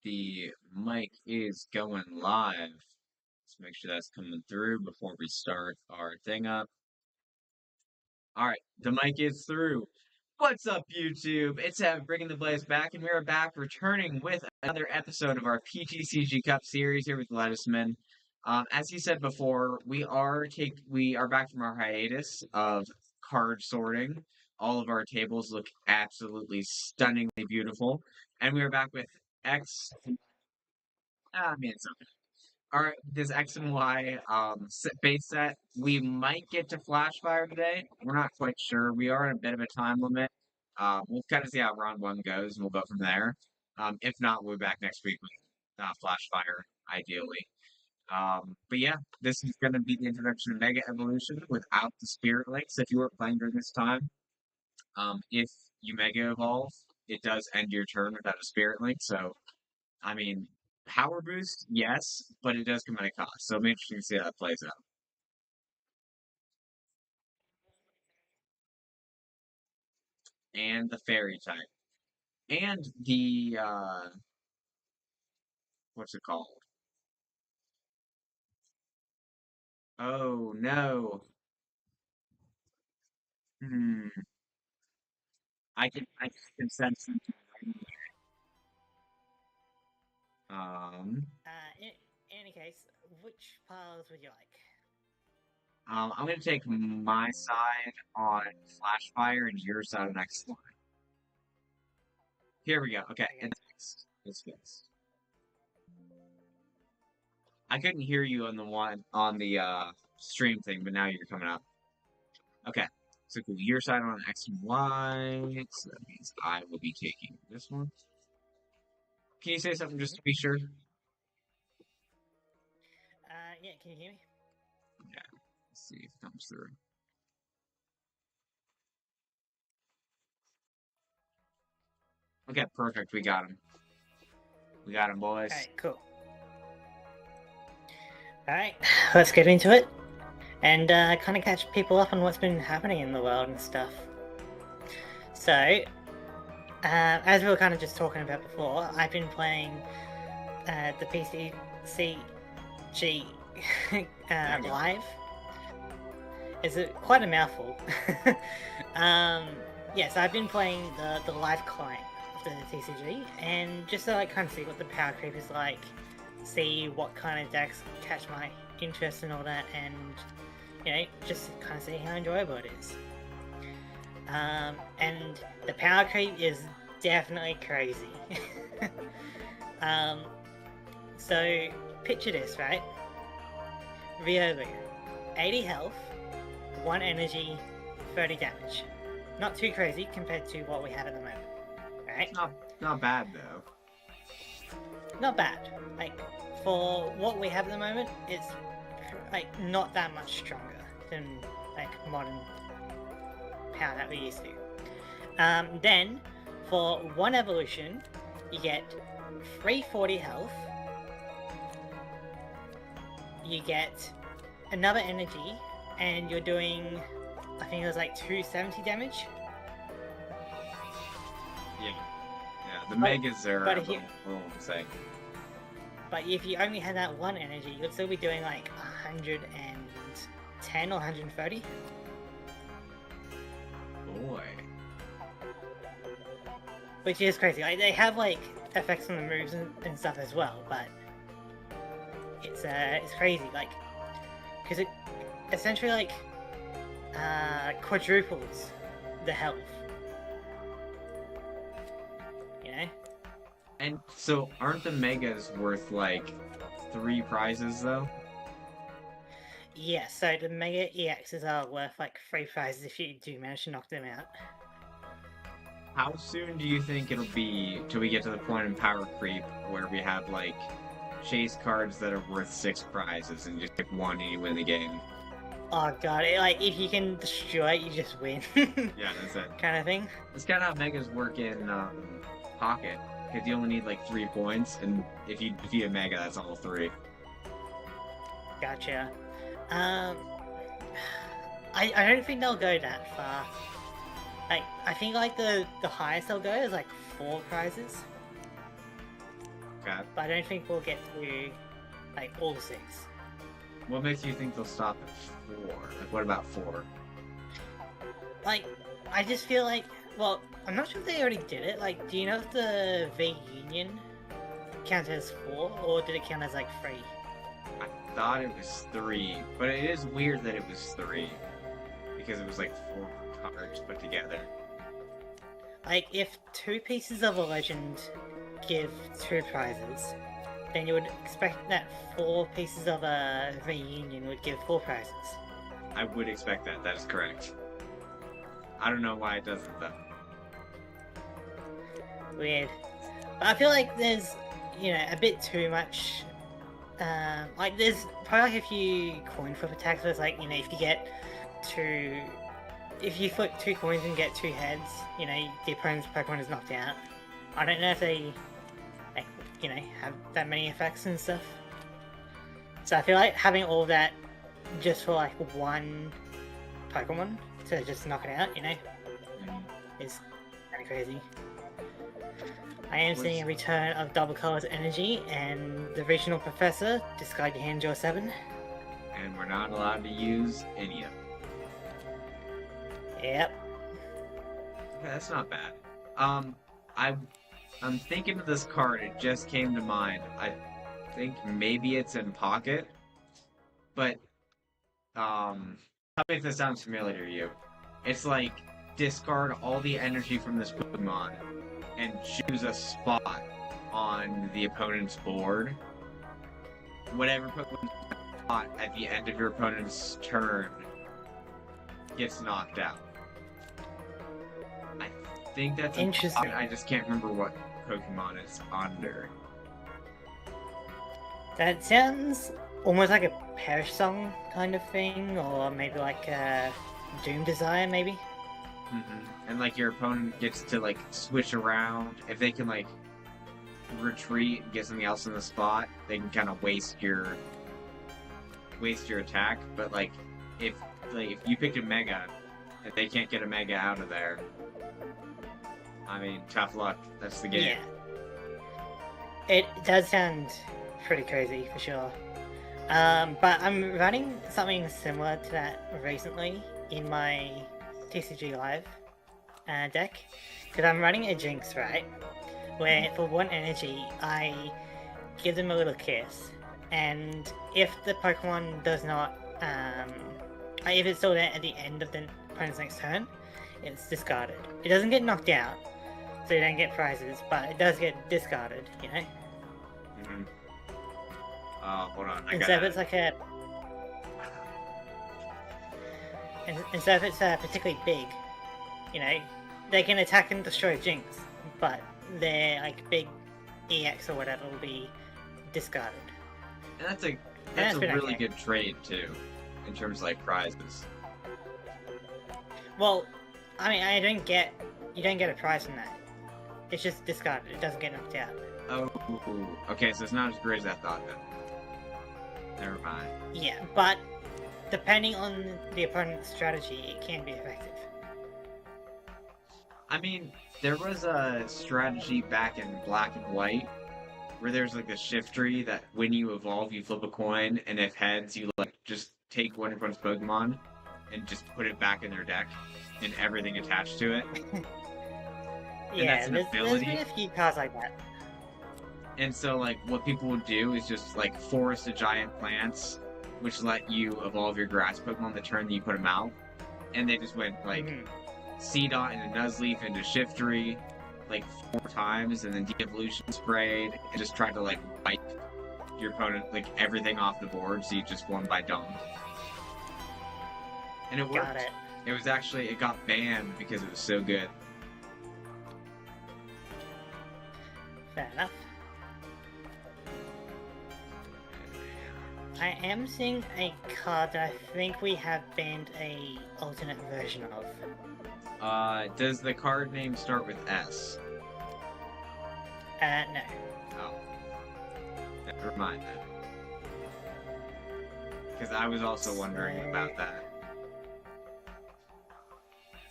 the mic is going live. Let's make sure that's coming through before we start our thing up. All right, the mic is through. What's up, YouTube? It's bringing the blaze back, and we are back returning with another episode of our PTCG Cup series here with Ledisman. As he said before, we are back from our hiatus of card sorting. All of our tables look absolutely stunningly beautiful, and we are back with X. I mean, it's okay. All right, this X and Y base set. We might get to Flashfire today. We're not quite sure. We are in a bit of a time limit. We'll kind of see how round one goes, and we'll go from there. If not, we'll be back next week with Flashfire, ideally. But yeah, this is going to be the introduction of Mega Evolution without the Spirit Links. If you were playing during this time, if you Mega Evolve, it does end your turn without a Spirit Link. So I mean, power boost, yes, but it does come at a cost. So it'll be interesting to see how that plays out. And the fairy type. And the what's it called? Oh no. Hmm. I can sense something. Um In any case, which piles would you like? I'm gonna take my side on Flashfire and your side on X Line. Here we go. Okay, Okay. it's fixed. It's fixed. I couldn't hear you on the one on the stream thing, but now you're coming up. Okay. So cool. Your side on X and Y. So that means I will be taking this one. Can you say something just to be sure? Yeah, can you hear me? Yeah. Let's see if it comes through. Okay, perfect. We got him. We got him, boys. Alright, cool. Alright, let's get into it. And kind of catch people up on what's been happening in the world and stuff. So, as we were kind of just talking about before, I've been playing the PTCG live. It's quite a mouthful. Yeah, so I've been playing the live client of the TCG, and just to like kind of see what the power creep is like, see what kind of decks catch my interest and all that, and you know, just kind of see how enjoyable it is. And the power creep is definitely crazy. So picture this, right? Ryobu, 80 health, 1 energy, 30 damage. Not too crazy compared to what we have at the moment, right? Not bad though. Not bad. Like for what we have at the moment, it's like not that much stronger than like modern power that we used to. Then for 1 evolution, you get 340 health. You get another energy, and you're doing, I think it was like 270 damage. Yeah. Yeah. The megas are but a if you- little say. But if you only had that 1 energy, you'd still be doing like 110 or 130. Boy. Which is crazy. Like they have like effects on the moves and stuff as well, but it's crazy. Like because it essentially like quadruples the health. You know? And so aren't the megas worth like 3 prizes though? Yeah, so the Mega EXs are worth like 3 prizes if you do manage to knock them out. How soon do you think it'll be till we get to the point in power creep where we have like chase cards that are worth 6 prizes and just pick one and you win the game? Oh god, like if you can destroy it, you just win. Yeah, that's it. Kind of thing. That's kind of how megas work in Pocket, because you only need like 3 points, and if you defeat a mega, that's all 3. Gotcha. I don't think they'll go that far. Like I think like the highest they'll go is like 4 prizes. Okay. but I don't think we'll get to like all 6. What makes you think they'll stop at 4? Like, what about 4? Like, I just feel like, well, I'm not sure if they already did it. Like, do you know if the V Union counts as 4, or did it count as like 3? I thought it was 3, but it is weird that it was 3 because it was like 4 cards put together. Like, if 2 pieces of a legend give 2 prizes, then you would expect that 4 pieces of a reunion would give 4 prizes. I would expect that. That is correct. I don't know why it doesn't though. Weird. But I feel like there's, you know, a bit too much. Like, there's probably like a few coin flip attacks where it's like, you know, if you get 2. If you flip 2 coins and get 2 heads, you know, the opponent's Pokemon is knocked out. I don't know if they, like, you know, have that many effects and stuff. So I feel like having all that just for, like, 1 Pokemon to just knock it out, you know, is kind of crazy. I am seeing a return of Double Color's energy, and the regional professor, discard your hand, draw 7. And we're not allowed to use any of them. Yep. Okay, that's not bad. I'm thinking of this card. It just came to mind. I think maybe it's in Pocket, but tell me if this sounds familiar to you. It's like discard all the energy from this Pokemon and choose a spot on the opponent's board. Whatever Pokemon spot at the end of your opponent's turn gets knocked out. I think that's interesting. I just can't remember what Pokemon it's under. That sounds almost like a Perish Song kind of thing, or maybe like a Doom Desire, maybe? And like your opponent gets to like switch around. If they can like retreat and get something else in the spot, they can kind of waste your attack. But like if you picked a Mega and they can't get a Mega out of there, I mean, tough luck. That's the game. Yeah. It does sound pretty crazy for sure. But I'm running something similar to that recently in my TCG Live deck, because I'm running a Jinx, right? Where for 1 energy, I give them a little kiss, and if the Pokemon does not, if it's still there at the end of the opponent's next turn, it's discarded. It doesn't get knocked out, so you don't get prizes, but it does get discarded, you know? Hold on, and so if it's like a... And so if it's particularly big, you know, they can attack and destroy Jinx, but their like big EX or whatever will be discarded. And that's a really good trade too, in terms of like prizes. Well, I mean, you don't get a prize from that. It's just discarded. It doesn't get knocked out. Oh, okay, so it's not as great as I thought then. Never mind. Yeah, but depending on the opponent's strategy, it can be effective. I mean, there was a strategy back in Black and White where there's like a shift tree that when you evolve, you flip a coin, and if heads, you like just take one of one's Pokemon and just put it back in their deck and everything attached to it. Yeah, there's been a few cards like that. And so, like, what people would do is just, like, forest a giant plants, which let you evolve your grass Pokemon the turn that you put them out. And they just went, like, Seedot into Nuzleaf into Shiftry, like, 4 times, and then de-evolution sprayed, and just tried to, like, wipe your opponent, like, everything off the board, so you just won by dump. And it worked. Got it. It was actually, it got banned because it was so good. Fair enough. I am seeing a card that I think we have banned a alternate version of. Does the card name start with S? No. Oh. Never mind then. Because I was also wondering about that.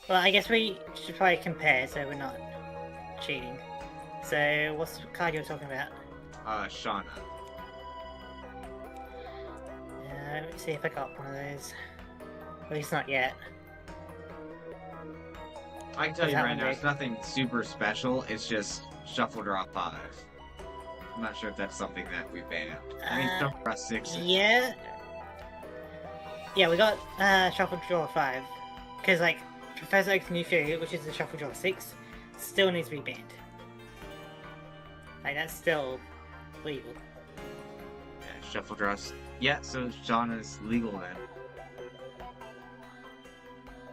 Well, I guess we should probably compare so we're not cheating. So, what's the card you're talking about? Shauna. Let me see if I got one of those. At least not yet. I can tell What's you that right one now, do? it's nothing super special. It's just Shuffle Draw 5. I'm not sure if that's something that we banned. I mean, Shuffle Draw 6. Yeah. Yeah, we got Shuffle Draw 5. Because, like, Professor Oak's new theory, which is the Shuffle Draw 6, still needs to be banned. Like, that's still legal. Yeah, Shuffle Draws. Yeah, so Shauna's legal then.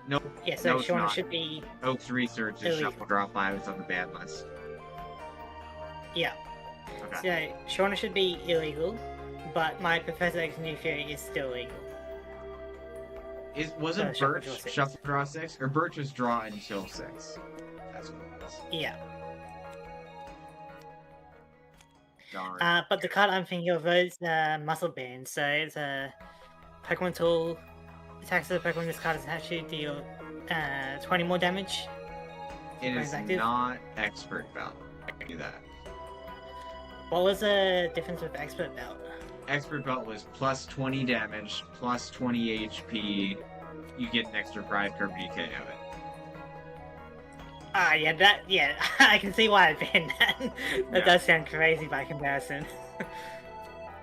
Nope. Yeah, so No, it's Shauna not. should be... Oak's research is illegal. Shuffle Draw 5 is on the ban list. Yeah. Okay. So, Shauna should be illegal, but my Professor Oak's new theory is still legal. Wasn't Shuffle Birch Draw 6. Shuffle Draw 6? Or Birch was Draw until 6? That's what it was. Yeah. Darn. But the card I'm thinking of is Muscle Band. So it's a Pokemon tool. Attacks of the Pokemon this card is actually deal 20 more damage. It is active. not Expert Belt. I can do that. What was the difference with Expert Belt? Expert Belt was plus 20 damage, plus 20 HP. You get an extra 5 per BK of it. Ah, yeah, I can see why I banned that. That Yeah. does sound crazy by comparison.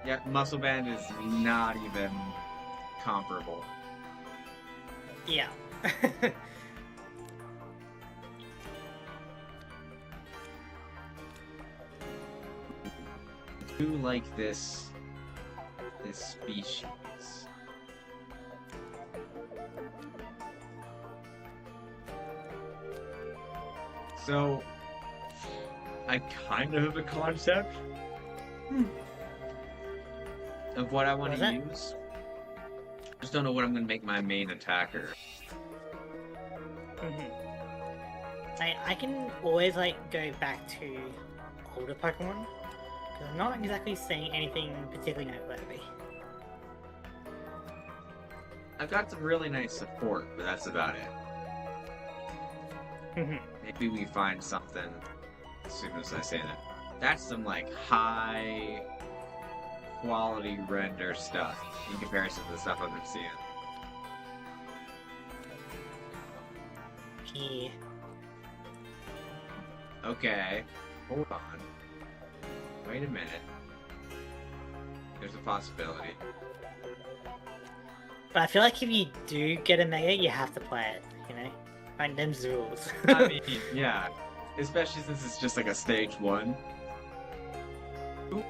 Yeah, Muscle Band is not even comparable. Yeah. I do like this species. So, I kind of have a concept of what I want What to is use. Just don't know what I'm going to make my main attacker. I can always like go back to older Pokemon because I'm not exactly seeing anything particularly noteworthy. I've got some really nice support, but that's about it. Maybe we find something as soon as I say that. That's some like high quality render stuff in comparison to the stuff I've been seeing. Yeah. Okay, hold on. Wait a minute. There's a possibility. But I feel like if you do get a Mega, you have to play it, you know? Like, them's the rules. I mean, yeah. Especially since it's just like a stage 1. Ooh,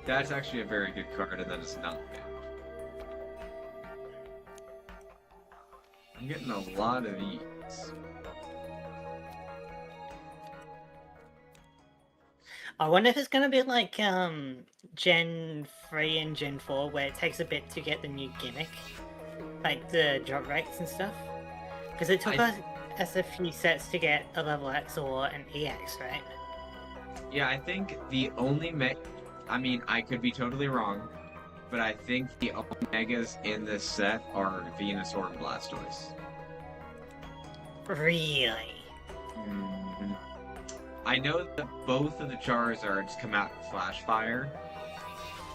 that's actually a very good card, and that is not bad. I'm getting a lot of these. I wonder if it's gonna be like, Gen 3 and Gen 4, where it takes a bit to get the new gimmick. Like, the drop rates and stuff. Because it took us a few sets to get a level X or an EX, right? Yeah, I think the only I mean, I could be totally wrong, but I think the only megas in this set are Venusaur and Blastoise. Really? I know that both of the Charizards come out in Flash Fire,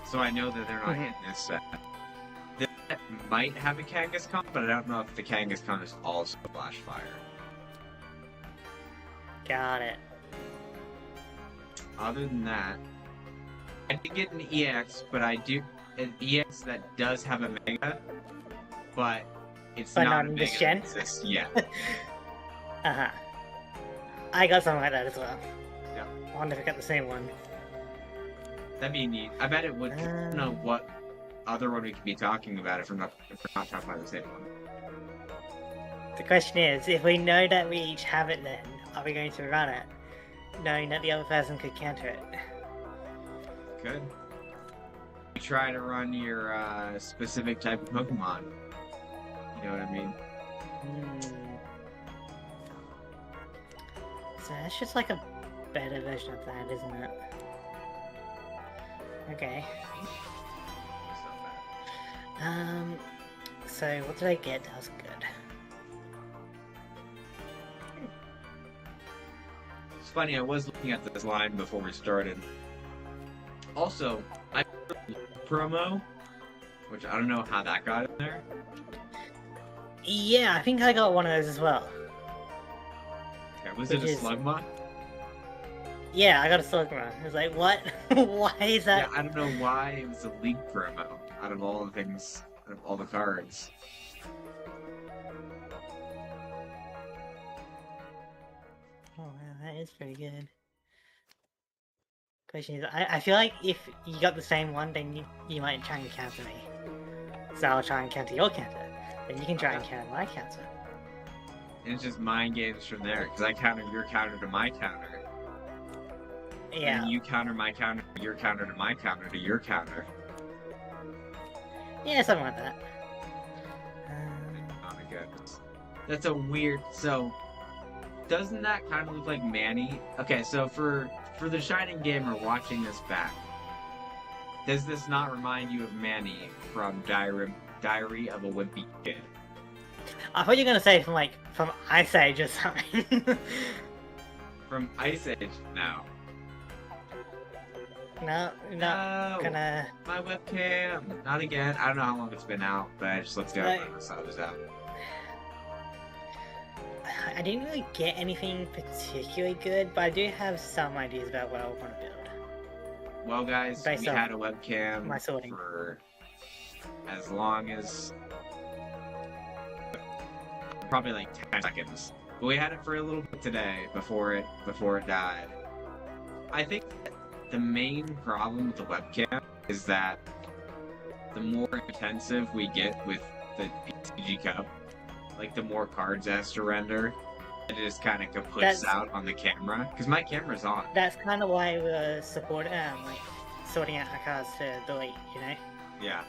so I know that they're not in this set. This set might have a Kangaskhan, but I don't know if the Kangaskhan is also Flash Fire. Got it. Other than that, I did get an EX, but an EX that does have a Mega, but it's But not not a in Mega this that gen? exists yet. Uh-huh. I got something like that as well. Yeah. I wonder if I got the same one. That'd be neat. I bet it would. I don't know what other one we could be talking about if we're not talking about the same one. The question is, if we know that we each have it then, are we going to run it? Knowing that the other person could counter it. Good. You try to run your specific type of Pokemon. You know what I mean? So that's just like a better version of that, isn't it? Okay. It's not bad. So what did I get? That was good. It's funny, I was looking at this line before we started. Also, I promo, which I don't know how that got in there. Yeah, I think I got one of those as well. Okay, was Which it a is Slugma? Yeah, I got a Slugma. I was like, what? Why is Yeah, that? I don't know why it was a league promo out of all the things, out of all the cards. Oh wow, that is pretty good. Question is, I feel like if you got the same one, then you might try and counter me. So I'll try and counter your counter. Then you can try and counter my counter. And it's just mind games from there, because I counter your counter to my counter. Yeah. And you counter my counter, your counter to my counter to your counter. Yeah, something like that. Oh my goodness. That's a weird. So, doesn't that kind of look like Manny? Okay, so for the Shining Gamer watching this back, does this not remind you of Manny from Diary of a Wimpy Kid? I thought you were gonna say from Ice Age or something. From Ice Age now. No, not gonna. My webcam. Not again. I don't know how long it's been out, but I just looked it up when I saw it was out. I didn't really get anything particularly good, but I do have some ideas about what I want to build. Well, guys, we had a webcam my sorting for as long as probably like 10 seconds. But we had it for a little bit today before it died. I think the main problem with the webcam is that the more intensive we get with the PTCG Cup, like the more cards it has to render, it just kind of kaputs out on the camera. Because my camera's on. That's kind of why we're sorting out our cards to delete, you know? Yeah.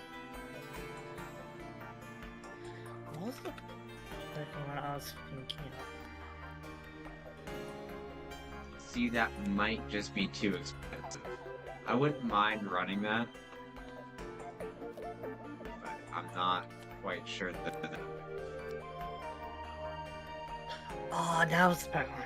What was the Pokemon I was thinking of? See, that might just be too expensive. I wouldn't mind running that, but I'm not quite sure that. Oh, that was the Pokemon.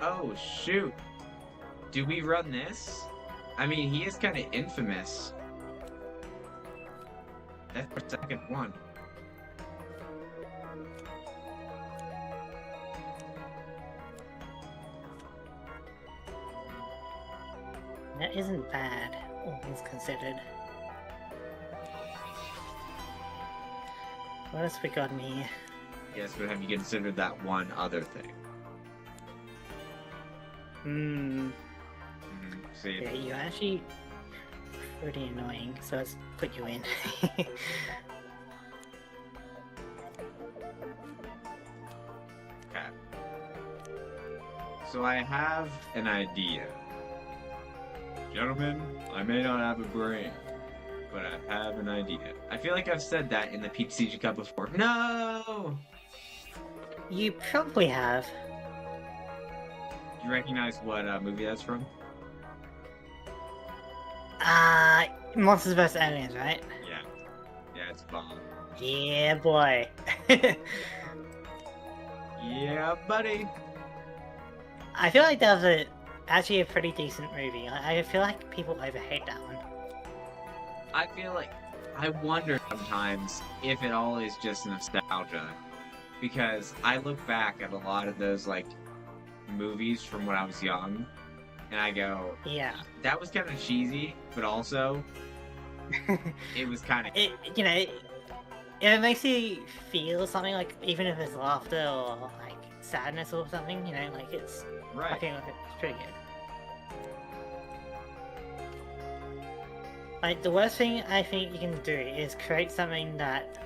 Oh, shoot. Do we run this? I mean, he is kind of infamous. That's our second one. That isn't bad, all things considered. What else we got in here? Yes, but have you considered that one other thing? See? Yeah, you're actually pretty annoying, so let's put you in. Okay. So I have an idea. Gentlemen, I may not have a brain, but I have an idea. I feel like I've said that in the PTCG Cup before. No! You probably have. Do you recognize what movie that's from? Monsters vs. Aliens, right? Yeah. Yeah, it's bomb. Yeah, boy. Yeah, buddy. I feel like that was actually a pretty decent movie. I feel like people overhate that one. I feel like I wonder sometimes if it all is just nostalgia, because I look back at a lot of those like movies from when I was young, and I go, yeah, that was kind of cheesy, but also it was kind of it makes you feel something, like even if it's laughter or like sadness or something, you know, like it's right. I think it's pretty good. Like the worst thing I think you can do is create something that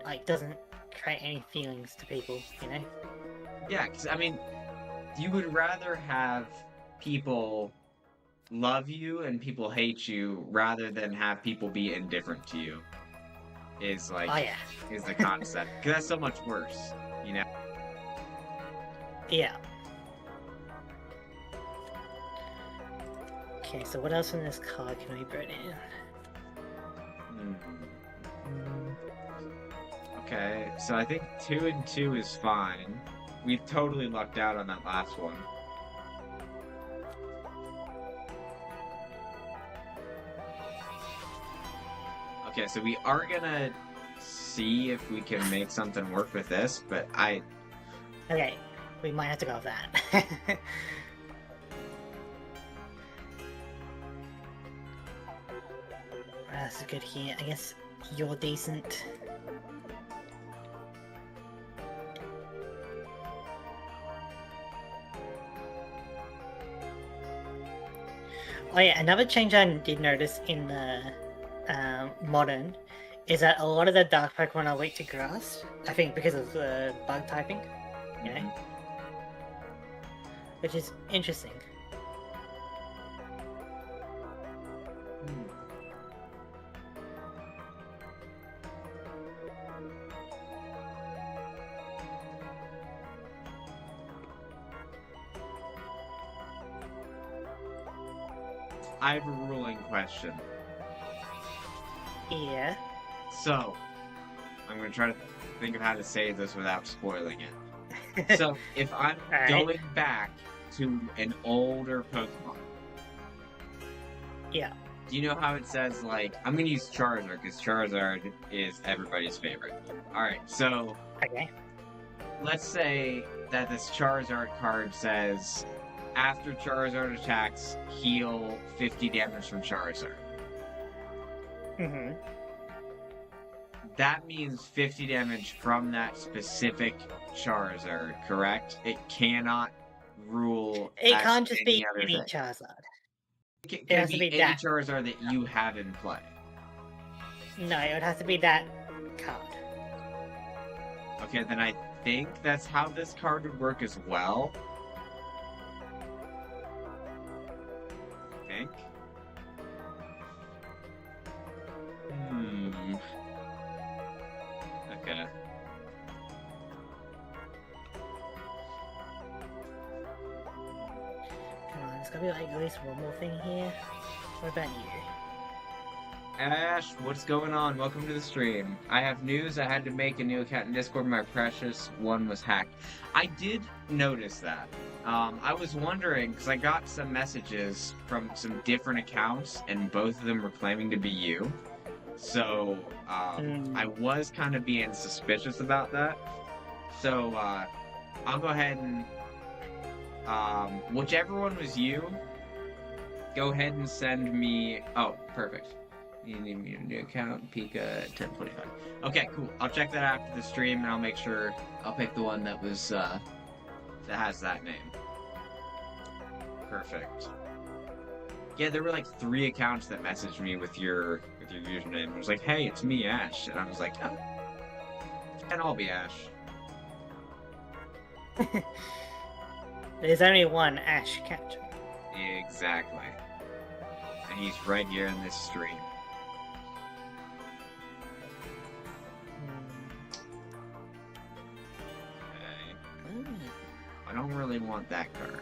like doesn't create any feelings to people, you know? Yeah, because I mean, you would rather have people love you and people hate you rather than have people be indifferent to you. is like Oh yeah. is the concept. Because that's so much worse, you know? Yeah. Okay, so what else in this card can we put in? Okay, so I think 2 and 2 is fine. We totally lucked out on that last one. Okay, so we are gonna see if we can make something work with this, but Okay, we might have to go with that. That's good here. I guess you're decent. Oh yeah, another change I did notice in the modern is that a lot of the dark Pokemon are weak to grass. I think because of the bug typing, you know, which is interesting. I have a ruling question. Yeah. So, I'm gonna try to think of how to say this without spoiling it. So, if I'm Alright. going back to an older Pokemon, Yeah. do you know how it says, like, I'm gonna use Charizard, because Charizard is everybody's favorite. Alright, so, Okay. let's say that this Charizard card says, after Charizard attacks, heal 50 damage from Charizard. Mm-hmm. That means 50 damage from that specific Charizard, correct? It cannot rule It as can't just any be other any thing. Charizard. It It can has to be be any that. Charizard that you have in play. No, it would have to be that card. Okay, then I think that's how this card would work as well. I think. Okay. Come on, there's gotta be like at least one more thing here. What about you? Ash, what's going on? Welcome to the stream. I have news. I had to make a new account in Discord. My precious one was hacked. I did notice that. I was wondering, because I got some messages from some different accounts, and both of them were claiming to be you. So, I was kind of being suspicious about that. So, I'll go ahead and, whichever one was you, go ahead and send me, oh, perfect. You need me a new account, Pika 1025. Okay, cool. I'll check that after the stream, and I'll make sure I'll pick the one that was, that has that name. Perfect. Yeah, there were like 3 accounts that messaged me with your username. It was like, hey, it's me, Ash. And I was like, oh. And I'll be Ash. There's only one Ash Captain. Exactly. And he's right here in this stream. Okay. I don't really want that card.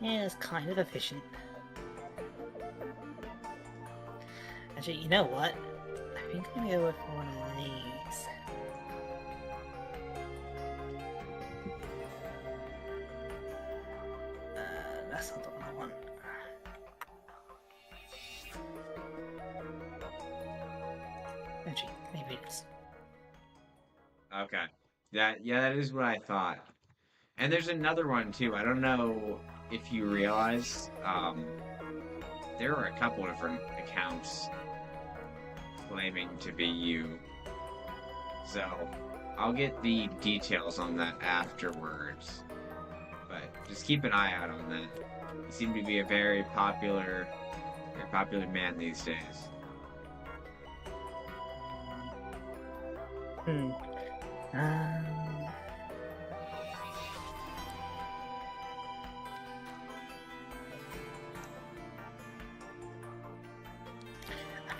Yeah, it's kind of efficient. Actually, you know what? I think I'm gonna go with one of these. That's not the one I want. Actually, maybe it is. Okay. Yeah, that is what I thought. And there's another one too. I don't know if you realize, there are a couple different accounts claiming to be you. So, I'll get the details on that afterwards. But just keep an eye out on that. You seem to be a very popular man these days.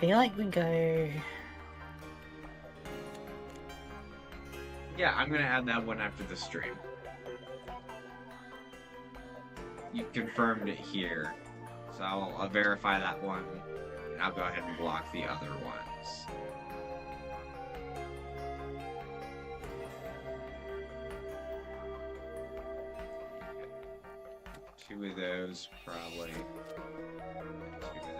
feel like we go... Yeah, I'm gonna add that one after the stream. You confirmed it here, so I'll verify that one, and I'll go ahead and block the other ones. Two of those, probably. Two of those.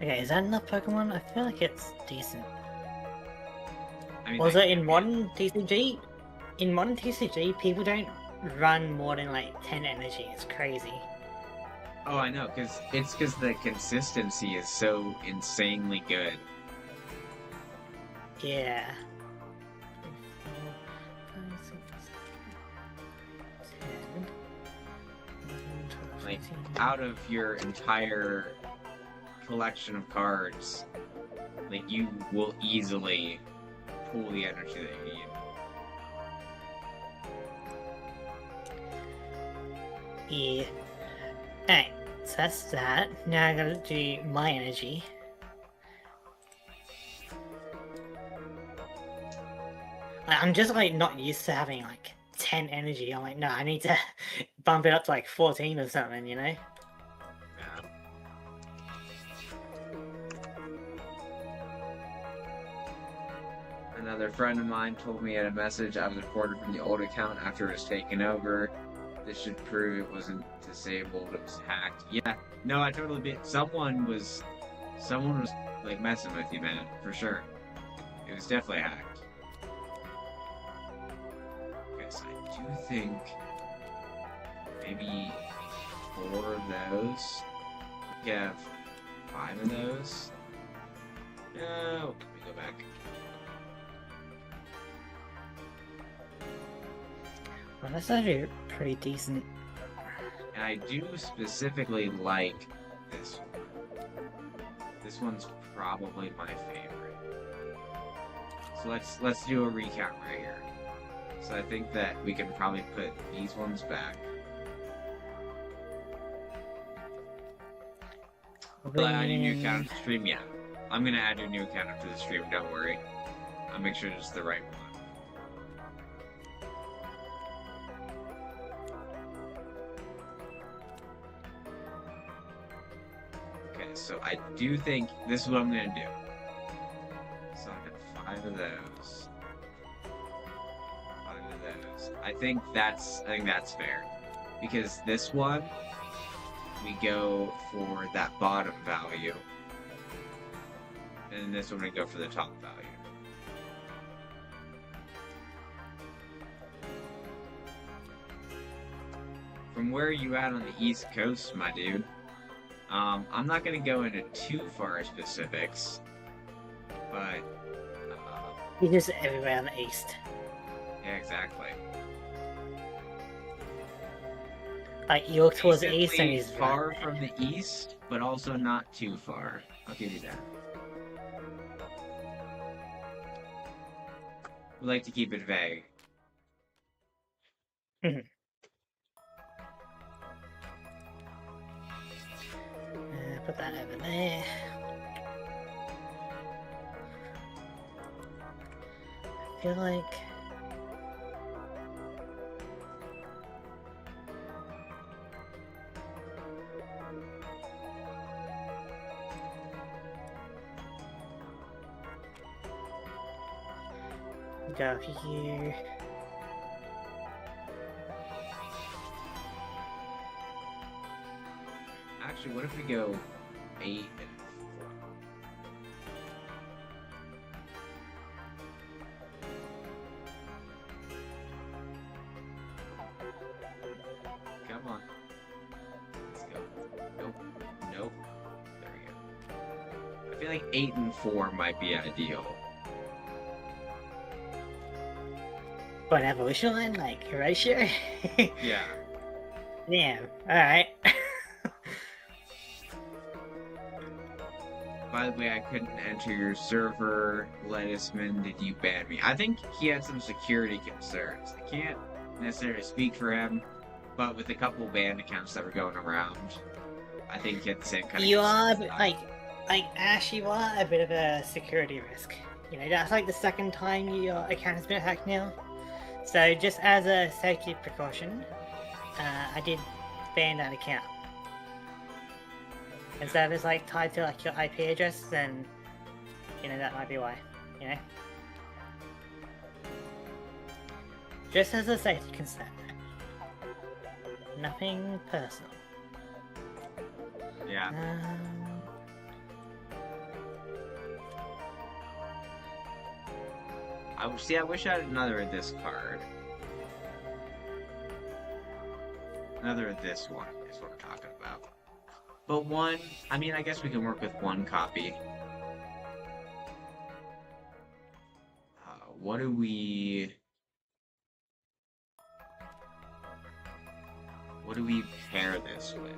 Okay, is that enough Pokemon? I feel like it's decent. I mean, Was it in modern TCG? In modern TCG, people don't run more than like 10 energy. It's crazy. Oh, I know, because the consistency is so insanely good. Yeah. Like, out of your entire collection of cards, like, you will easily pull the energy that you need. Yeah. Alright, so that's that. Now I gotta do my energy. I'm just like not used to having like 10 energy. I'm like, no, I need to bump it up to like 14 or something, you know? Yeah. Another friend of mine told me in a message I was reported from the old account after it was taken over. This should prove it wasn't disabled, it was hacked. Yeah, no, I totally be. Someone was like messing with you, man, for sure. It was definitely hacked. Okay, so I do think maybe 4 of those. We have 5 of those. No, let me go back. Well, that's actually pretty decent. And I do specifically like this one. This one's probably my favorite. So let's do a recount right here. So I think that we can probably put these ones back. Will I add your new account after the stream? Yeah. I'm gonna add your new account after the stream, don't worry. I'll make sure it's the right one. So I do think this is what I'm gonna do. So I got 5 of those. 5 of those. I think that's fair. Because this one we go for that bottom value. And this one we go for the top value. From where are you at on the East Coast, my dude? I'm not going to go into too far specifics, but... He's just everywhere on the east. Yeah, exactly. Like, you look towards the east and he's far from the east, but also not too far. I'll give you that. We like to keep it vague. Put that over there. I feel like... Go here. Actually, what if we go 8 and 4? Come on. Let's go. Nope. Nope. There we go. I feel like 8 and 4 might be ideal. What, evolution line? Like, ratio? Yeah. Damn. Alright. By the way, I couldn't enter your server. Ledisman, did you ban me? I think he had some security concerns. I can't necessarily speak for him, but with a couple banned accounts that were going around, I think he had the same kind of You are concerns. like Ash. You are a bit of a security risk. You know, that's like the second time your account has been hacked now. So just as a safety precaution, I did ban that account. And so if it's like tied to like your IP address, then you know that might be why. You know, just as a safety concern, nothing personal. Yeah. I wish I had another of this card. Another of this one is what I'm talking about. But one, I mean, I guess we can work with one copy. What do we pair this with?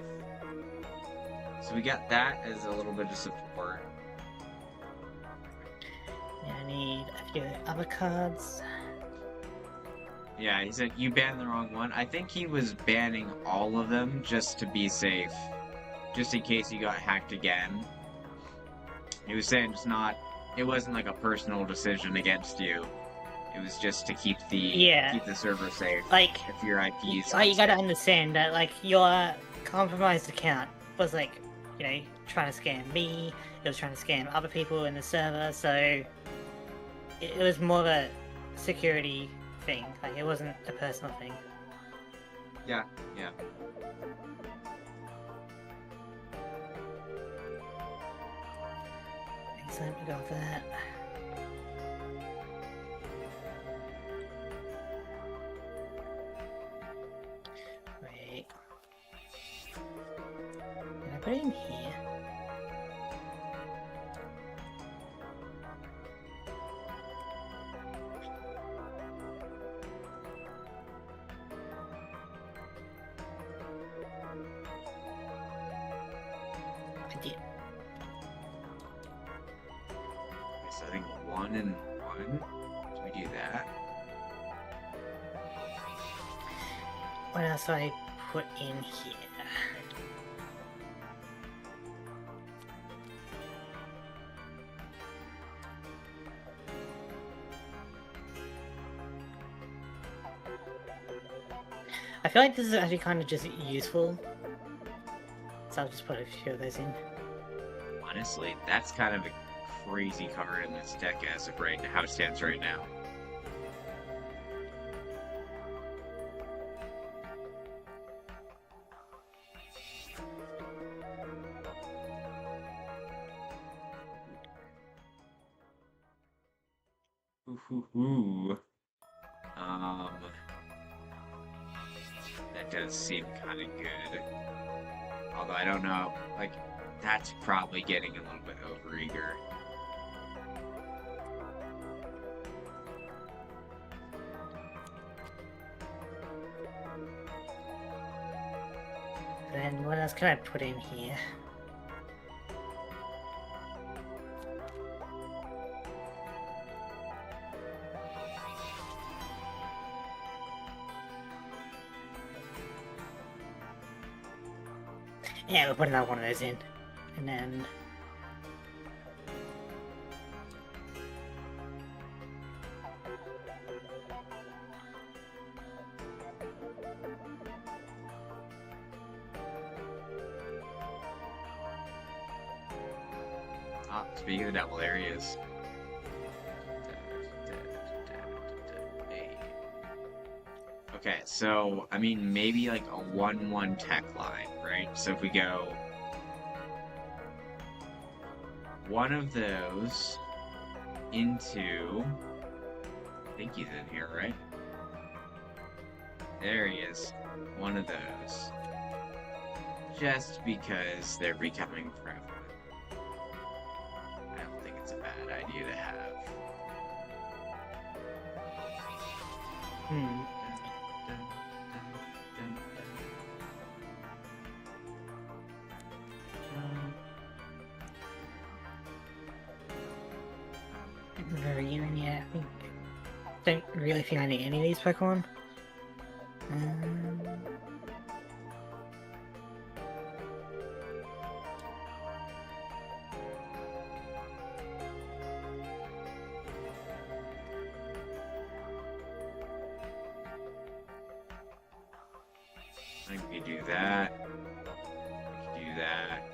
So we got that as a little bit of support. Yeah, I need a few other cards. Yeah, he said you banned the wrong one. I think he was banning all of them just to be safe. Just in case he got hacked again. He was saying it wasn't like a personal decision against you. It was just to keep the server safe. Like, if your IP's you gotta understand that like your compromised account was like, you know, trying to scam me. It was trying to scam other people in the server. So it was more of a security thing. Like it wasn't a personal thing. Yeah. Excellent, we go for that. Wait. Did I put it in here? I did. So I think 1 and 1. So we do that. What else do I put in here? I feel like this is actually kind of just useful. So I'll just put a few of those in. Honestly, that's kind of a crazy card in this deck as of right now, how it stands right now. Ooh. That does seem kind of good. Although I don't know, like, that's probably getting a little bit overeager. Then what else can I put in here? Yeah, we'll put another one of those in. And then... Speaking of double areas. Okay, so, I mean, maybe like a 1-1 tech line, right? So if we go one of those into, I think he's in here, right? There he is. One of those. Just because they're becoming prevalent. I don't think it's a bad idea to have. Reviewing, yeah. Don't really think I need any of these Pokemon. I think we do that. We can do that.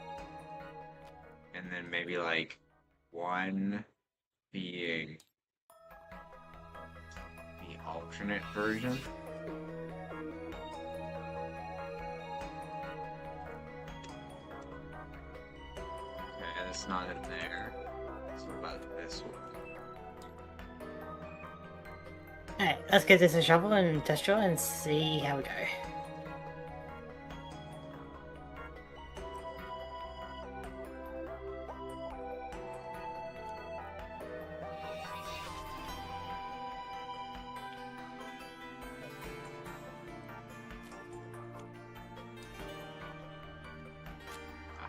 And then maybe like one being the alternate version. Okay, that's not in there. So what about this one? Alright, let's give this a shuffle and test draw and see how we go.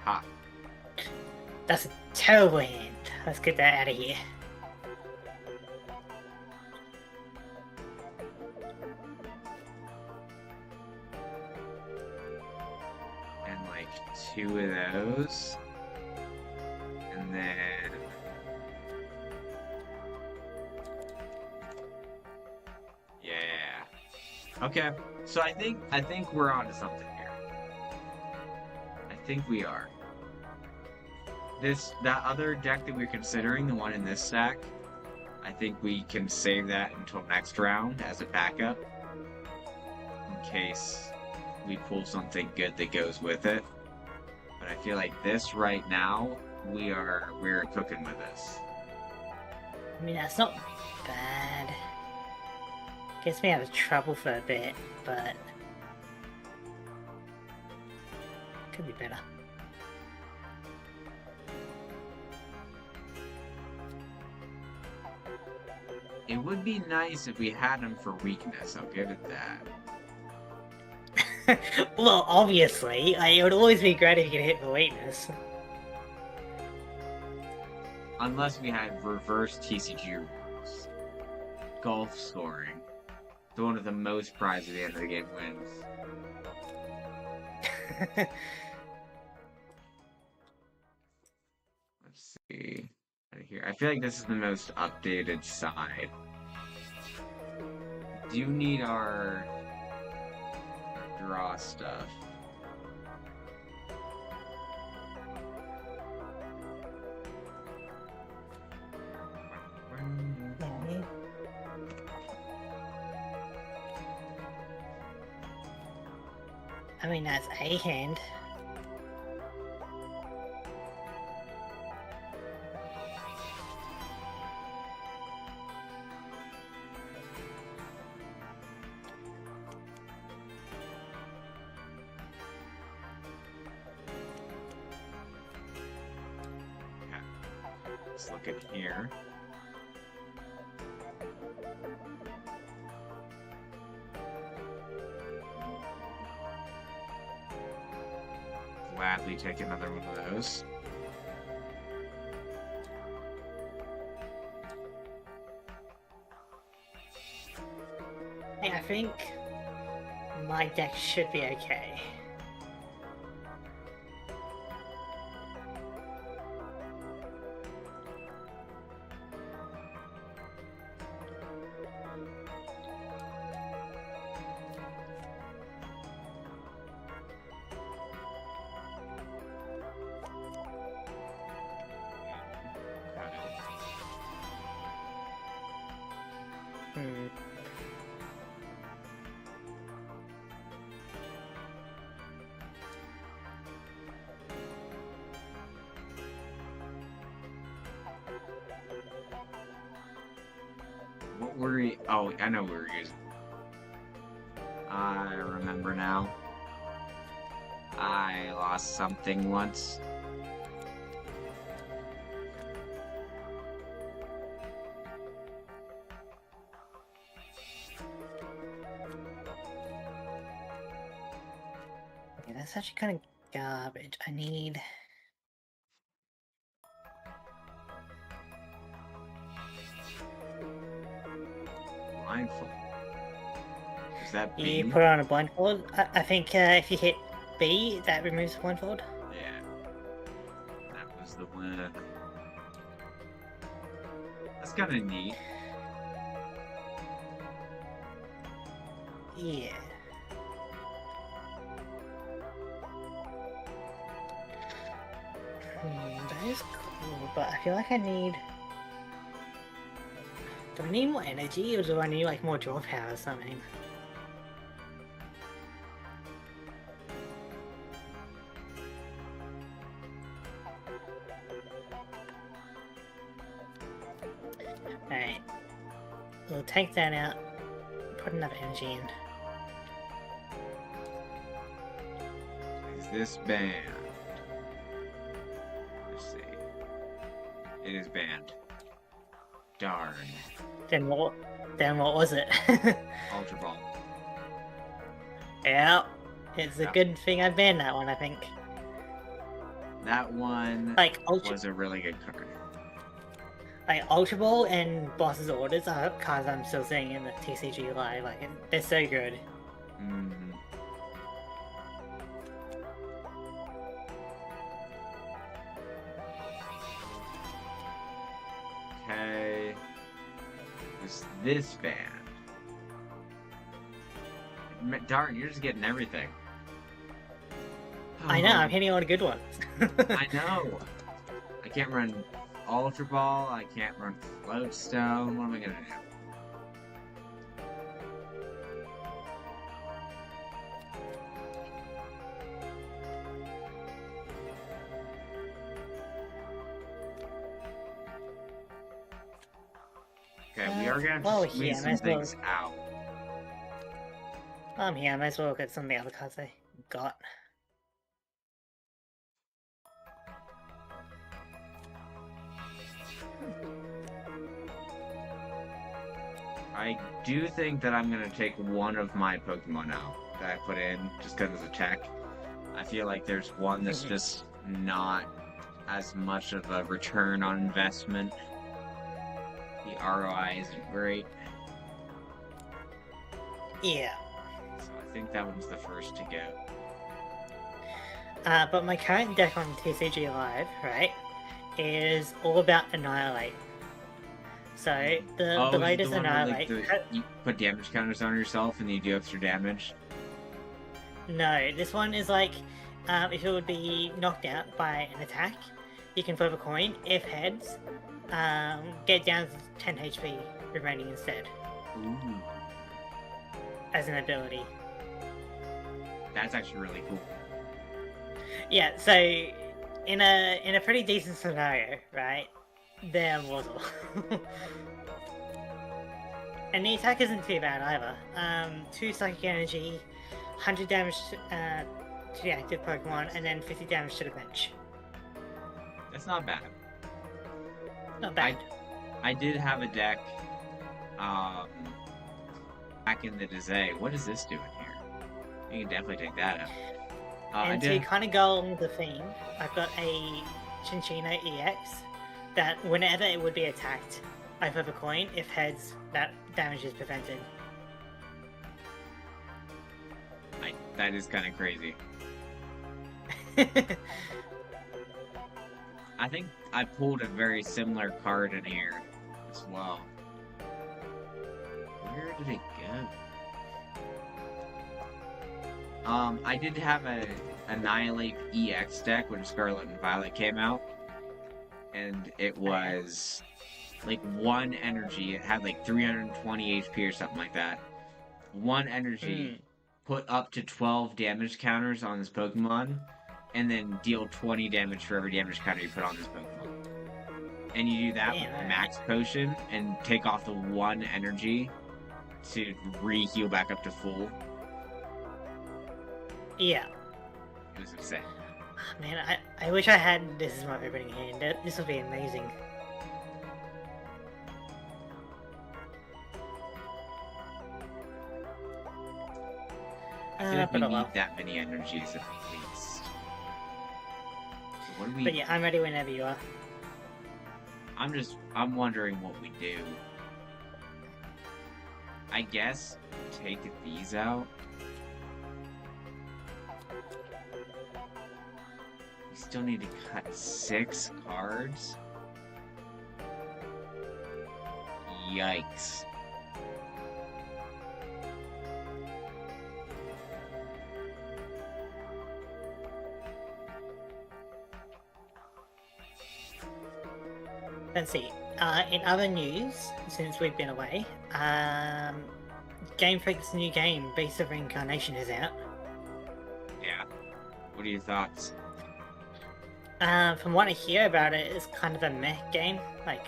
Aha. That's a terrible hand. Let's get that out of here. And like two of those. And then yeah. Okay. So I think we're onto something here. I think we are. That other deck that we're considering, the one in this stack, I think we can save that until next round as a backup. In case we pull something good that goes with it. But I feel like this right now, we're cooking with this. I mean, that's not bad. Gets me out of trouble for a bit, but could be better. It would be nice if we had him for weakness, I'll give it that. Well, obviously, it would always be great if you could hit for weakness. Unless we had reverse TCG rules. Golf scoring. The one with the most prize at the end of the game wins. Let's see. Right here. I feel like this is the most updated side. Do you need our draw stuff? I mean, that's a hand. Let's look at here. Gladly take another one of those. Hey, I think my deck should be okay. What were we... Oh, I know what we were using. I remember now. I lost something once. Okay, that's actually kind of garbage. I need... Is that You B? put on a blindfold. I think if you hit B, that removes the blindfold. Yeah. That was the one. That's kind of neat. Yeah. That is cool, but I feel like I need... Do I need more energy, or do I need like more draw power or something? Alright. We'll take that out, put another energy in. Is this banned? Let's see. It is banned. Darn. Then what was it? Ultra Ball. Yeah. It's a Yeah. good thing I banned that one, I think. That one Like, was a really good card. Like, Ultra Ball and Boss's Orders are cards I'm still seeing in the TCG Live. Like, they're so good. Mm. Okay. Was this band? Darn, you're just getting everything. I know, I'm hitting all the good ones. I know. I can't run Ultra Ball. I can't run Floatstone. What am I gonna do? Okay, we are gonna have to well, squeeze yeah, some might as well. things out. Yeah, I might as well look at some of the other cards I got. I do think that I'm gonna take one of my Pokemon out that I put in just because it's a tech. I feel like there's one that's just not as much of a return on investment. The ROI isn't great. Yeah. So I think that one's the first to go. But my current deck on TCG Live, right, is all about Annihilate. So, the latest one Annihilate... where, like, you put damage counters on yourself and you do extra damage? No, this one is like, if it would be knocked out by an attack, you can flip a coin. If heads, get down to 10 HP remaining instead. Ooh. As an ability. That's actually really cool. Yeah, so in a pretty decent scenario, right? They're mortal. And the attack isn't too bad either. 2 psychic energy, 100 damage to the active Pokemon, and then 50 damage to the bench. That's not bad. Not bad. I did have a deck back in the day. What is this doing here? You can definitely take that out. And to kind of go along the theme, I've got a Chinchino EX that whenever it would be attacked, I flip a coin. If heads, that damage is prevented. That is kind of crazy. I think I pulled a very similar card in here as well. Where did it go? I did have a Annihilate EX deck when Scarlet and Violet came out. And it was like 1 energy. It had like 320 HP or something like that. 1 energy, put up to 12 damage counters on this Pokemon, and then deal 20 damage for every damage counter you put on this Pokemon. And you do that with Max Potion, and take off the 1 energy to re-heal back up to full. Yeah. It was insane. Man, I wish I had this as my opening hand. This would be amazing. I feel like we need that many energies at least. So what do we... But yeah, I'm ready whenever you are. I'm wondering what we do. I guess take these out. We still need to cut 6 cards. Yikes. Let's see. In other news, since we've been away, Game Freak's new game, Beast of Reincarnation, is out. Yeah. What are your thoughts? From what I hear about it, it's kind of a meh game, like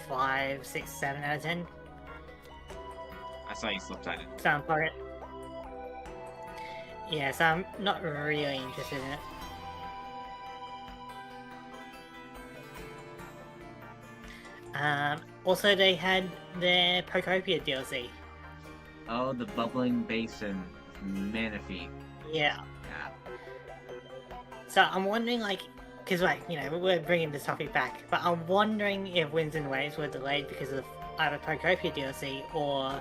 5, 6, 7 out of 10. I saw you slip-sided. Sound for it. Yeah, so I'm not really interested in it. Also, they had their Pokopia DLC. Oh, the Bubbling Basin Manaphy. Yeah. Yeah. So I'm wondering, like, because, like, you know, we're bringing this topic back, but I'm wondering if Winds and Waves were delayed because of either Pokopia DLC or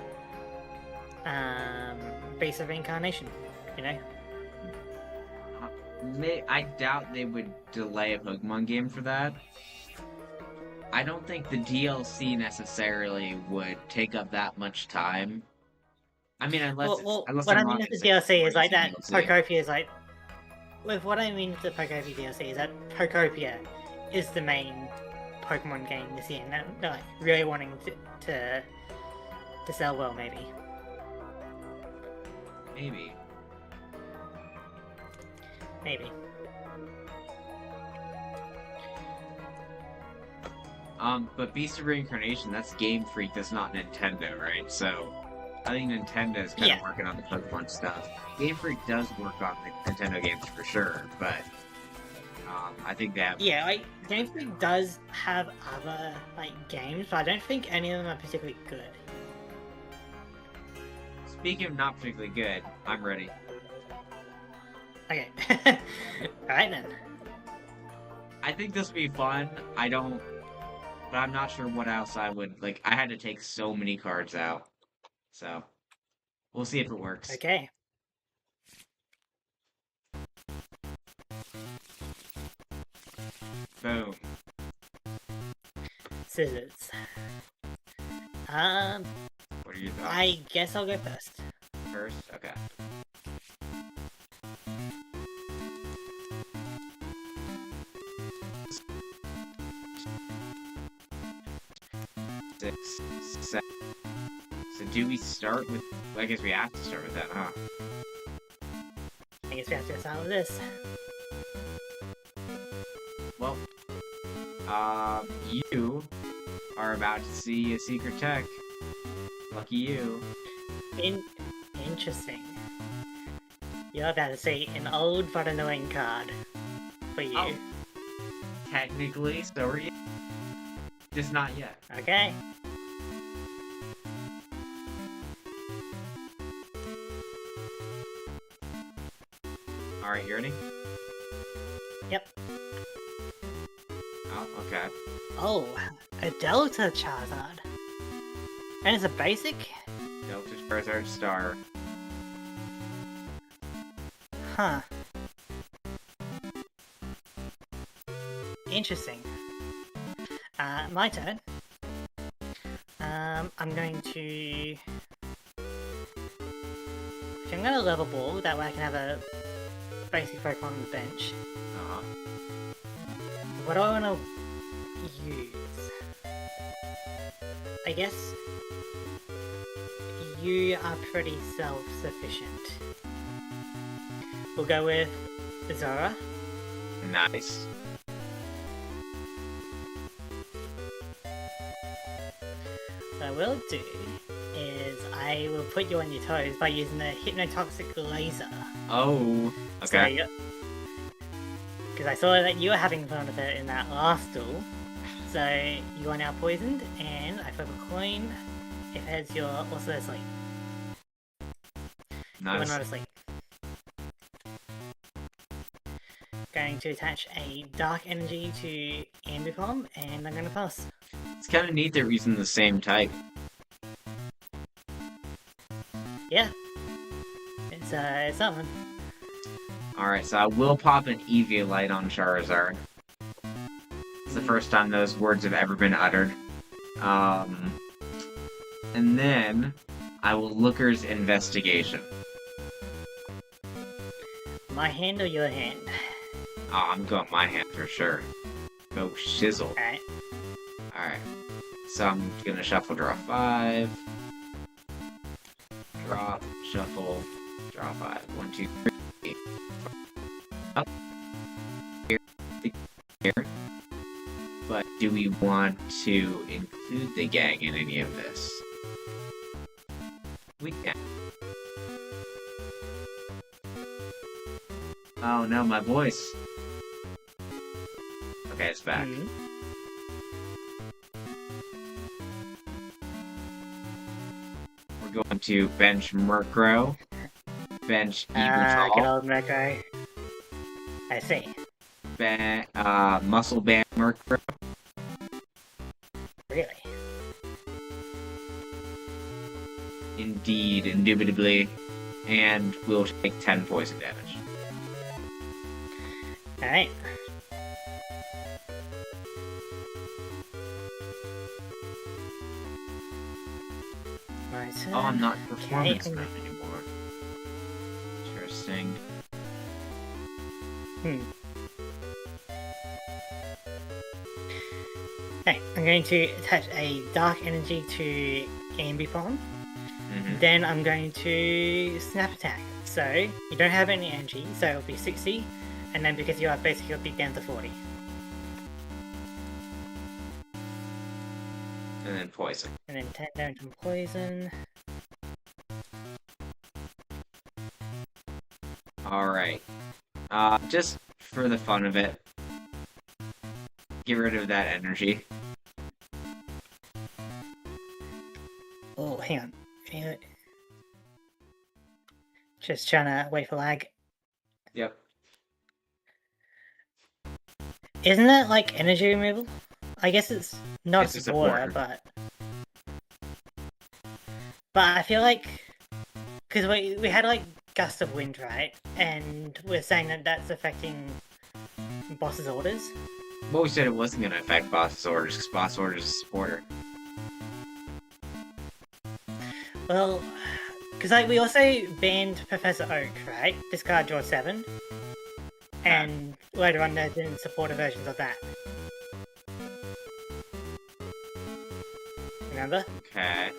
Beast of Reincarnation, you know? I doubt they would delay a Pokemon game for that. I don't think the DLC necessarily would take up that much time. I mean, unless what I mean with the DLC is like that DLC. Pokopia is like... With what I mean with the Pokopia DLC is that Pokopia is the main Pokemon game this year, and they're like really wanting to sell well, maybe. Maybe. But Beast of Reincarnation, that's Game Freak, that's not Nintendo, right? So, I think Nintendo is kind of working on the Pokemon stuff. Game Freak does work on the Nintendo games for sure, but I think they have... Yeah, like, Game Freak does have other, like, games, but I don't think any of them are particularly good. Speaking of not particularly good, I'm ready. Okay. Alright then. I think this will be fun. But I'm not sure what else I would, like, I had to take so many cards out. So, we'll see if it works. Okay. Boom. Scissors. What are your thoughts? I guess I'll go first. First? Okay. Six, seven. So do we start with... I guess we have to start with that, huh? I guess we have to start with this. Well, you are about to see a secret tech. Lucky you. Interesting. You're about to see an old but annoying card for you. Oh. Technically, so are you. Just not yet. Okay. Alright, you ready? Yep. Oh, okay. Oh, a Delta Charizard. And it's a basic? Delta Charizard Star. Huh. Interesting. My turn. I'm going to... I'm going to level ball, that way I can have a basic Pokemon on the bench. Uh-huh. What do I want to use? I guess you are pretty self-sufficient. We'll go with Zora. Nice. What I will do is I will put you on your toes by using the Hypnotoxic Laser. Oh, okay. Because I saw that you were having fun with it in that last duel. So you are now poisoned, and I flip a coin. If heads, you're also asleep. Nice. You're not asleep. Going to attach a Dark Energy to Ambipom, and I'm going to pass. It's kind of neat they're using the same type. Yeah. It's something. Alright, so I will pop an Eviolite on Charizard. It's the first time those words have ever been uttered. And then I will Looker's Investigation. My hand or your hand? Oh, I'm going my hand for sure. Go shizzle. Alright. Alright. So I'm gonna shuffle, draw 5. Drop, shuffle, draw 5. 1, 2, 3. Up. Here. But do we want to include the gang in any of this? We can. Oh no, my voice. Okay, it's back. Mm-hmm. We're going to bench Murkrow. Bench Good Ebertral. old Murkrow. I see. Muscle Band Murkrow. Really? Indeed, indubitably. And we'll take 10 poison damage. Alright. My turn. Oh, I'm not performance Okay, mode anymore. Interesting. Okay, I'm going to attach a Dark Energy to Ambipom. Mm-hmm. Then I'm going to Snap Attack. So, you don't have any energy, so it'll be 60. And then because you are basically it'll be down to 40. And then poison. And then 10 down to poison. Alright. Just for the fun of it, get rid of that energy. Oh, hang on. Just trying to wait for lag. Yep. Isn't that like energy removal? I guess it's not It's a supporter, supporter. but I feel like because we had like gust of wind, right? And we're saying that that's affecting boss's orders. Well, we said it wasn't going to affect boss orders, because boss orders is a supporter. Well, because like we also banned Professor Oak, right? Discard draw 7, and later on there's been supporter versions of that. Remember? Okay.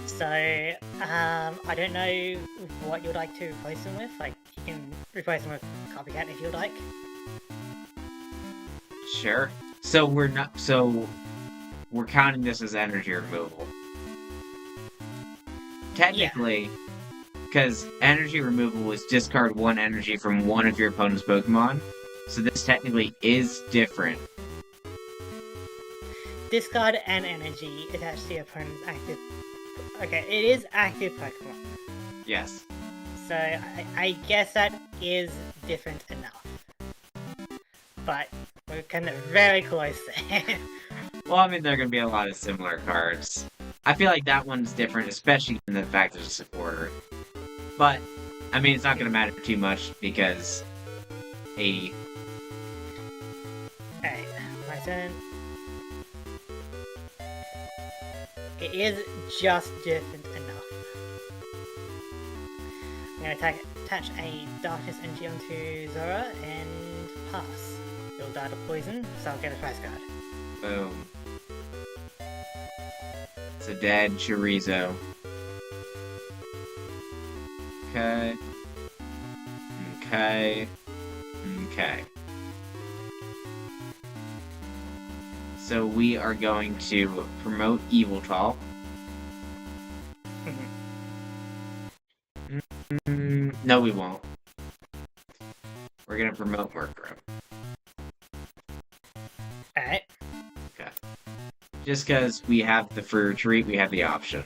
So, I don't know what you'd like to replace them with. Like, you can replace them with Copycat if you'd like. Sure. So we're not. So we're counting this as energy removal. Technically, because energy removal was discard 1 energy from one of your opponent's Pokemon. So this technically is different. Discard an energy attached to your opponent's active. Okay, it is active Pokemon. Yes. So I guess that is different enough. But we're kind of very close there. Well, I mean, there are going to be a lot of similar cards. I feel like that one's different, especially in the fact there's a supporter. But, I mean, it's not going to matter too much because 80. Alright, my turn. It is just different enough. I'm going to attach a Darkness Energy onto Zora and pass. You'll die to poison, so I'll get a prize card. Boom. It's a dead chorizo. Okay. Okay. Okay. So we are going to promote Eviltall. No, we won't. We're gonna promote Murkrow. Alright. Okay. Just because we have the free retreat, we have the option.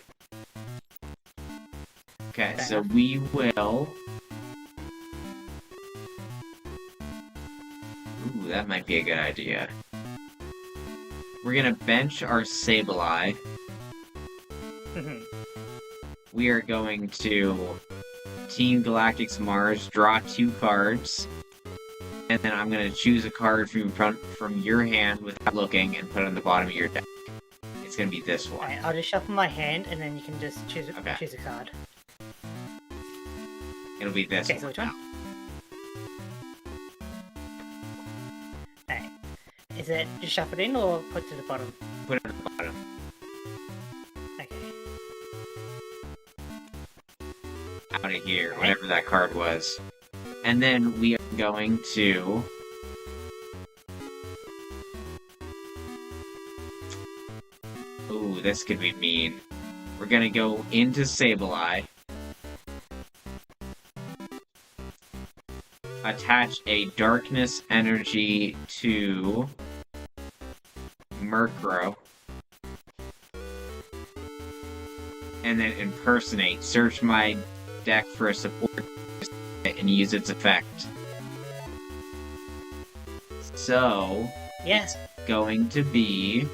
Okay, Fair so enough. we will... Ooh, that might be a good idea. We're gonna bench our Sableye. we are going to Team Galactic's Mars, draw 2 cards, and then I'm going to choose a card from your hand without looking and put it on the bottom of your deck. It's going to be this one. Okay, I'll just shuffle my hand and then you can just choose a card. It'll be this okay, one. So which one? Okay. Is it just shuffled in or put to the bottom? Put it on the bottom. Okay. Out of here, whatever that card was. And then we are going to... Ooh, this could be mean. We're gonna go into Sableye. Attach a Darkness Energy to Murkrow. And then impersonate. Search my deck for a support and use its effect. So, yes, it's going to be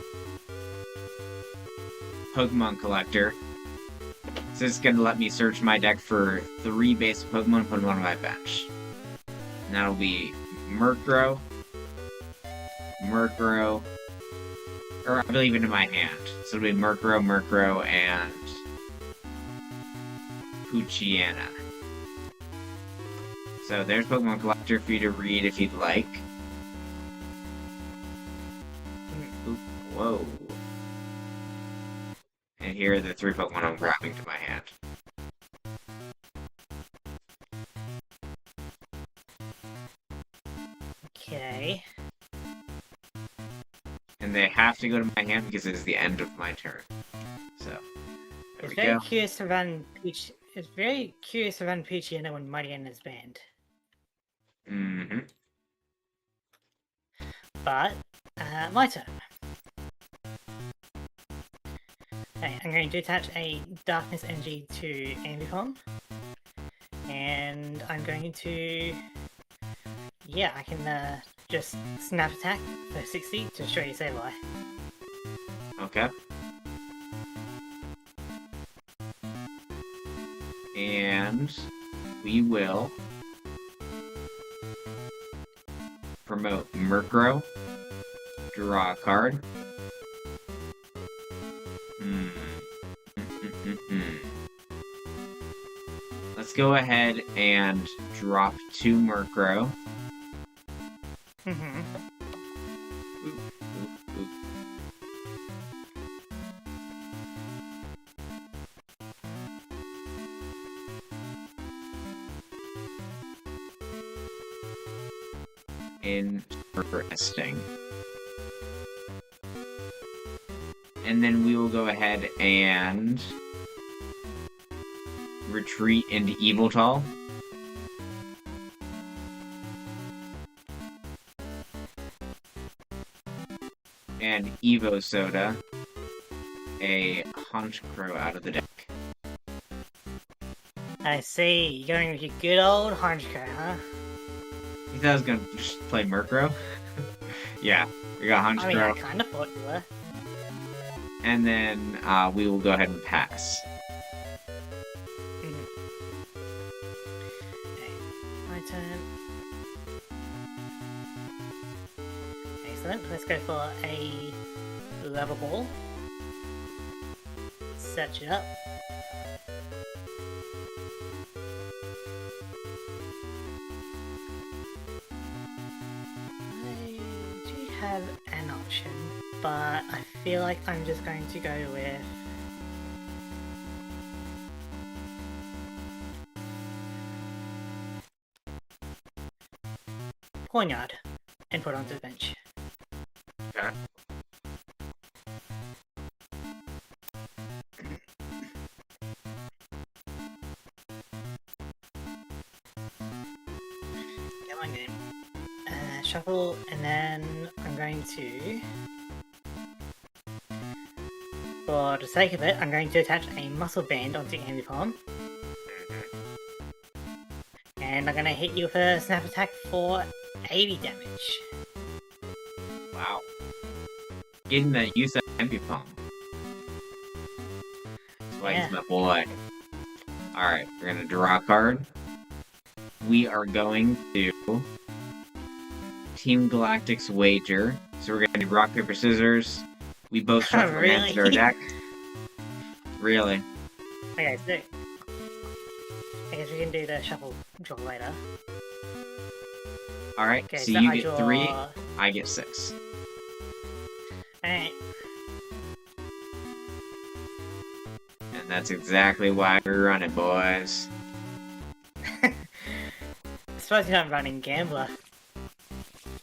Pokemon Collector. So it's going to let me search my deck for 3 basic Pokemon and put them on my bench. And that'll be Murkrow, or I believe into my hand. So it'll be Murkrow, and Poochyena. So there's Pokemon Collector for you to read if you'd like. Oop, whoa. And here are the 3 Pokemon I'm grabbing to my hand. Okay. And they have to go to my hand because it is the end of my turn. So, there we go. It's very curious to run Poochyena when Mighty N is banned. Mm-hmm. But, my turn. Okay, I'm going to attach a Darkness Energy to Ambipom. And I'm going to... Yeah, I can just Snap Attack for 60 to show you Sableye. Okay. And we will promote Murkrow. Draw a card. Let's go ahead and drop 2 Murkrow. Mm-hmm. Oop, oop, oop. Interesting. And then we will go ahead and retreat into Yveltal. And Evo Soda a Honchkrow out of the deck. I see, you're going with your good old Honchkrow, huh? You thought I was gonna just play Murkrow? Yeah, we got Honchkrow. I mean, I kinda thought you were. And then we will go ahead and pass. Okay, my turn. Excellent, let's go for a level ball. Search it up. I do have an option, but I feel like I'm just going to go with Hornyard and put onto the bench. Okay. Come on, game. Shuffle, and then I'm going to, for the sake of it, I'm going to attach a muscle band onto Ambipom. And I'm going to hit you with a snap attack for 80 damage. Wow. Getting the use of Ambipom. That's why he's my boy. Alright, we're gonna draw a card. We are going to Team Galactic's Wager. So we're gonna do rock, paper, scissors. We both shuffle Really? an hand to our deck. Really? Okay, so I guess we can do the shuffle draw later. Alright, Okay, so so you I get draw... 3, I get 6. Alright. And that's exactly why we run it, boys. I suppose you're not running Gambler.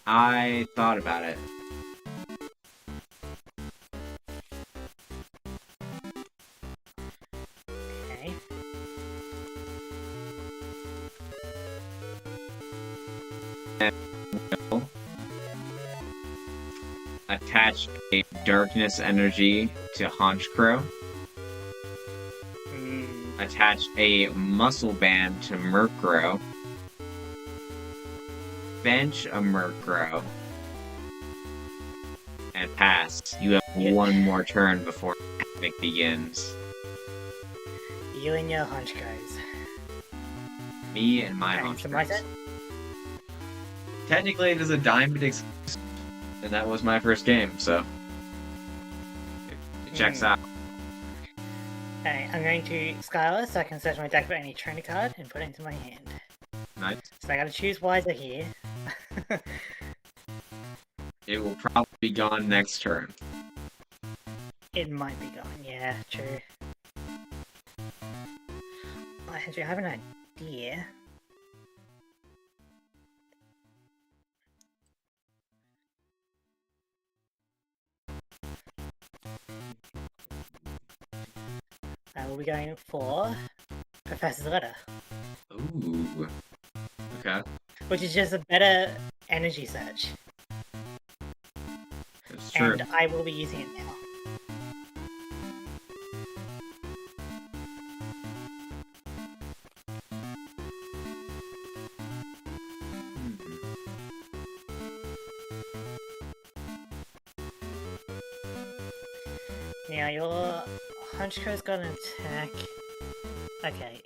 I thought about it. Okay. And we'll attach a darkness energy to Honchcrow. Attach a muscle band to Murkrow. Bench a Murkrow. And pass. You have one more turn before Havoc begins. You and your hunch goes. Me and my Okay, so my Honchcrows. turn? Technically, it is a Diamond exclusive, and that was my first game, so it checks out. Okay, I'm going to Skylar so I can search my deck for any trainer card and put it into my hand. Nice. So I gotta choose wiser here. It will probably be gone next turn. It might be gone, yeah, true. Actually, I have an idea. I will be going for Professor's Letter, Ooh. Okay. which is just a better energy search. It's true. And I will be using it now. Now your Honchcrow's got an attack. Okay.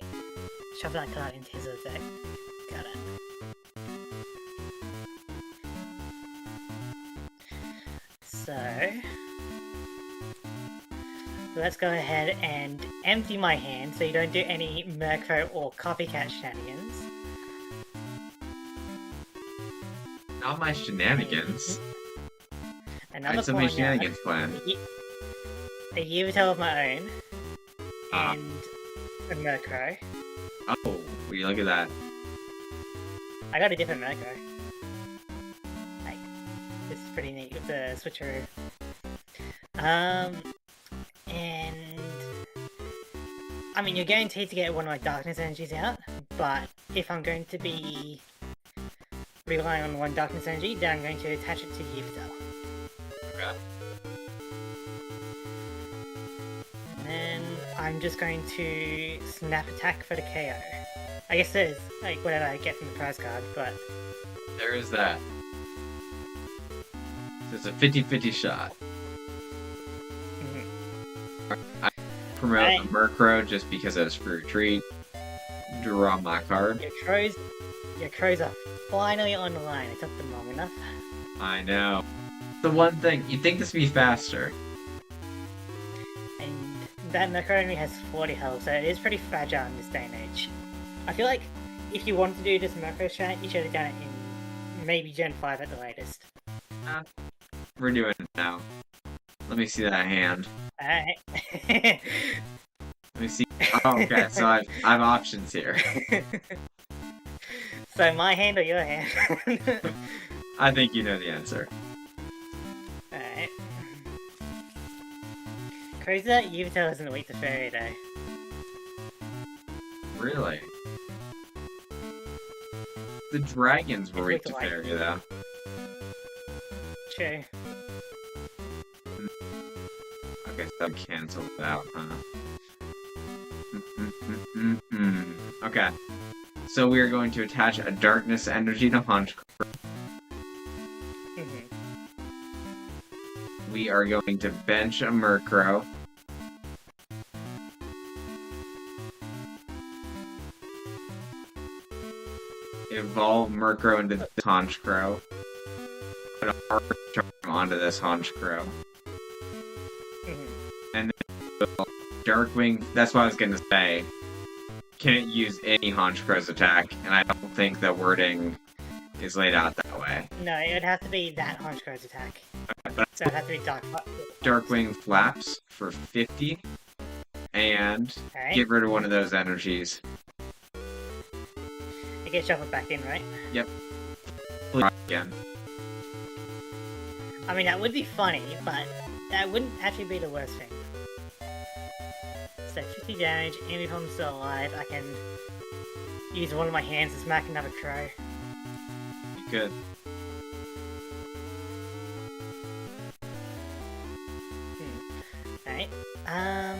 Shove that card into his deck. Got it. So let's go ahead and empty my hand so you don't do any Murkrow or copycat shenanigans. Not my shenanigans. I Another had so many Barnyard, shenanigans planned. a Yveltal of my own, Ah. and a Murkrow. Oh, will you look at that? I got a different Murkrow. Like, this is pretty neat with the switcheroo. And I mean, you're guaranteed to get one of my darkness energies out, but if I'm going to be relying on one darkness energy, then I'm going to attach it to Yveltal. Okay. And then I'm just going to snap attack for the KO. I guess there's like whatever I get from the prize card, but There is that. There's a 50-50 shot. I promote Right. the Murkrow just because it was free retreat. Draw my card. your crows are finally on the line. It took them long enough. I know. The one thing, you'd think this would be faster. And that Murkrow only has 40 health, so it is pretty fragile in this day and age. I feel like if you want to do this Murkrow strat, you should have done it in maybe Gen 5 at the latest. We're doing it now. Let me see that hand. Alright. Let me see. Oh, okay, so I have options here. So my hand or your hand? I think you know the answer. Alright. Crazy that Yveltal isn't weak to fairy though. Really? The dragons were weak It's to weak to fairy, though. True. Okay, so that canceled out, huh? Okay. So we are going to attach a darkness energy to Honchcrow. We are going to bench a Murkrow. evolve Murkrow into this Honchkrow. Put a hard charm onto this Honchkrow. And then Darkwing, that's what I was gonna say. Can't use any Honchkrow's attack, and I don't think the wording is laid out that way. No, it would have to be that Honchkro's attack. But So it would have to be Darkwing Flaps for 50, and get rid of one of those energies. It gets shuffled back in, right? Yep. Again. I mean, that would be funny, but that wouldn't actually be the worst thing. So 50 damage, Ambipom's still alive. I can use one of my hands to smack another crow. You could. Alright. I'm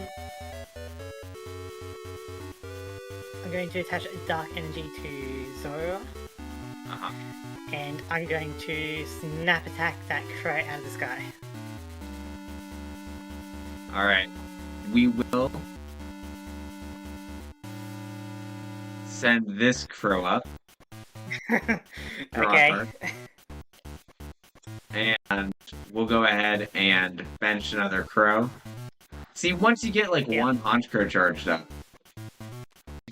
going to attach Dark Energy to Zora. And I'm going to snap attack that crow out of the sky. Alright. We will send this crow up. Okay. And we'll go ahead and bench another crow. See, once you get like one Honchkrow charged up,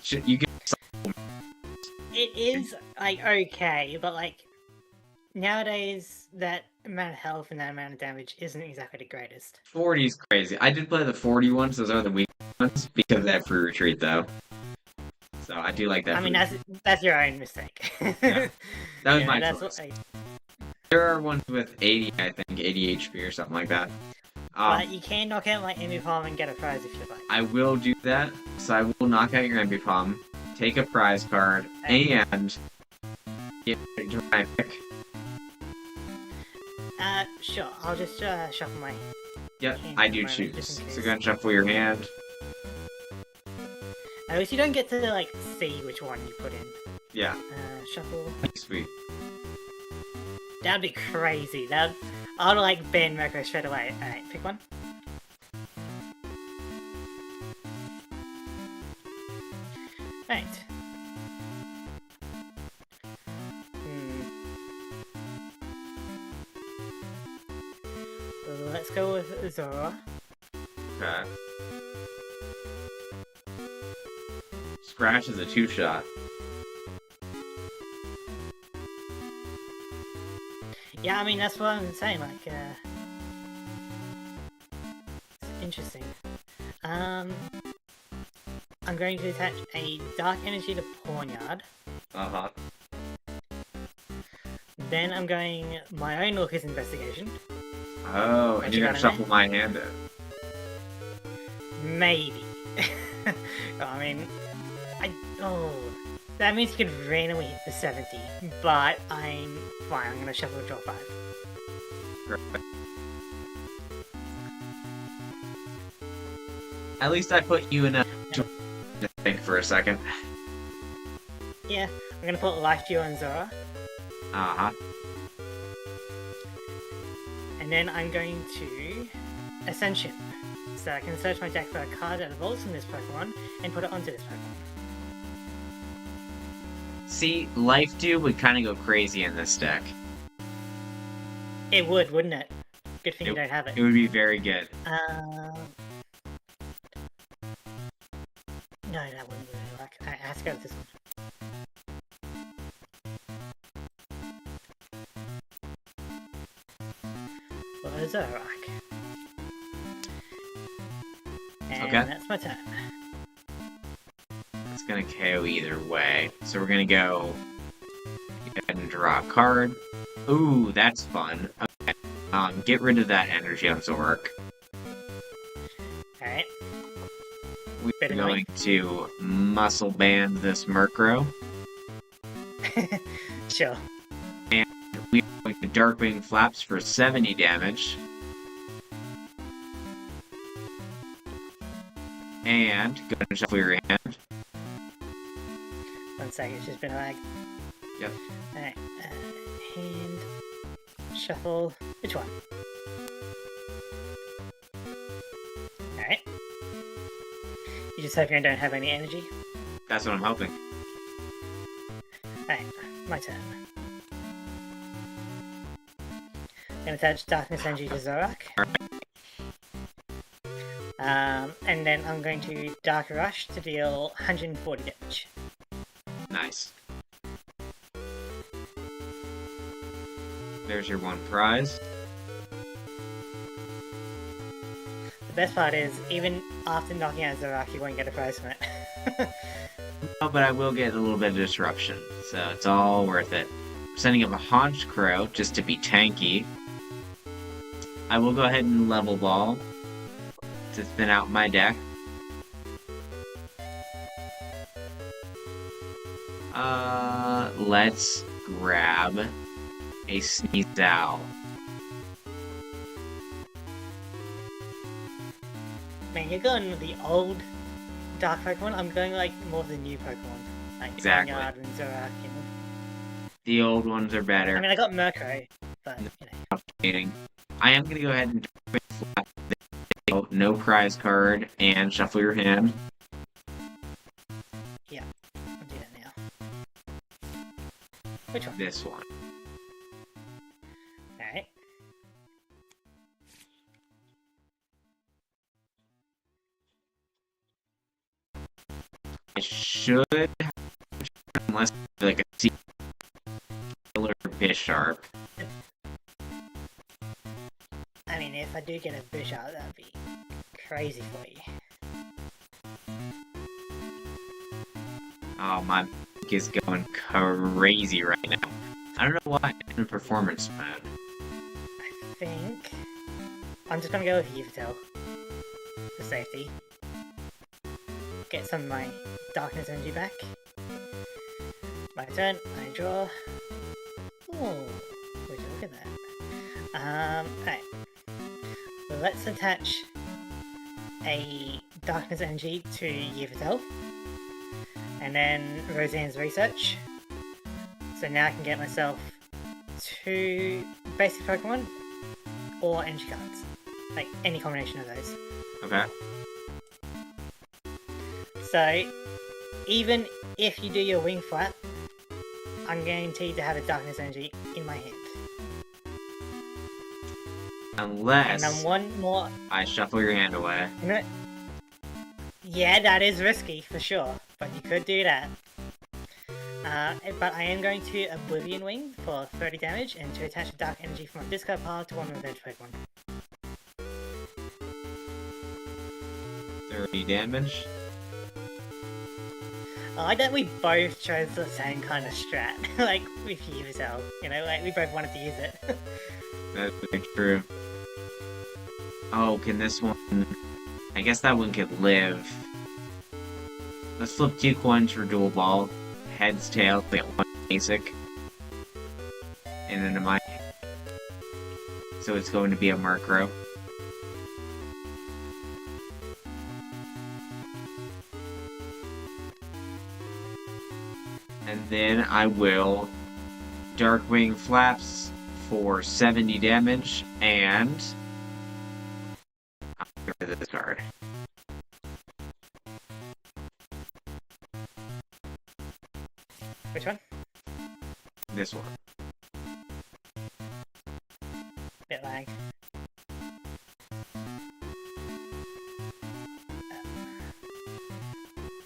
you get. It is like okay, but like nowadays that amount of health and that amount of damage isn't exactly the greatest. 40 is crazy. I did play the 40 ones; those are the weak ones because they have free retreat though. So I do like that. I mean, that's your own mistake. Yeah. That was my choice. There are ones with 80, I think, 80 HP or something like that. But you can knock out my Ambipom and get a prize if you like. I will do that. So I will knock out your Ambipom, take a prize card, and get ready to my pick. Sure. I'll just shuffle my. Yep, I do choose. So go and shuffle your hand. At least you don't get to like see which one you put in. Yeah. Shuffle. Sweet. That'd be crazy. I'd like ban Murkrow straight away. Alright, pick one. Right. Let's go with Zora. Okay. Scratch is a 2-shot. Yeah, I mean, that's what I'm saying, like, it's interesting. I'm going to attach a Dark Energy to Pawnyard. Then I'm going my own Lucas Investigation. Oh, and you're gonna shuffle my hand in. Maybe. I mean, that means you could randomly hit the 70, but I'm fine, I'm gonna shuffle draw 5. Right. At least I put you in a think for a second. Yeah, I'm gonna put Life Dew on Zora. And then I'm going to Ascension. So I can search my deck for a card that evolves from this Pokemon and put it onto this Pokemon. See, Life Dew would kind of go crazy in this deck. It would, wouldn't it? Good thing you don't have it. It would be very good. No, that wouldn't really work. I have to go with this one. Well, Zoroark. And that's my turn. It's gonna KO either way. So we're gonna go ahead and draw a card. Ooh, that's fun. Okay. Get rid of that energy on Zoroark. Alright. We're going to muscle band this Murkrow. Sure. And we're going to Darkwing Flaps for 70 damage. And go ahead and shuffle your hand. 1 second, it's just been a lag. Yep. Alright, hand, shuffle, which one? Alright. You just hoping I don't have any energy? That's what I'm hoping. Alright, my turn. Gonna attach Darkness Energy to Zorak. And then I'm going to Dark Rush to deal 140 damage. Nice. There's your one prize. The best part is, even after knocking out Zorak, you won't get a prize from it. No, but I will get a little bit of disruption, so it's all worth it. I'm sending up a Haunch Crow just to be tanky. I will go ahead and level ball to thin out my deck. Let's grab a Sneasel. Man, you're going with the old Dark Pokemon. I'm going like more of the new Pokemon, like Exactly. Yard and Zorak. You know? The old ones are better. I mean, I got Murkrow, but you know. I am gonna go ahead and no prize card and shuffle your hand. Yeah, I'll do that now. Which one? This one. Alright. I should, unless like a Sealer Bisharp. I mean, if I do get a Bisharp, that'd be crazy for you. Oh, my mic is going crazy right now. I don't know why I'm in performance mode. I think I'm just gonna go with Yveltal for safety. Get some of my Darkness Energy back. My turn, I draw. Oh, would you look at that? Alright. Well, let's attach a Darkness Energy to Yveltal. And then Roseanne's Research. So now I can get myself 2 basic Pokemon or energy cards. Like, any combination of those. Okay. So, even if you do your Wing Flap, I'm guaranteed to have a Darkness Energy in my hand. Unless And then one more... I shuffle your hand away. No. Yeah, that is risky, for sure. But you could do that. But I am going to Oblivion Wing for 30 damage and to attach a Dark Energy from my discard pile to one of the bench Pokemon. 30 damage. I like that we both chose the same kind of strat, like with Yveltal, you know, like we both wanted to use it. That's very true. Oh, can this one... I guess that one could live. Let's flip 2 coins for dual ball. Heads, tails, get 1 basic. And then to my... So it's going to be a Murkrow. And then I will Darkwing Flaps for 70 damage, and I'll get rid of this card. Which one? This one. Bit lag.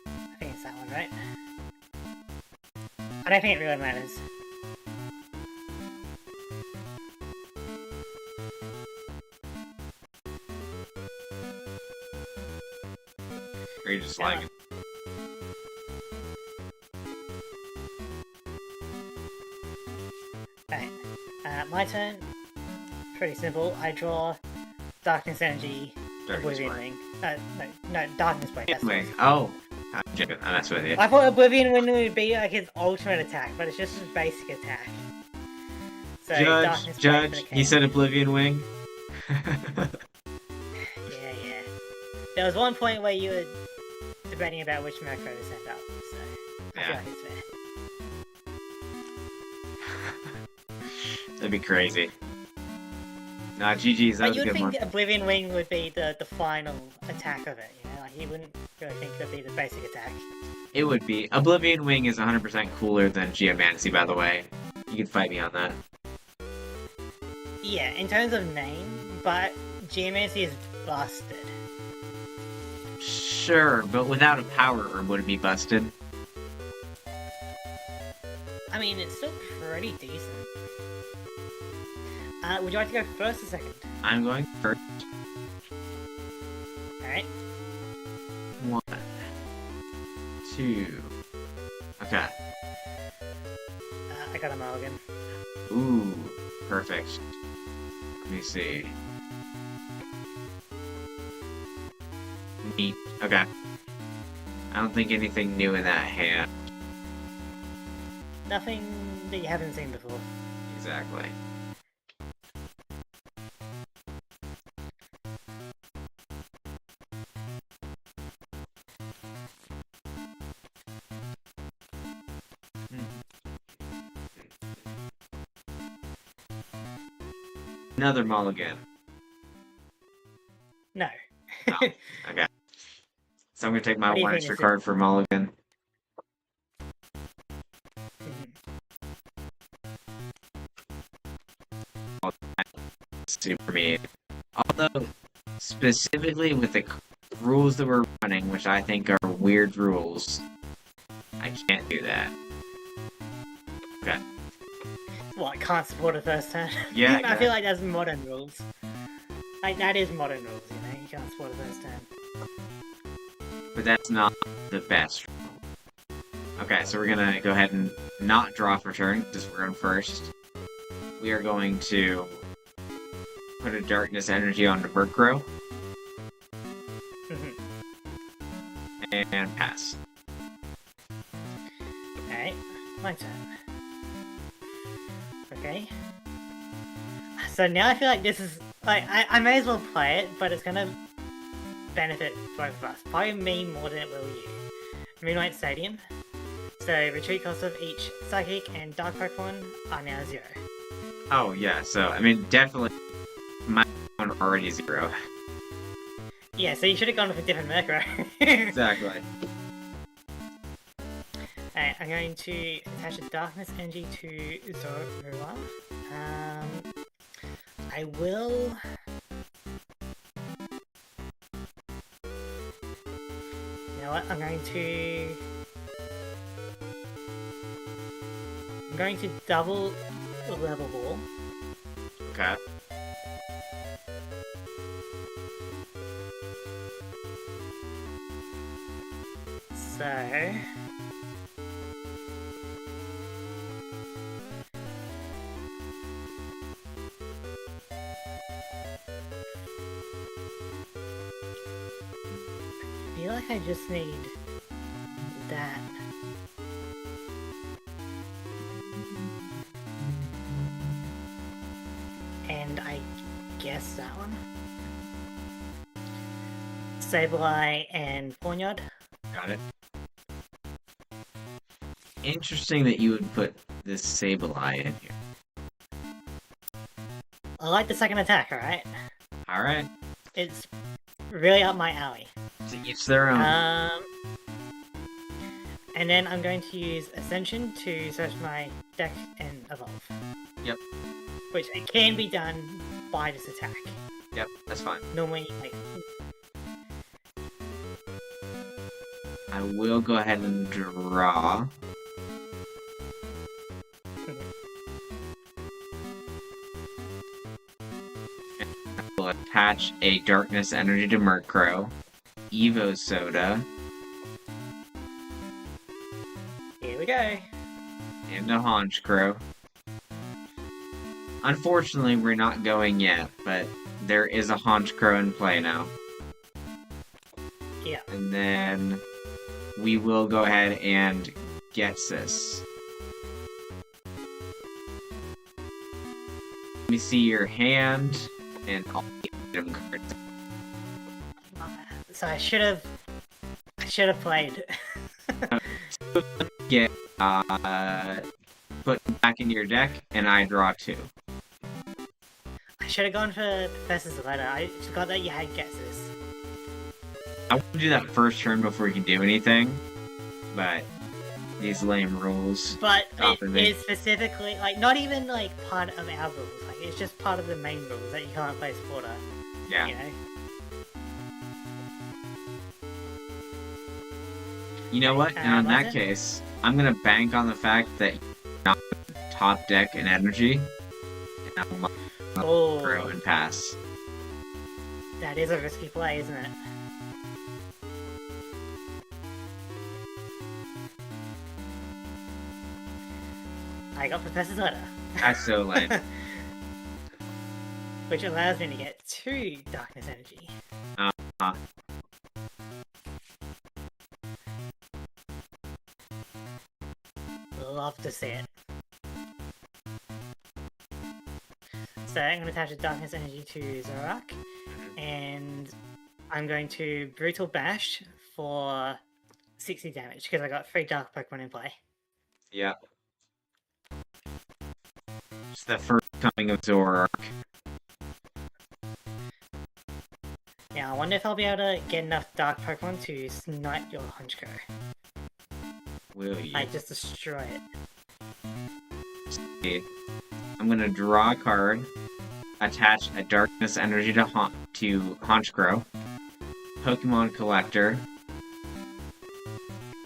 I think it's that one, right? I don't think it really matters. Or you just lagging? Right. My turn. Pretty simple. I draw Darkness Energy, Darkness Oblivion Wing. Wing. No, Darkness Wing. That's Wing. what Oh! I'm joking. Oh, that's what it is. I thought Oblivion Wing would be like his ultimate attack, but it's just his basic attack. So Darkness Wing for Judge, the he king. said Oblivion Wing. Yeah. There was one point where you were debating about which Murkrow to send up, so I feel Yeah. like it's fair. That'd be crazy. Nah, GG's, that But was you a would good one. think Oblivion Wing would be the final attack of it, you know? Like, he wouldn't really think it would be the basic attack. It would be. Oblivion Wing is 100% cooler than Geomancy, by the way. You can fight me on that. Yeah, in terms of name, but Geomancy is busted. Sure, but without a power herb, would it be busted? I mean, it's still pretty decent. Would you like to go first or second? I'm going first. Alright. 1, 2. Okay. I got a mulligan. Ooh, perfect. Let me see. Neat. Okay. I don't think anything new in that hand. Nothing that you haven't seen before. Exactly. Another mulligan. No. Oh, okay. So I'm gonna take my What do you one think extra this is? card for mulligan. Super me. Although, specifically with the rules that we're running, which I think are weird rules, I can't do that. Okay. What, can't support a first turn? Yeah, I feel like that's modern rules. Like, that is modern rules, you know? You can't support a first turn. But that's not the best rule. Okay, so we're gonna go ahead and not draw for turn, because we're going first. We are going to put a darkness energy on the Murkrow. And pass. Alright, my turn. Okay. So now I feel like this is... Like, I may as well play it, but it's gonna benefit both of us. Probably me more than it will you. Moonlight Stadium. So, retreat cost of each Psychic and Dark Pokemon are now 0. Oh, yeah, so, I mean, definitely, my one already 0. Yeah, so you should have gone with a different Murkrow. Exactly. Alright, I'm going to attach a Darkness Energy to Zorua. I will... You know what, I'm going to double level ball. Okay. So... I feel like I just need that. And I guess that one. Sableye and Pawniard. Got it. Interesting that you would put this Sableye in here. I like the second attack, alright? Alright. It's really up my alley. To each their own. And then I'm going to use Ascension to search my deck and evolve. Yep. Which it can be done by this attack. Yep, that's fine. Normally, like... I will go ahead and draw. I will attach a Darkness Energy to Murkrow. Evo Soda. Here we go. And a Honchkrow. Unfortunately, we're not going yet, but there is a Honchkrow in play now. Yeah. And then we will go ahead and get this. Let me see your hand and all the item cards. So I should have played. Get put back into your deck, and I draw 2. I should have gone for Professor's Letter. I forgot that you had guesses. I want to do that first turn before you can do anything. But these lame rules. But it stopping me. is specifically, like, not even, like, part of our rules. Like, it's just part of the main rules that you can't play supporter. Yeah. You know? You know what? And in that Martin? case, I'm gonna bank on the fact that you're not top deck and energy, and I'll throw Oh, and pass. that is a risky play, isn't it? I got Professor's Letter. That's so lame. Which allows me to get 2 Darkness Energy. Uh, Love to see it. So I'm going to attach a Darkness Energy to Zorak, and I'm going to Brutal Bash for 60 damage, because I got 3 Dark Pokemon in play. yeah. It's the first coming of Zorak. Now, I wonder if I'll be able to get enough Dark Pokemon to snipe your Honchkrow. Will you? Like, just destroy it. I'm gonna draw a card, attach a Darkness Energy to Honchkrow, Pokemon Collector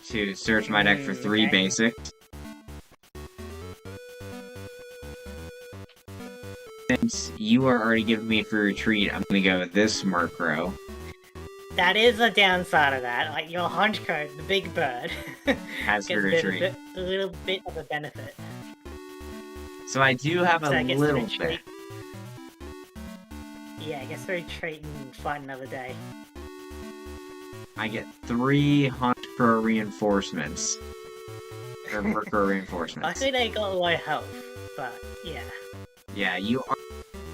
to search my deck for 3 okay. basics. Since you are already giving me free retreat, I'm gonna go with this Murkrow. That is a downside of that. Like, your Honchkrow, the big bird, Has free gets retreat. a little bit of a benefit. So I do have a little bit. Yeah, I guess retreat and fight another day. I get 3 Honchkrow reinforcements. Or Murkrow reinforcements. Luckily they got low health, but yeah. Yeah, you are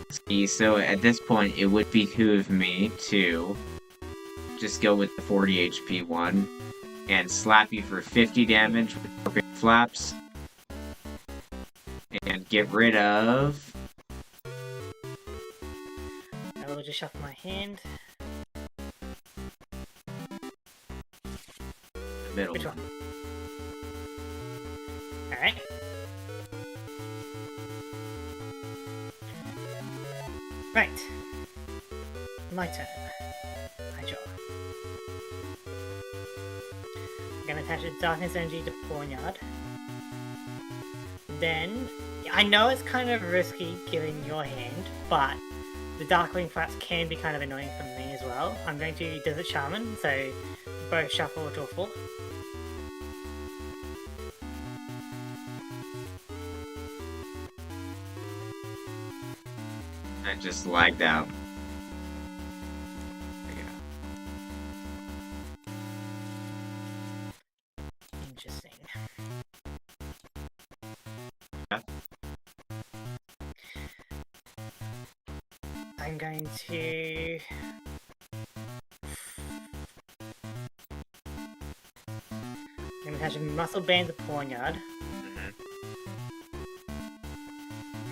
risky, so at this point it would behoove me to just go with the 40 HP one and slap you for 50 damage with Scorpion Flaps and get rid of... I will just shuffle my hand. the middle. Which one? Alright. Right. My turn. I draw. I'm gonna attach a Darkness Energy to Pawnyard. Then, I know it's kind of risky given your hand, but the Darkwing Flaps can be kind of annoying for me as well. I'm going to Desert Shaman, so both shuffle to a full. I just lagged out. There you go. Interesting. Yeah. I'm going to... I'm going to attach a Muscle Band to Pawnyard.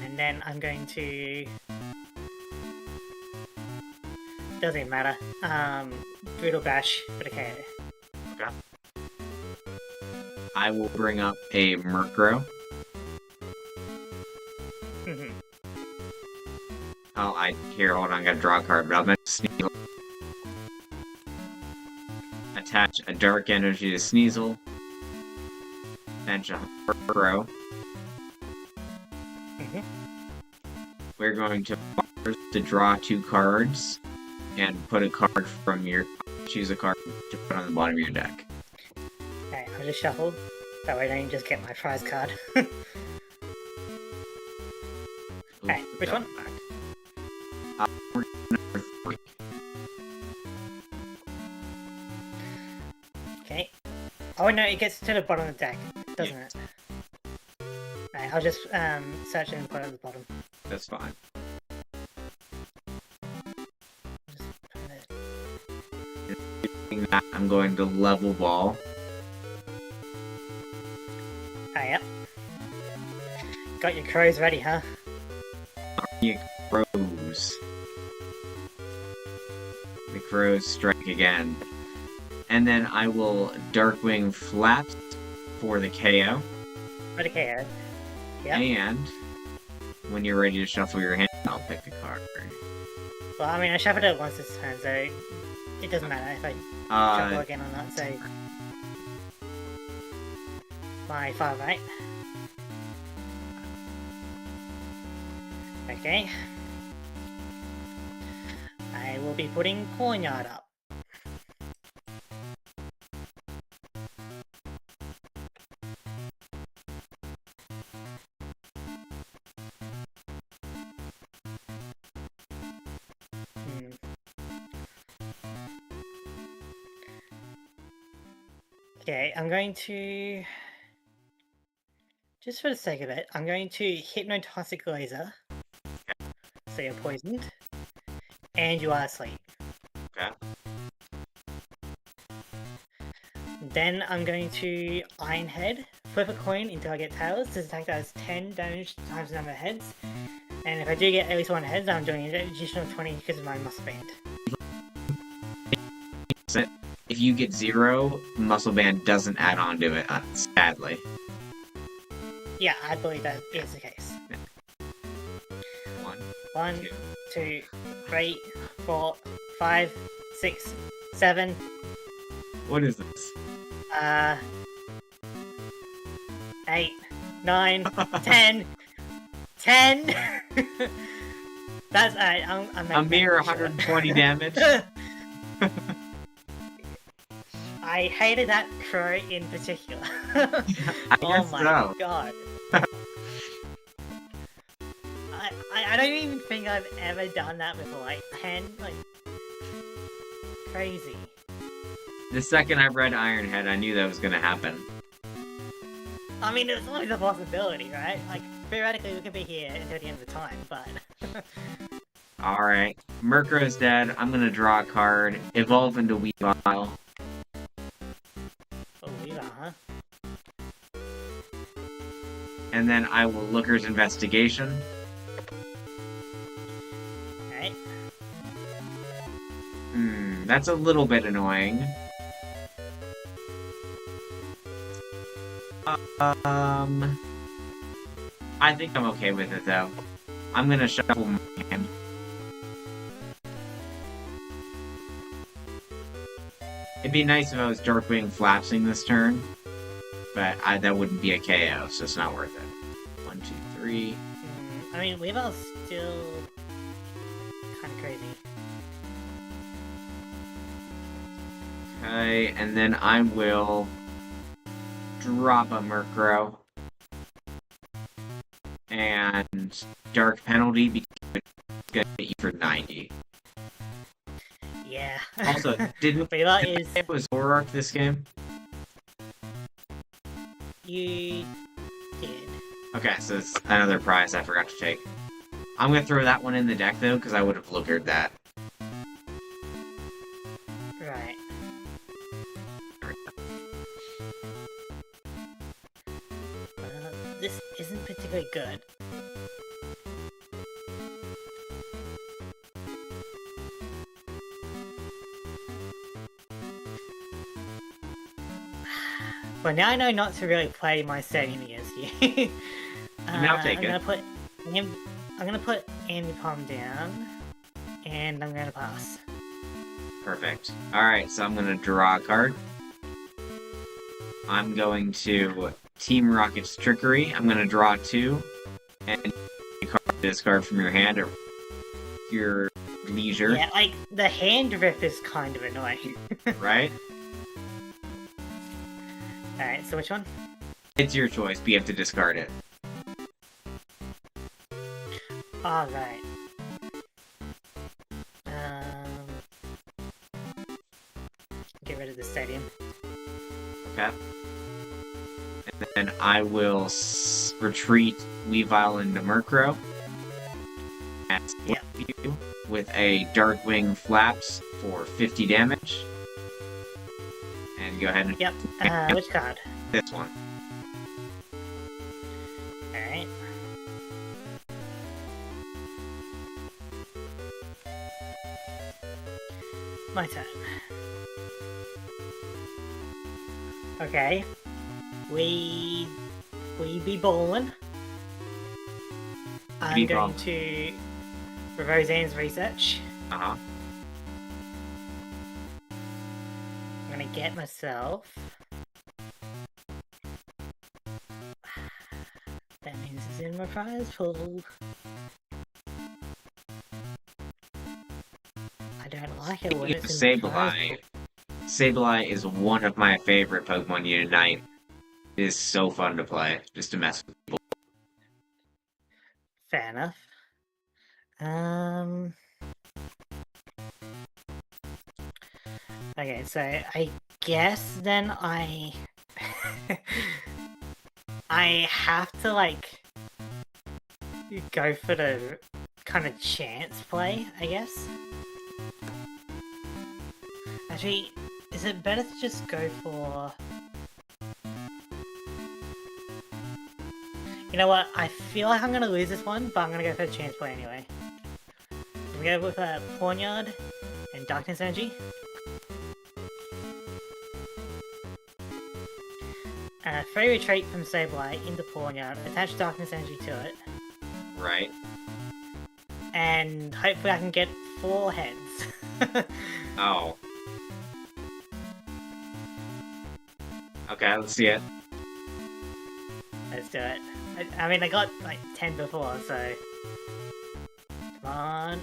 And then I'm going to... Doesn't even matter. Brutal Bash for the KO. Okay. I will bring up a Murkrow. Oh, here, hold on, I gotta draw a card, but I'll mention Sneasel. Attach a Dark Energy to Sneasel. Bench a Murkrow. We're going to draw 2 cards and put a card from your... choose a card to put on the bottom of your deck. Okay, I'll just shuffle. That way I don't just get my prize card. Okay, which one? We're number 3. Okay. Oh no, it gets to the bottom of the deck, doesn't it? Right, I'll just search it and put it at the bottom. That's fine. Just put it... Doing that, I'm going to level ball. Oh, yep. Got your crows ready, huh? You crows. The crows strike again. And then I will Darkwing Flaps for the KO. For the KO. Yep. And when you're ready to shuffle your hand, I'll pick a card. Well, I mean, I shuffled it once this turn, so it doesn't matter if I shuffle again or not, so... My 5, right? Okay. I will be putting Cornyard up. Okay, I'm going to... Just for the sake of it, I'm going to Hypnotoxic Laser. So you're poisoned. And you are asleep. Okay. Then I'm going to Iron Head. Flip a coin until I get tails. This attack does 10 damage times the number of heads. And if I do get at least 1 head, I'm doing an additional 20 because of my muscle band. If you get 0, muscle band doesn't add on to it, sadly. Yeah, I believe that is the case. 1, 2, 3, 4, 5, 6, 7. What is this? 8, 9, 10. 10! That's alright, I'm a mere 120 damage. I hated that crow in particular. I guess my so. god. I don't even think I've ever done that before. Like, crazy. The second I read Iron Head, I knew that was gonna happen. I mean, there's always a possibility, right? Like, theoretically, we could be here until the end of the time, but... Alright. Murkrow's dead. I'm gonna draw a card. Evolve into Weavile. Oh, Weavile, huh? And then I will Looker's Investigation. Alright. That's a little bit annoying. I think I'm okay with it, though. I'm gonna shuffle my hand. It'd be nice if I was Darkwing Flapsing this turn, but that wouldn't be a KO, so it's not worth it. 1, 2, 3. I mean, Weavile's still kind of crazy. Okay, and then I will drop a Murkrow and Dark Penalty because it's gonna hit you for 90. Yeah. Also, did it was Zoroark this game? You did. Okay, so it's another prize I forgot to take. I'm gonna throw that one in the deck though, because I would have Lookered that. Right. This isn't particularly good. Well, now I know not to really play my stadium against you. Now take it. I'm gonna put Ambipom down, and I'm gonna pass. Perfect. Alright, so I'm gonna draw a card. I'm going to Team Rocket's Trickery. I'm gonna draw 2, and you discard from your hand or your leisure. Yeah, like, the hand rip is kind of annoying. Right? Alright, so which one? It's your choice, but you have to discard it. Alright. Get rid of the stadium. Okay. And then I will retreat Weavile into Murkrow. And split you with a Darkwing Flaps for 50 damage. And go ahead and... Yep. Which card? This one. Alright. My turn. Okay. We be ballin'. I'm going to Roseanne's research. Uh-huh. I'm gonna get myself. That means it's in my prize pool. I don't like it when it's in the prize pool. Sableye is one of my favorite Pokemon Unite. It is so fun to play, just to mess with people. Fair enough. Okay, so I guess then I have to like go for the kind of chance play, I guess. Actually, is it better to just go for... You know what? I feel like I'm gonna lose this one, but I'm gonna go for the chance play anyway. I'm gonna go with a Pawnyard and Darkness Energy. Free retreat from Sableye into Pawnyard, attach Darkness Energy to it. Right. And hopefully I can get 4 heads. Oh. Okay, let's see it. Let's do it. I mean, I got like 10 before, so... Come on.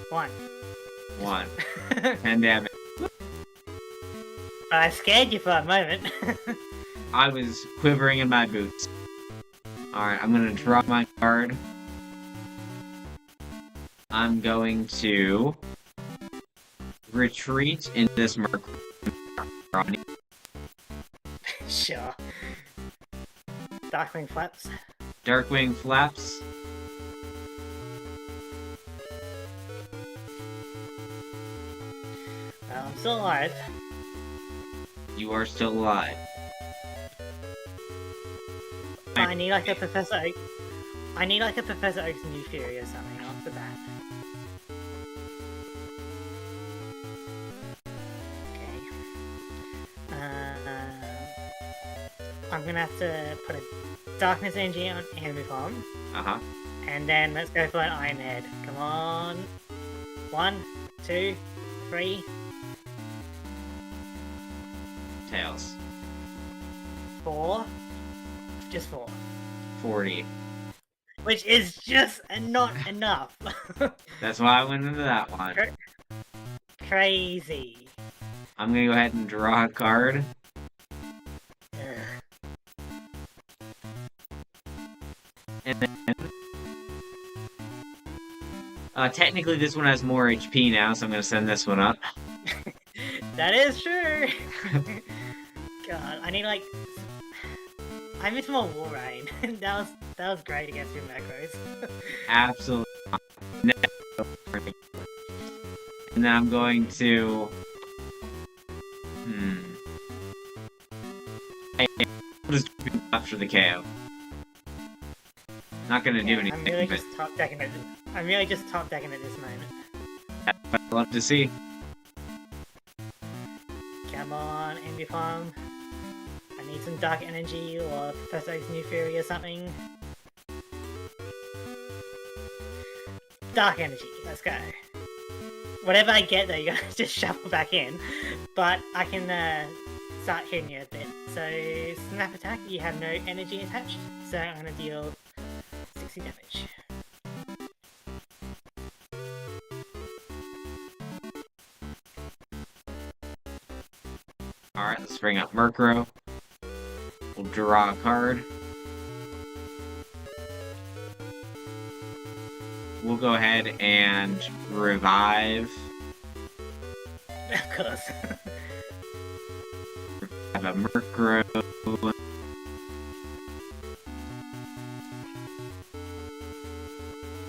1. 1. 10 damage. I scared you for a moment. I was quivering in my boots. Alright, I'm gonna draw my card. I'm going to retreat into this Mercury. Sure. Darkwing Flaps. Darkwing Flaps. Well, I'm still alive. You are still alive. I need like a Professor Oak. I need like a Professor Oak's New Fury or something off the bat. Okay. I'm gonna have to put a Darkness Energy on Enemy Palm. Uh-huh. And then let's go for an Iron Head. Come on. 1, 2, 3. Tails. 4. Just 4. 40. Which is just not enough. That's why I went into that one. Crazy. I'm gonna go ahead and draw a card. And then... technically this one has more HP now, so I'm gonna send this one up. That is true! God, I need like... I miss my Walrein. that was great against your macros. Absolutely. And then I'm going to... I'll just after the KO. Not gonna do anything. I'm really just top decking it. I'm really just top decking at this moment. That's what I'd love to see. Come on, Envy Palm. I need some Dark Energy or Professor Oak's New Fury or something. Dark Energy, let's go. Whatever I get though, you're gonna just shuffle back in. But I can start hitting you a bit. So, Snap Attack, you have no energy attached. So I'm gonna deal 60 damage. Alright, let's bring up Murkrow. We'll draw a card. We'll go ahead and revive. Of course. Have a Murkrow.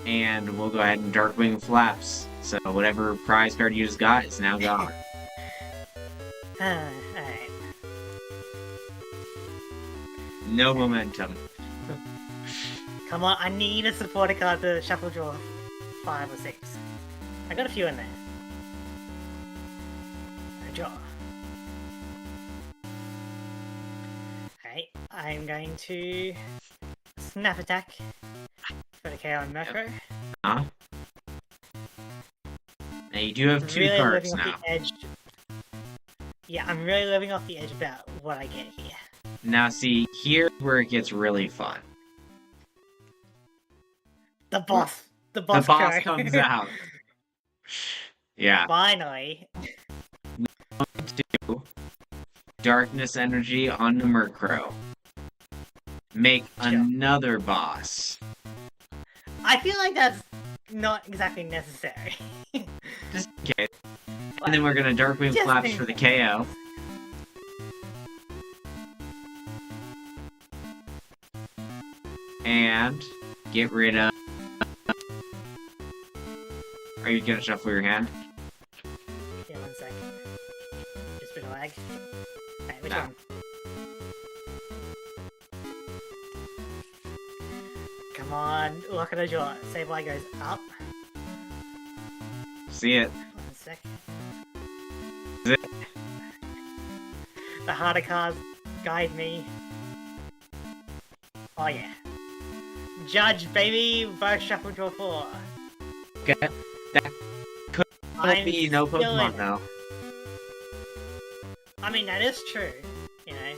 And we'll go ahead and Darkwing Flaps. So whatever prize card you just got is now gone. Alright. No momentum. Come on, I need a supporter card to shuffle draw 5 or 6. I got a few in there. I draw. I'm going to snap attack for the KO on Murkrow. Now you do have 2 Really cards living off now. the edge. Yeah, I'm really living off the edge about what I get here. Now see, here's where it gets really fun. The boss The boss crow. comes out. Yeah. Finally. Darkness energy on the Murkrow. Make another boss. I feel like that's not exactly necessary. Just in case. And then we're gonna Darkwing Collapse for the KO. And get rid of... Are you gonna shuffle your hand? Yeah, 1 sec. Just a bit of lag. Alright, which No. one? Come on, look at the draw. Sableye goes up. See it. 1 sec. Is it? The harder cards guide me. Oh yeah. Judge, baby! Both shuffle draw 4. Okay. That could be no Pokemon though. I mean, that is true, you know.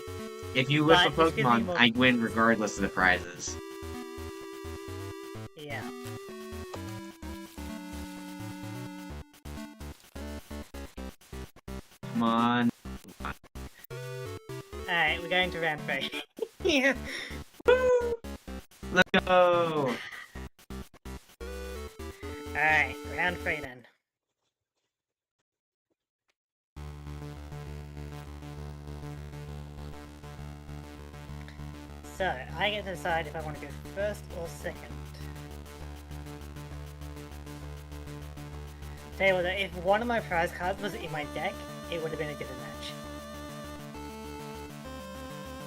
If you whiff a But this gives me Pokemon, more- I win regardless of the prizes. Yeah. Come on. Alright, we're going to round 3. Yeah. Let's go! Alright, round 3 then. So, I get to decide if I want to go first or second. Tell you what, if one of my prize cards was in my deck, it would have been a different match.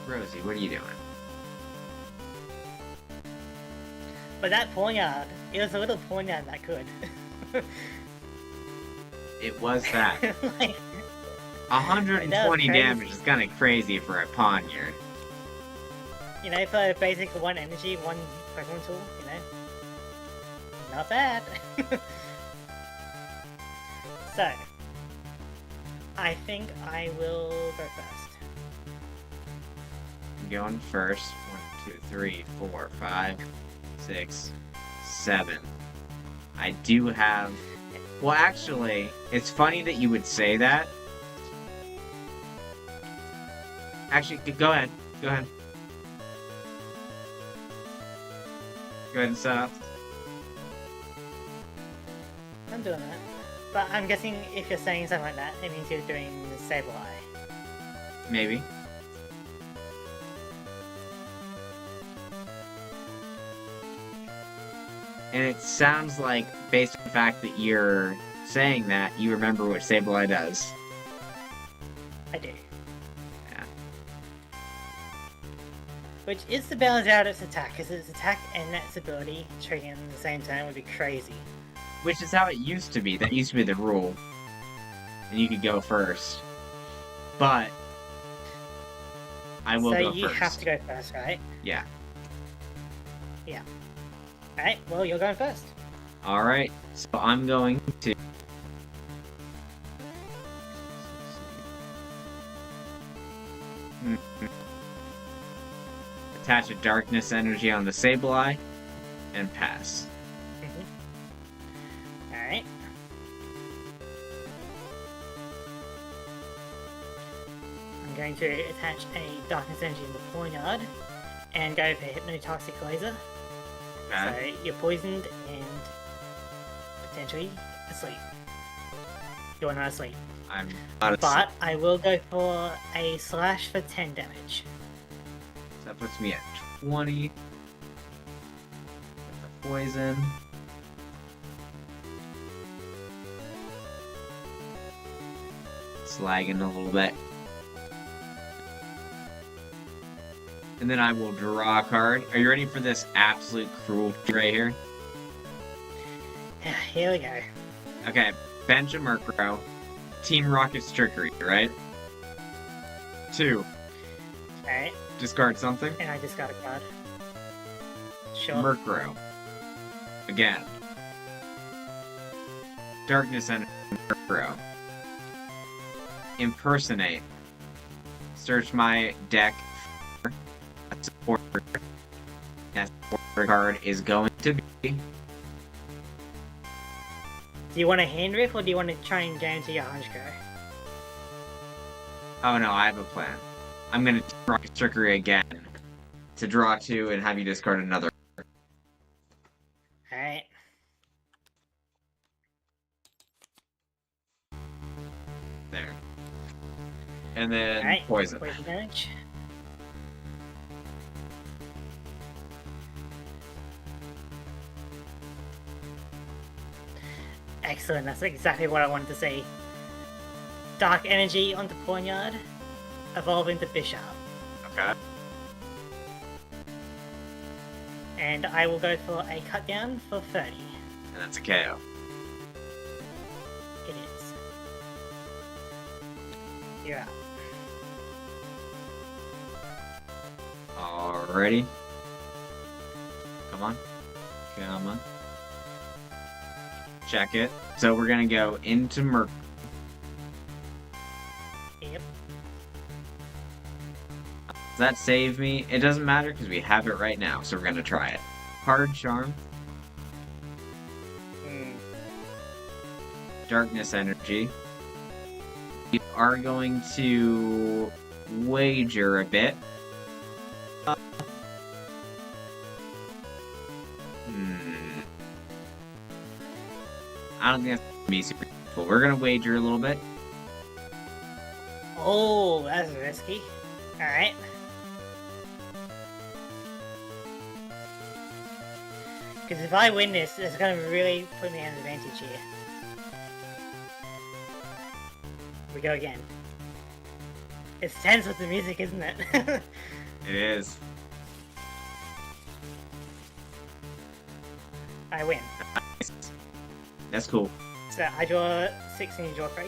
Rosie, what are you doing? But that Poignard, it was a little Poignard that could. It was that. Like, 120 crazy. damage is kind of crazy for a Ponyard. you know, for basic 1 energy, 1 Pokemon tool, you know. Not bad. So, I think I will go first. I'm going first. 1, 2, 3, 4, 5, 6, 7. I do have... Well, actually, it's funny that you would say that. Actually, go ahead. Go ahead. Go ahead and set up. I'm doing that. But I'm guessing if you're saying something like that, it means you're doing the Sableye. Maybe. And it sounds like, based on the fact that you're saying that, you remember what Sableye does. I do. Yeah. Which is to balance out its attack, because its attack and its ability trading at the same time would be crazy. Which is how it used to be. That used to be the rule. And you could go first. But I will go So you first. have to go first, right? Yeah. Yeah. Alright, well, you're going first. Alright, so I'm going to... Attach a darkness energy on the Sableye, and pass. Alright. I'm going to attach a darkness energy in the Poignard, and go for Hypnotoxic Laser. Okay. So you're poisoned and potentially asleep. You're not asleep. I'm not But I will go for a slash for 10 damage. So that puts me at 20. With the poison. It's lagging a little bit. And then I will draw a card. Are you ready for this absolute cruelty right here? Here we go. Okay, bench a Murkrow. Team Rocket's Trickery, right? 2. Alright. Discard something. And I discard a card. Sure. Murkrow. Again. Darkness Energy Murkrow. Impersonate. Search my deck for a supporter. That supporter card is going to be... Do you want a hand rip or do you want to try and guarantee your Honchkrow? Oh no, I have a plan. I'm gonna Rocket Trickery again to draw 2 and have you discard another. Alright. There. And then Alright, poison. poison damage. Excellent, that's exactly what I wanted to see. Dark Energy onto Pawnyard, evolve into Bishop. Okay. And I will go for a cut down for 30. And that's a KO. It is. You're out. Alrighty. Come on. Come on. Check it. So we're gonna go into Merc. Yep. Does that save me? It doesn't matter because we have it right now, so we're gonna try it. Hard Charm. Darkness Energy. We are going to wager a bit. I don't think that's gonna be super useful. We're gonna wager a little bit. Oh, that's risky. Alright. Because if I win this, it's going to really put me at an advantage here. We go again. It's tense with the music, isn't it? It is. I win. Nice. That's cool. So I draw 6 and you draw 3.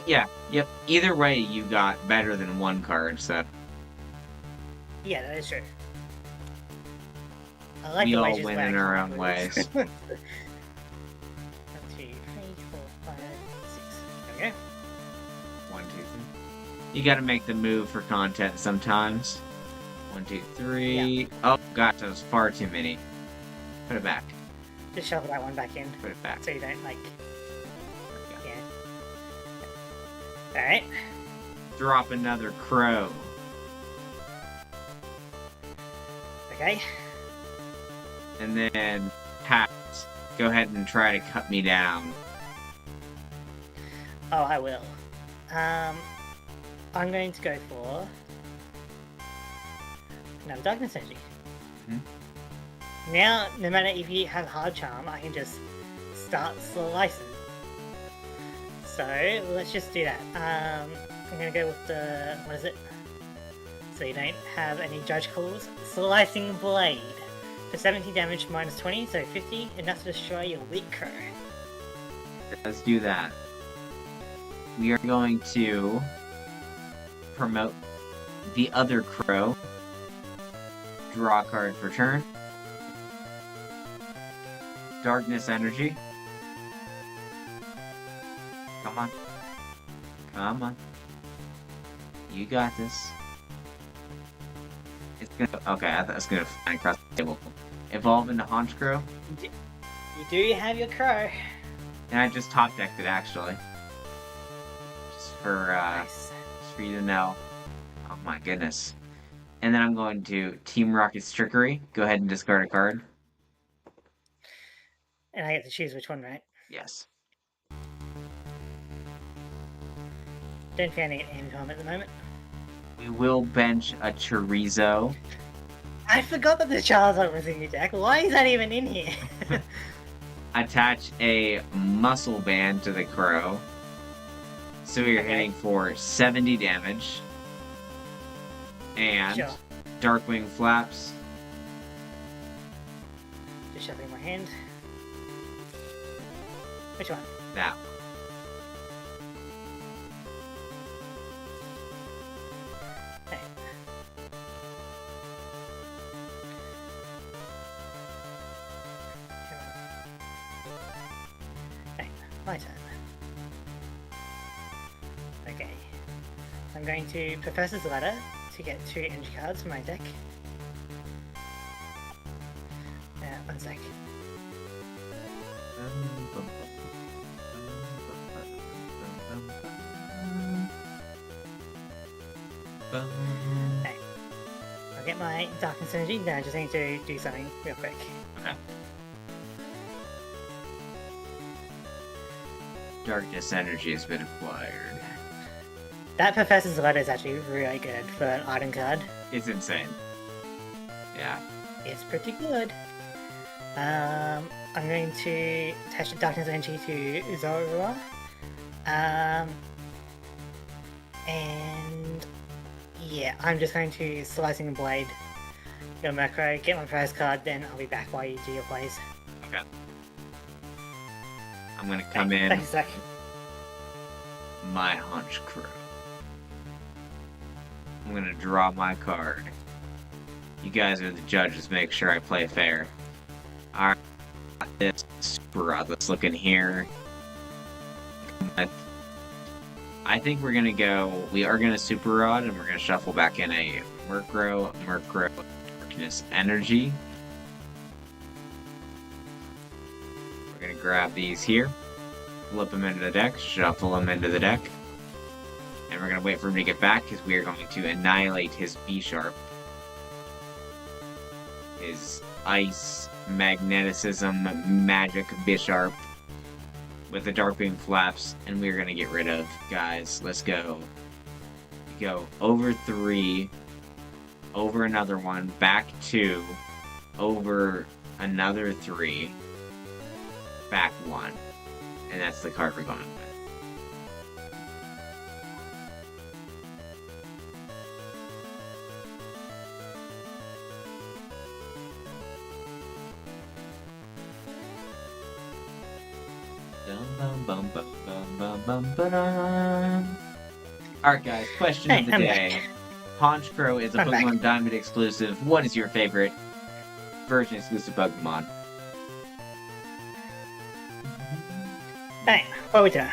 Yeah, yep. Either way, you got better than one card, so... Yeah, that is true. I like we the all wagers win where I in come our up own with ways. this. 1, 2, 3, 4, 5, 6. There we go. 1, 2, 3. You gotta make the move for content sometimes. 1, 2, 3. Yeah. Oh, gosh, that was far too many. Put it back. Just shuffle that one back in. Put it back. So you don't, like... There Yeah. Alright. we go. Drop another crow. Okay. And then, Pat, go ahead and try to cut me down. Oh, I will. I'm going to go for... another Darkness Energy. Now, no matter if you have Hard Charm, I can just start slicing. So, let's just do that. I'm gonna go with the... what is it? So you don't have any Judge Calls. Slicing Blade. For 70 damage, minus 20, so 50, enough to destroy your weak crow. Let's do that. We are going to promote the other crow. Draw a card for turn. Darkness Energy. Come on. Come on. You got this. It's gonna... okay, I thought it was gonna fly across the table. Evolve into Honchkrow. You do have your crow. And I just top decked it, actually. Just for, Nice. just for you to know. Oh my goodness. And then I'm going to Team Rocket's Trickery. Go ahead and discard a card. And I get to choose which one, right? Yes. Don't feel any aim time at the moment. We will bench a Chorizo. I forgot that the Charizard was in your deck. Why is that even in here? Attach a Muscle Band to the Crow. So we are Okay. hitting for 70 damage. And Sure. Darkwing Flaps. Just shoving my hand. Which one? That one. Okay. my turn. Okay. I'm going to Professor's Ladder to get 2 energy cards from my deck. One sec. Okay. I'll get my Darkness Energy, then I just need to do something real quick. Okay. Darkness energy has been acquired. That Professor's Ladder is actually really good for an item card. It's insane. Yeah. It's pretty good. I'm going to attach the Darkness Energy to Zorua. And yeah, I'm just going to Slicing Blade, go macro, get my prize card, then I'll be back while you do your plays. Okay. I'm gonna come in. Thanks, Zach. My Hunch Crew. I'm gonna draw my card. You guys are the judges, make sure I play fair. Alright, this super odd. Let's look in here. I think we're gonna go. We are gonna Super Rod, and we're gonna shuffle back in a Murkrow, Darkness Energy. We're gonna grab these here, flip them into the deck, shuffle them into the deck, and we're gonna wait for him to get back because we are going to annihilate his B-Sharp, his Ice, Magneticism, Magic Bisharp with the Darkwing Flaps, and we're gonna get rid of. Guys, let's go. Go over 3, over another one, back 2, over another 3, back 1. And that's the card we're going with. Alright guys, question of the day. Honchkrow is a Pokemon Diamond exclusive. What is your favorite version exclusive Pokemon? Hey, what are we doing?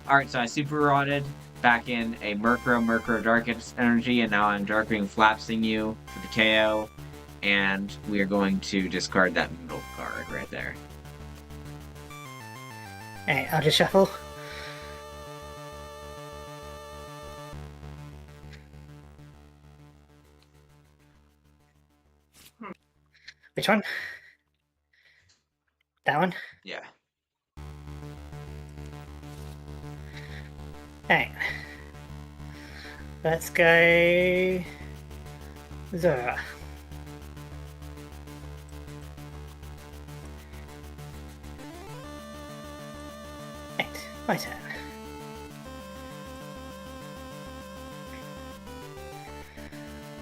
Alright, so I Super Rodded back in a Murkrow Darkness Energy, and now I'm Darkwing Flapsing you for the KO. And we are going to discard that middle card right there. Alright, I'll just shuffle. Which one? That one? Yeah. Alright. Let's go... Zora. Right, my turn.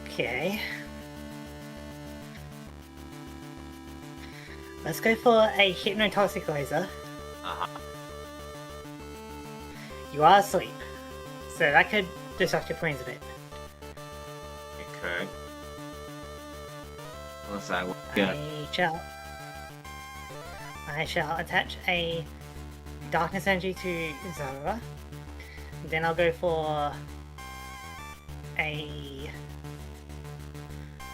Okay. Let's go for a Hypnotoxic Laser. Uh-huh. You are asleep, so that could distract your planes a bit. Okay. Unless I will I shall attach a Darkness Energy to Zora. Then I'll go for a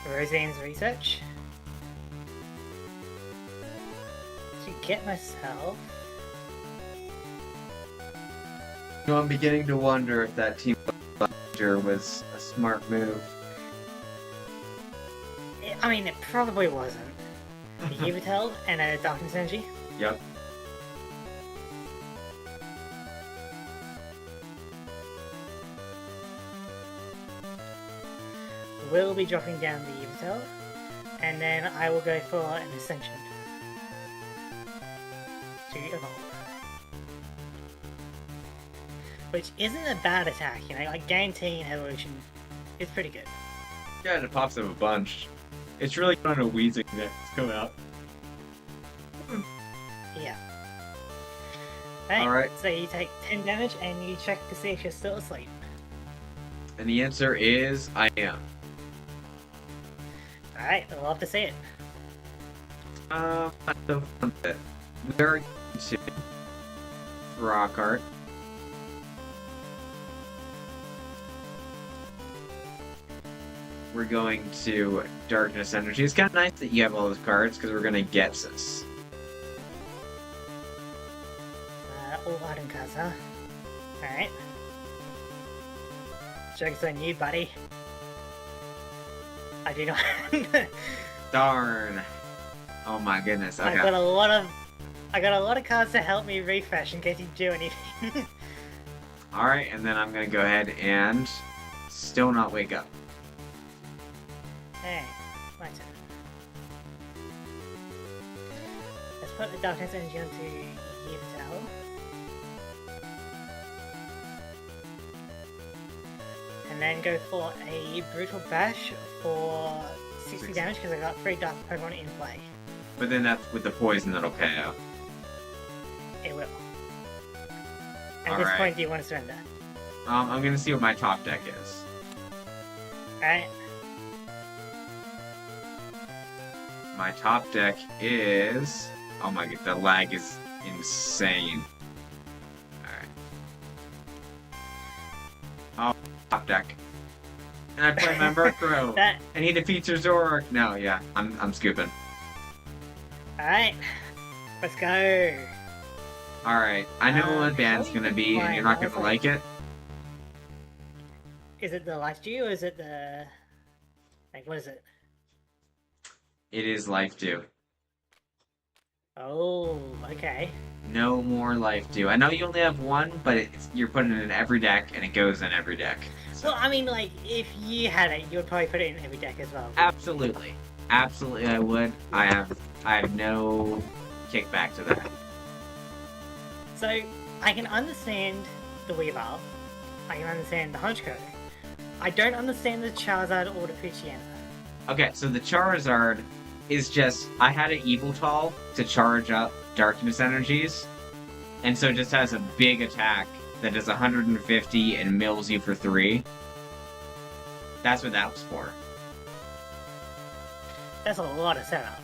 Roseanne's Research to get myself. You know, I'm beginning to wonder if that Team Ranger was a smart move. I mean, it probably wasn't. The Yveltal and a Darkness Energy. Yep. Will be dropping down the Yveltal, and then I will go for an Ascension to evolve. Which isn't a bad attack, you know, like guaranteeing evolution is pretty good. Yeah, and it pops up a bunch. It's really fun to Weezing next come out. Yeah. Alright. So you take 10 damage and you check to see if you're still asleep. And the answer is, I am. Alright, I'd love to see it. We're going to rock art. We're going to Darkness Energy. It's kind of nice that you have all those cards, because we're going to get this. All item cards, huh? Alright. Joke's on you, buddy. I do not. Darn. Oh my goodness. Okay. I got a lot of cards to help me refresh in case you do anything. Alright, and then I'm going to go ahead and still not wake up. Hey, my turn. Let's put the Darkness Energy onto here tower. And then go for a Brutal Bash for 60 damage because I got 3 Dark Pokemon in play. But then that's with the poison that'll KO. It will. At this point, do you want to surrender? I'm going to see what my top deck is. Alright. My top deck is... Oh my god, the lag is insane. Alright. Oh, top deck. And I play my Murkrow. And he defeats your Zoroark. No, yeah, I'm scooping. Alright. Let's go. Alright, I know what band's gonna be, and you're not gonna like it. Is it the Life Dew, or is it the... Like, what is it? It is Life Dew. Oh, okay. No more Life Dew. I know you only have one, but you're putting it in every deck, and it goes in every deck. So. Well, I mean, like, if you had it, you would probably put it in every deck as well. Absolutely. Absolutely, I would. I have no kickback to that. So, I can understand the Weavile. I can understand the Honchko. I don't understand the Charizard or the Poochyena. Okay, so the Charizard is just... I had an Evoltal to charge up Darkness Energies, and so it just has a big attack that does 150 and mills you for 3. That's what that was for. That's a lot of setup.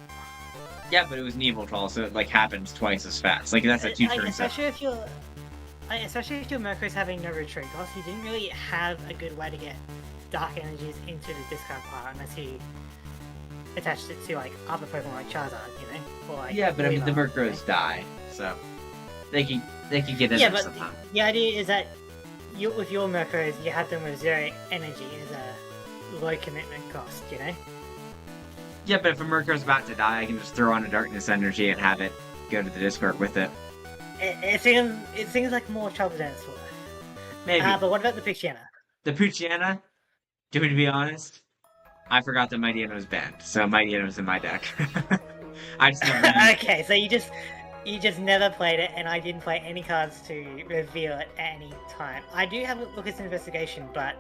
Yeah, but it was an Evoltal, so it like happens twice as fast. Like that's a 2-turn especially if your Murkrow's having no retreat cost, you didn't really have a good way to get Dark Energies into the discard pile unless you attached it to like other Pokemon like Charizard, you know? Or, like, yeah, but I mean the Murkrows die, so they can get in there somehow. The idea is that with your Murkrows, you have them with 0 energy as a low commitment cost, you know? Yeah, but if a Murkrow's about to die, I can just throw on a Darkness Energy and have it go to the discard with it. It seems like more trouble than it's worth. Maybe. But what about the Poochyena? The Poochyena, to be honest, I forgot that Mightyena was banned, so Mightyena was in my deck. I just never Okay, so you just never played it, and I didn't play any cards to reveal it at any time. I do have Lucas Investigation, but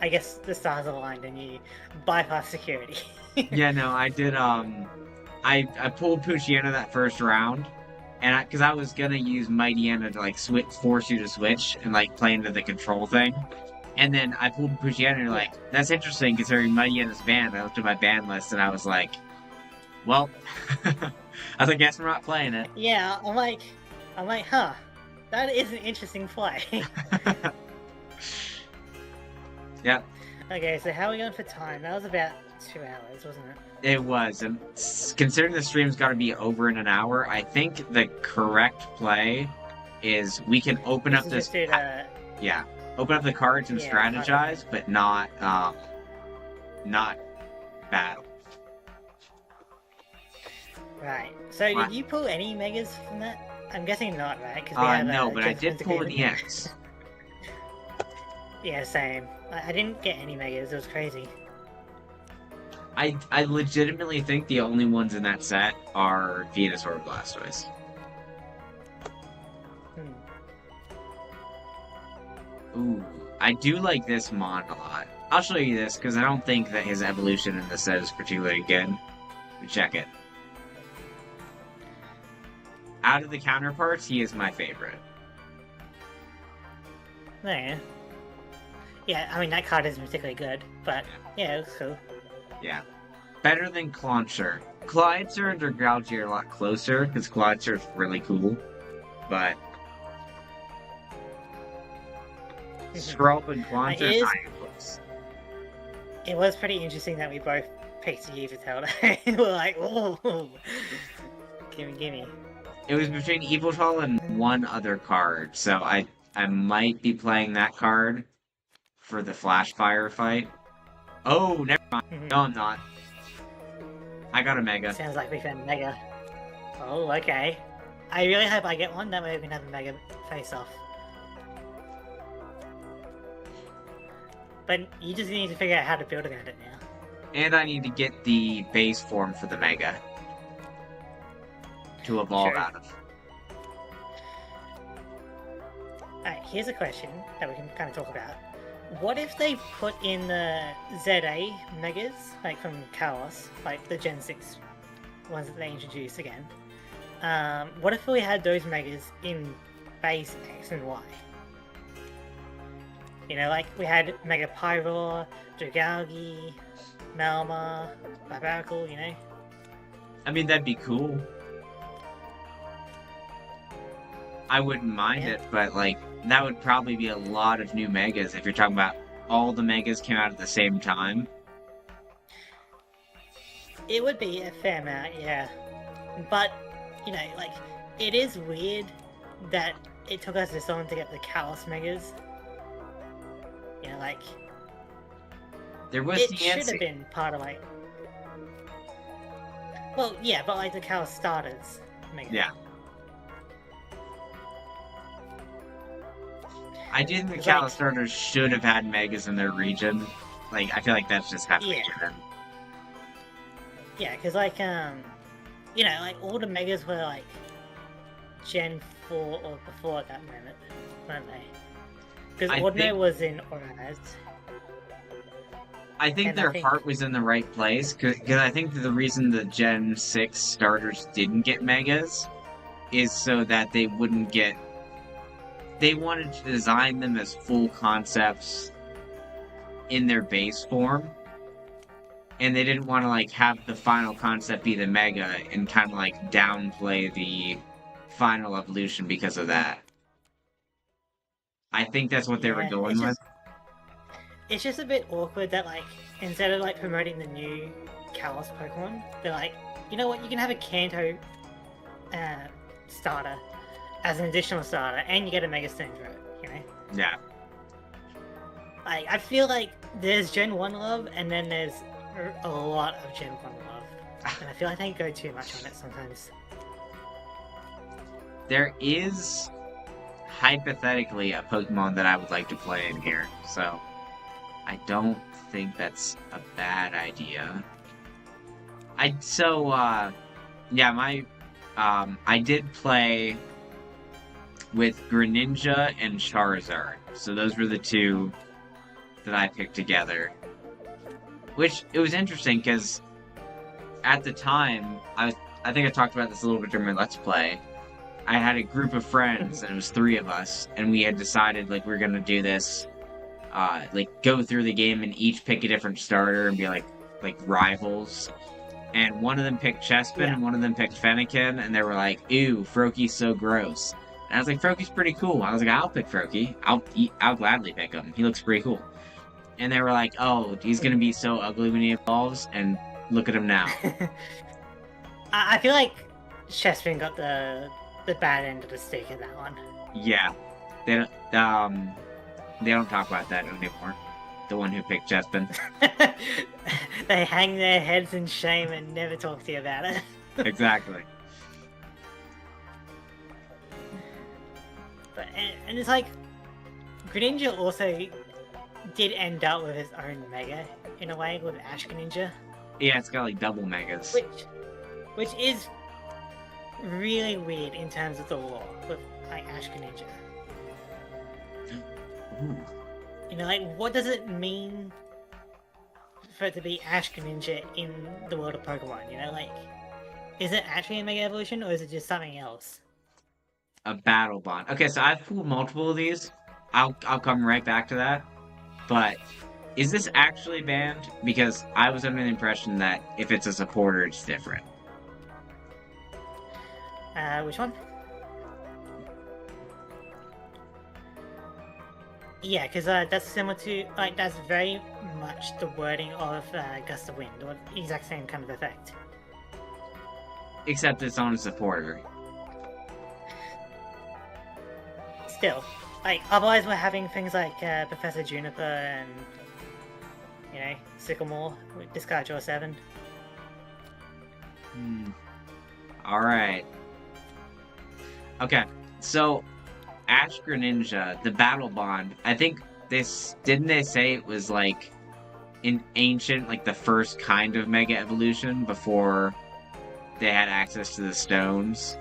I guess the stars aligned and you bypass security. Yeah, no, I did, I pulled Poochyena that first round, and because I was gonna use Mightyena to, like, force you to switch and, like, play into the control thing. And then I pulled Poochyena and like, that's interesting considering Mightyena's banned. I looked at my ban list and I was like, well, I guess we're not playing it. Yeah, I'm like, huh, that is an interesting play. Yep. Okay, so how are we going for time? That was about 2 hours, wasn't it? It was, and considering the stream's got to be over in an hour, I think the correct play is we can open up this. Yeah. Open up the cards and strategize, but not battle. Right. So did you pull any megas from that? I'm guessing not, right? No, but I did pull an EX. Yeah, same. I didn't get any megas. It was crazy. I legitimately think the only ones in that set are Venusaur and Blastoise. Ooh, I do like this Mon a lot. I'll show you this, because I don't think that his evolution in this set is particularly good. Check it. Out of the counterparts, he is my favorite. Yeah. Yeah, I mean, that card isn't particularly good, but yeah, it looks cool. Yeah. Better than Clauncher. Clydeser and Dragalge are a lot closer, because Clydeser is really cool, but Scrub and Like, Quantus, it was pretty interesting that we both picked Yveltal. We were like, whoa, gimme. It was between Yveltal and one other card, so I might be playing that card for the Flash Fire fight. Oh, never mind. No, I'm not. I got a Mega. Sounds like we found Mega. Oh, okay. I really hope I get one, that way we can have a Mega face-off. But you just need to figure out how to build around it now. And I need to get the base form for the Mega to evolve out of. Alright, here's a question that we can kind of talk about. What if they put in the ZA Megas, like from Chaos, like the Gen 6 ones that they introduced again? What if we had those Megas in base X and Y? You know, like we had Mega Pyroar, Dragalge, Malma, Barbaracle, you know? I mean, that'd be cool. I wouldn't mind it, but like, that would probably be a lot of new Megas if you're talking about all the Megas came out at the same time. It would be a fair amount, yeah. But, you know, like, it is weird that it took us this long to get the Chaos Megas. You know, like, there was it the should answer. have been part of, like... Well, yeah, but like the Chaos Starters Mega. Yeah. I do think the Like- Chaos starters should have had Megas in their region. Like, I feel like that's just kind of Yeah. given. Yeah, because, like, you know, like, all the Megas were, like, Gen 4 or before at that moment, weren't they? Because I Ordinary think- was in Oranaz. I think And I their think- heart was in the right place, because I think the reason the Gen 6 starters didn't get Megas is so that they wouldn't get... They wanted to design them as full concepts in their base form, and they didn't want to, like, have the final concept be the Mega and kind of, like, downplay the final evolution because of that. I think that's what they were Yeah, going with. It's just a bit awkward that, like, instead of, like, promoting the new Kalos Pokemon, they're like, you know what, you can have a Kanto starter as an additional starter, and you get a Mega Stone for it, you know? Yeah. Like, I feel like there's Gen 1 love, and then there's a lot of Gen 1 love. And I feel like they go too much on it sometimes. There is, hypothetically, a Pokemon that I would like to play in here, so I don't think that's a bad idea. I did play with Greninja and Charizard, so those were the two that I picked together. Which, it was interesting, because at the time, I think I talked about this a little bit during my Let's Play. I had a group of friends, and it was 3 of us, and we had decided, like, we're gonna do this, like, go through the game and each pick a different starter and be, like rivals. And one of them picked Chespin, and one of them picked Fennekin, and they were like, ew, Froakie's so gross. And I was like, Froakie's pretty cool. I was like, I'll pick Froakie. I'll gladly pick him. He looks pretty cool. And they were like, oh, he's gonna be so ugly when he evolves, and look at him now. I feel like Chespin got the bad end of the stick in that one. Yeah. They don't talk about that anymore. The one who picked Chespin. They hang their heads in shame and never talk to you about it. Exactly. But and it's like Greninja also did end up with his own Mega in a way with Ash Greninja, Yeah, it's got like double Megas. which is really weird in terms of the lore with like Ash Greninja. Ooh. You know, like what does it mean for it to be Ash Greninja in the world of Pokemon? You know, like is it actually a Mega Evolution or is it just something else? A battle bond. Okay, so I've pulled multiple of these. I'll come right back to that. But is this actually banned? Because I was under the impression that if it's a supporter, it's different. Which one? Yeah, because that's similar to, like, that's very much the wording of Gust of Wind, or exact same kind of effect. Except it's on a supporter. Still, like, otherwise we're having things like Professor Juniper and, Sycamore with discard draw 7. Alright. Okay, so Ash Greninja, the Battle Bond, I think didn't they say it was like in ancient, like the first kind of Mega Evolution before they had access to the stones?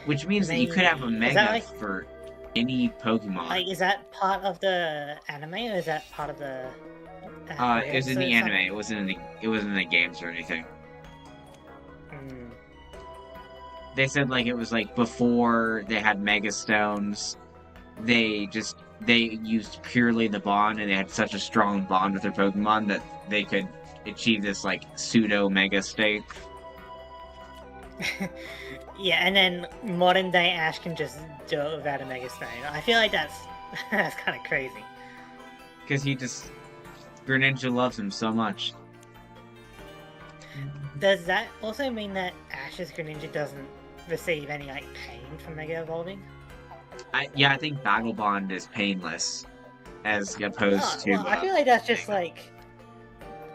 Which means that you could have a Mega for any Pokemon. Like, is that part of the anime, or is that part of the... it was in the anime, it wasn't in the games or anything. They said, like, it was, like, before they had Mega Stones, they used purely the bond, and they had such a strong bond with their Pokemon that they could achieve this, like, pseudo-Mega state. Yeah, and then modern day Ash can just do it without a Mega Stone. I feel like that's kind of crazy. Because Greninja loves him so much. Does that also mean that Ash's Greninja doesn't receive any, like, pain from Mega Evolving? I think Battle Bond is painless, as opposed to... Well, I feel like that's just, like...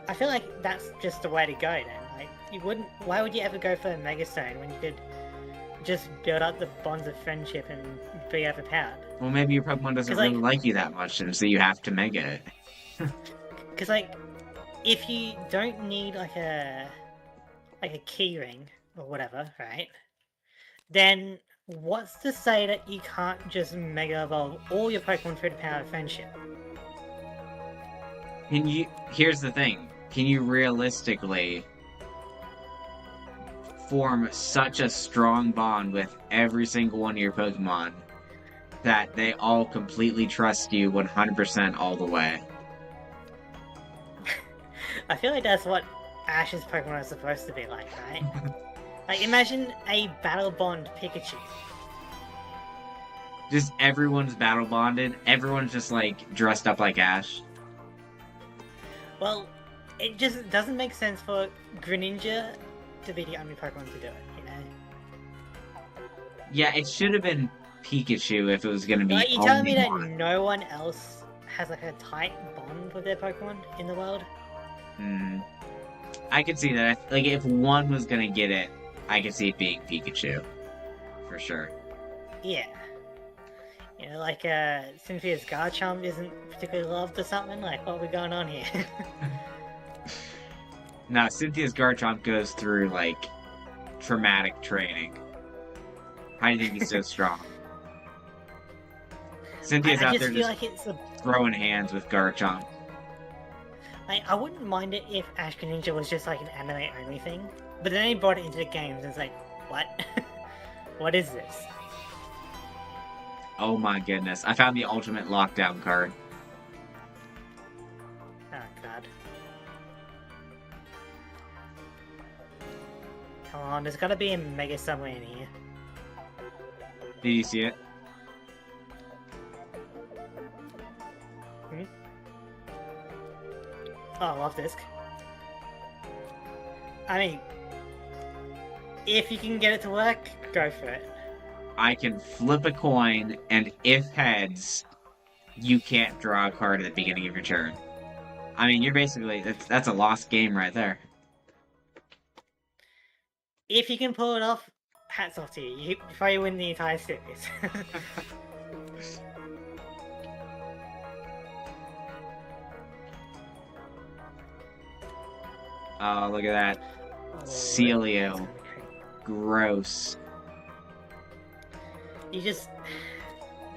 I feel like that's just the way to go, then. Like, you wouldn't... Why would you ever go for a Mega Stone when you could just build up the bonds of friendship and be overpowered? Well, maybe your Pokemon doesn't really like you that much, and so you have to Mega it. Because, like, if you don't need, like a key ring, or whatever, right? Then what's to say that you can't just Mega Evolve all your Pokemon through the power of friendship? Here's the thing. Can you realistically form such a strong bond with every single one of your Pokemon that they all completely trust you 100% all the way? I feel like that's what Ash's Pokemon are supposed to be like, right? Like, imagine a Battle Bond Pikachu. Just everyone's battle bonded. Everyone's just, like, dressed up like Ash. Well, it just doesn't make sense for Greninja to be the only Pokemon to do it, you know? Yeah, it should have been Pikachu if it was gonna be Like, you telling me that one. no one else has, like, a tight bond with their Pokemon in the world? I could see that. Like, if one was gonna get it, I could see it being Pikachu. For sure. Yeah. You know, like, Cynthia's Garchomp isn't particularly loved or something? Like, what are we going on here? No, Cynthia's Garchomp goes through, like, traumatic training. How do you think he's so strong? Cynthia's out there just throwing hands with Garchomp. I wouldn't mind it if Ash Greninja was just like an anime-only thing, but then they brought it into the games and it's like, what? What is this? Oh my goodness, I found the ultimate lockdown card. Oh god. Come on, there's gotta be a Mega somewhere in here. Did you see it? Oh, love disc. I mean, if you can get it to work, go for it. I can flip a coin, and if heads, you can't draw a card at the beginning of your turn. I mean, you're basically... That's a lost game right there. If you can pull it off, hats off to you. You probably win the entire series. Oh, look at that. Celio. Gross. You just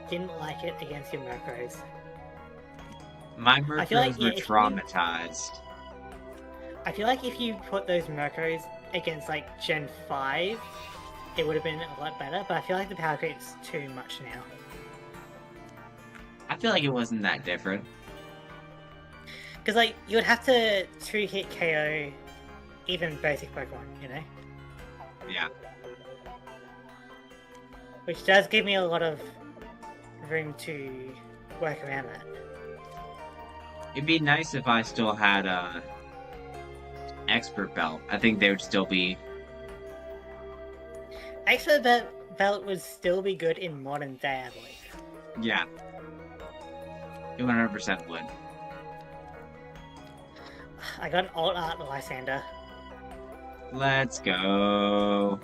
didn't like it against your Murkrows. My Murkrows were traumatized. I feel like if you put those Murkrows against, like, Gen 5, it would have been a lot better, but I feel like the power creep's too much now. I feel like it wasn't that different. Because, like, you would have to 2-hit KO even basic Pokemon, you know? Yeah. Which does give me a lot of room to work around that. It'd be nice if I still had a expert belt. I think they would still be. Expert belt would still be good in modern day, I believe. Yeah. It 100% would. I got an alt art Lysander. Let's go.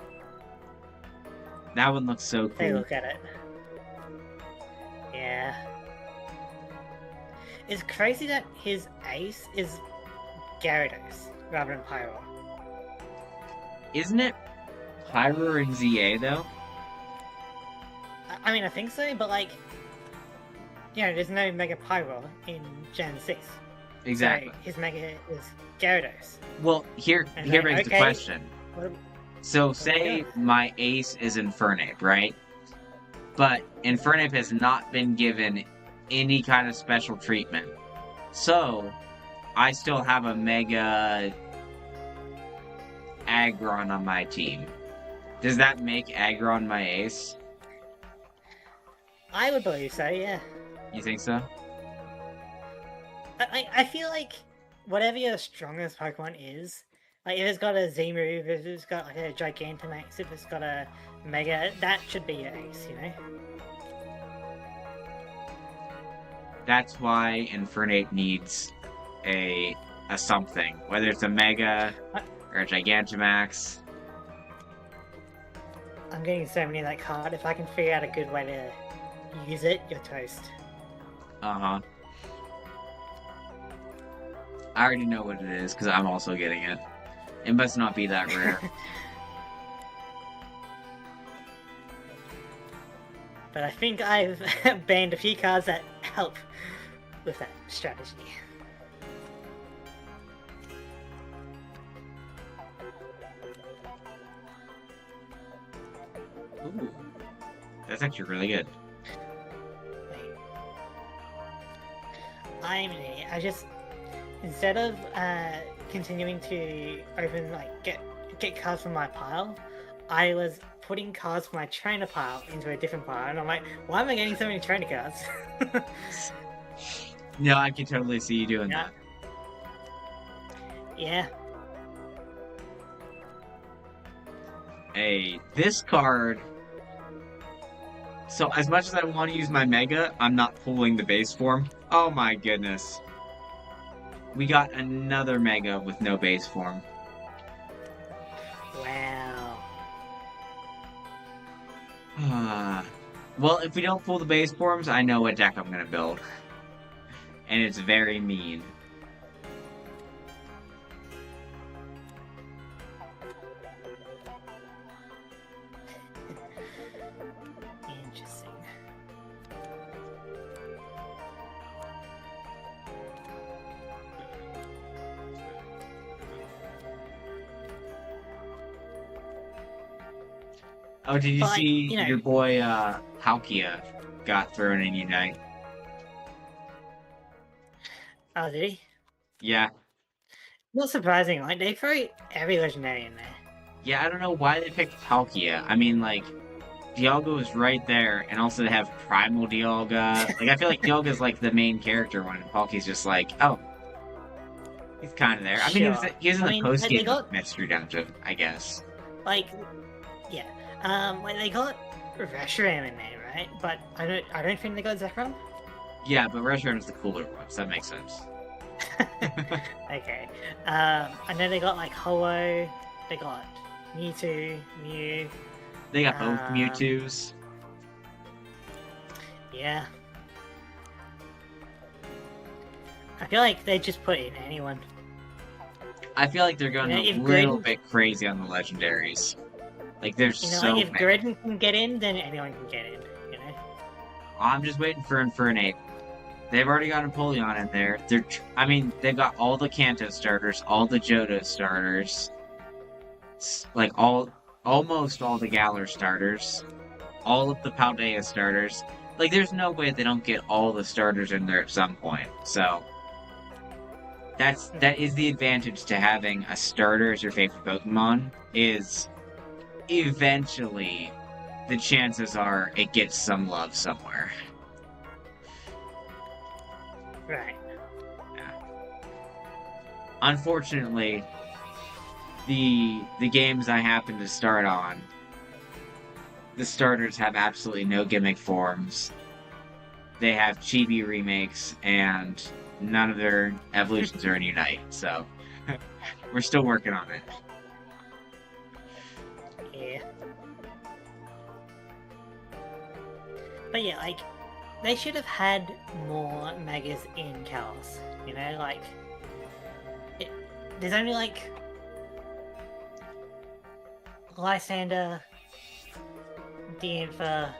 That one looks so cool. Take a look at it. Yeah. It's crazy that his ace is Gyarados rather than Pyro. Isn't it Pyro and ZA though? I mean, I think so, but like, you know, there's no Mega Pyro in Gen 6. Exactly. So his Mega is Gyarados. Well, here brings the question. So, say my ace is Infernape, right? But Infernape has not been given any kind of special treatment. So, I still have a Mega Aggron on my team. Does that make Aggron my ace? I would believe so, yeah. You think so? I feel like whatever your strongest Pokemon is, like if it's got a Z move, if it's got like a Gigantamax, if it's got a Mega, that should be your ace, you know? That's why Infernape needs a something. Whether it's a Mega or a Gigantamax. I'm getting so many of that card. If I can figure out a good way to use it, you're toast. Uh-huh. I already know what it is, because I'm also getting it. It must not be that rare. But I think I've banned a few cards that help with that strategy. Ooh. That's actually really good. Wait. I'm an idiot. I just... Instead of continuing to open, like, get cards from my pile, I was putting cards from my trainer pile into a different pile, and I'm like, why am I getting so many trainer cards? No, I can totally see you doing that. Yeah. Hey, this card... So, as much as I want to use my Mega, I'm not pulling the base form. Oh my goodness. We got another Mega with no base form. Wow. Well, if we don't pull the base forms, I know what deck I'm gonna build. And it's very mean. Interesting. Oh, did you But, see you know, your boy, Palkia got thrown in Unite? Oh, did he? Yeah. Not surprising, like, they throw every legendary in there. Yeah, I don't know why they picked Palkia. I mean, like, Dialga is right there, and also they have Primal Dialga. Like, I feel like Dialga's, like, the main character when Palkia's just like, oh. He's kind of there. I mean, Sure. he was in the post-game got- Mystery Dungeon, I guess. Like, yeah. Like, they got Reshiram in there, right? But I don't think they got Zekrom. Yeah, but Reshiram is the cooler one, so that makes sense. Okay. I know they got, like, Ho-Oh. They got Mewtwo, Mew. They got both Mewtwo's. Yeah. I feel like they just put in anyone. I feel like they're going You know, a if little Grid- bit crazy on the legendaries. Like, there's You know, so like, if many. Gridden can get in, then anyone can get in, you know? I'm just waiting for Infernape. They've already got Empoleon in there. I mean, they've got all the Kanto starters, all the Johto starters, like almost all the Galar starters, all of the Paldea starters. Like, there's no way they don't get all the starters in there at some point. So that is the advantage to having a starter as your favorite Pokemon, is eventually the chances are it gets some love somewhere. Right. Yeah. Unfortunately, the games I happen to start on, the starters have absolutely no gimmick forms. They have chibi remakes, and none of their evolutions are in Unite, so we're still working on it. Yeah. But yeah, like, they should have had more megas in Chaos. You know, like, it, there's only like Lysander, Dianfa,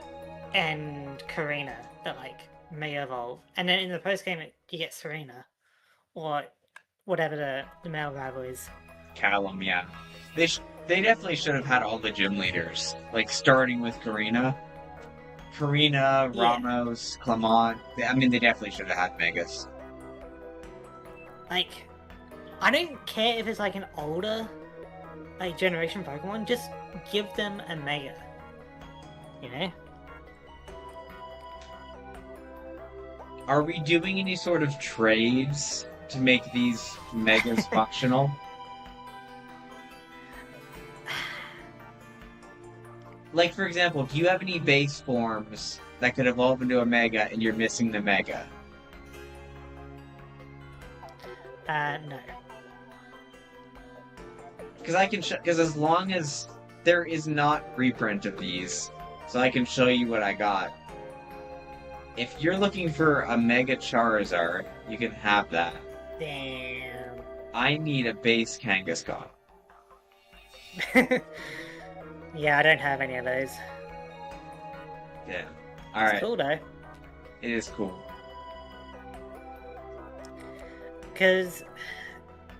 and Karina that like mega evolve, and then in the post game you get Serena or whatever the male rival is. Callum, yeah. They definitely should have had all the gym leaders, like starting with Karina. Karina, Yeah, Ramos, Clement. I mean, they definitely should have had Megas. like I don't care if it's like an older like generation Pokemon, just give them a mega. You know? Are we doing any sort of trades to make these Megas functional? Like, for example, do you have any base forms that could evolve into a Mega and you're missing the Mega? No. Because as long as there is not reprint of these, so I can show you what I got. If you're looking for a Mega Charizard, you can have that. Damn. I need a base Kangaskhan. Yeah, I don't have any of those. Yeah. It's Alright. cool though. It is cool. Because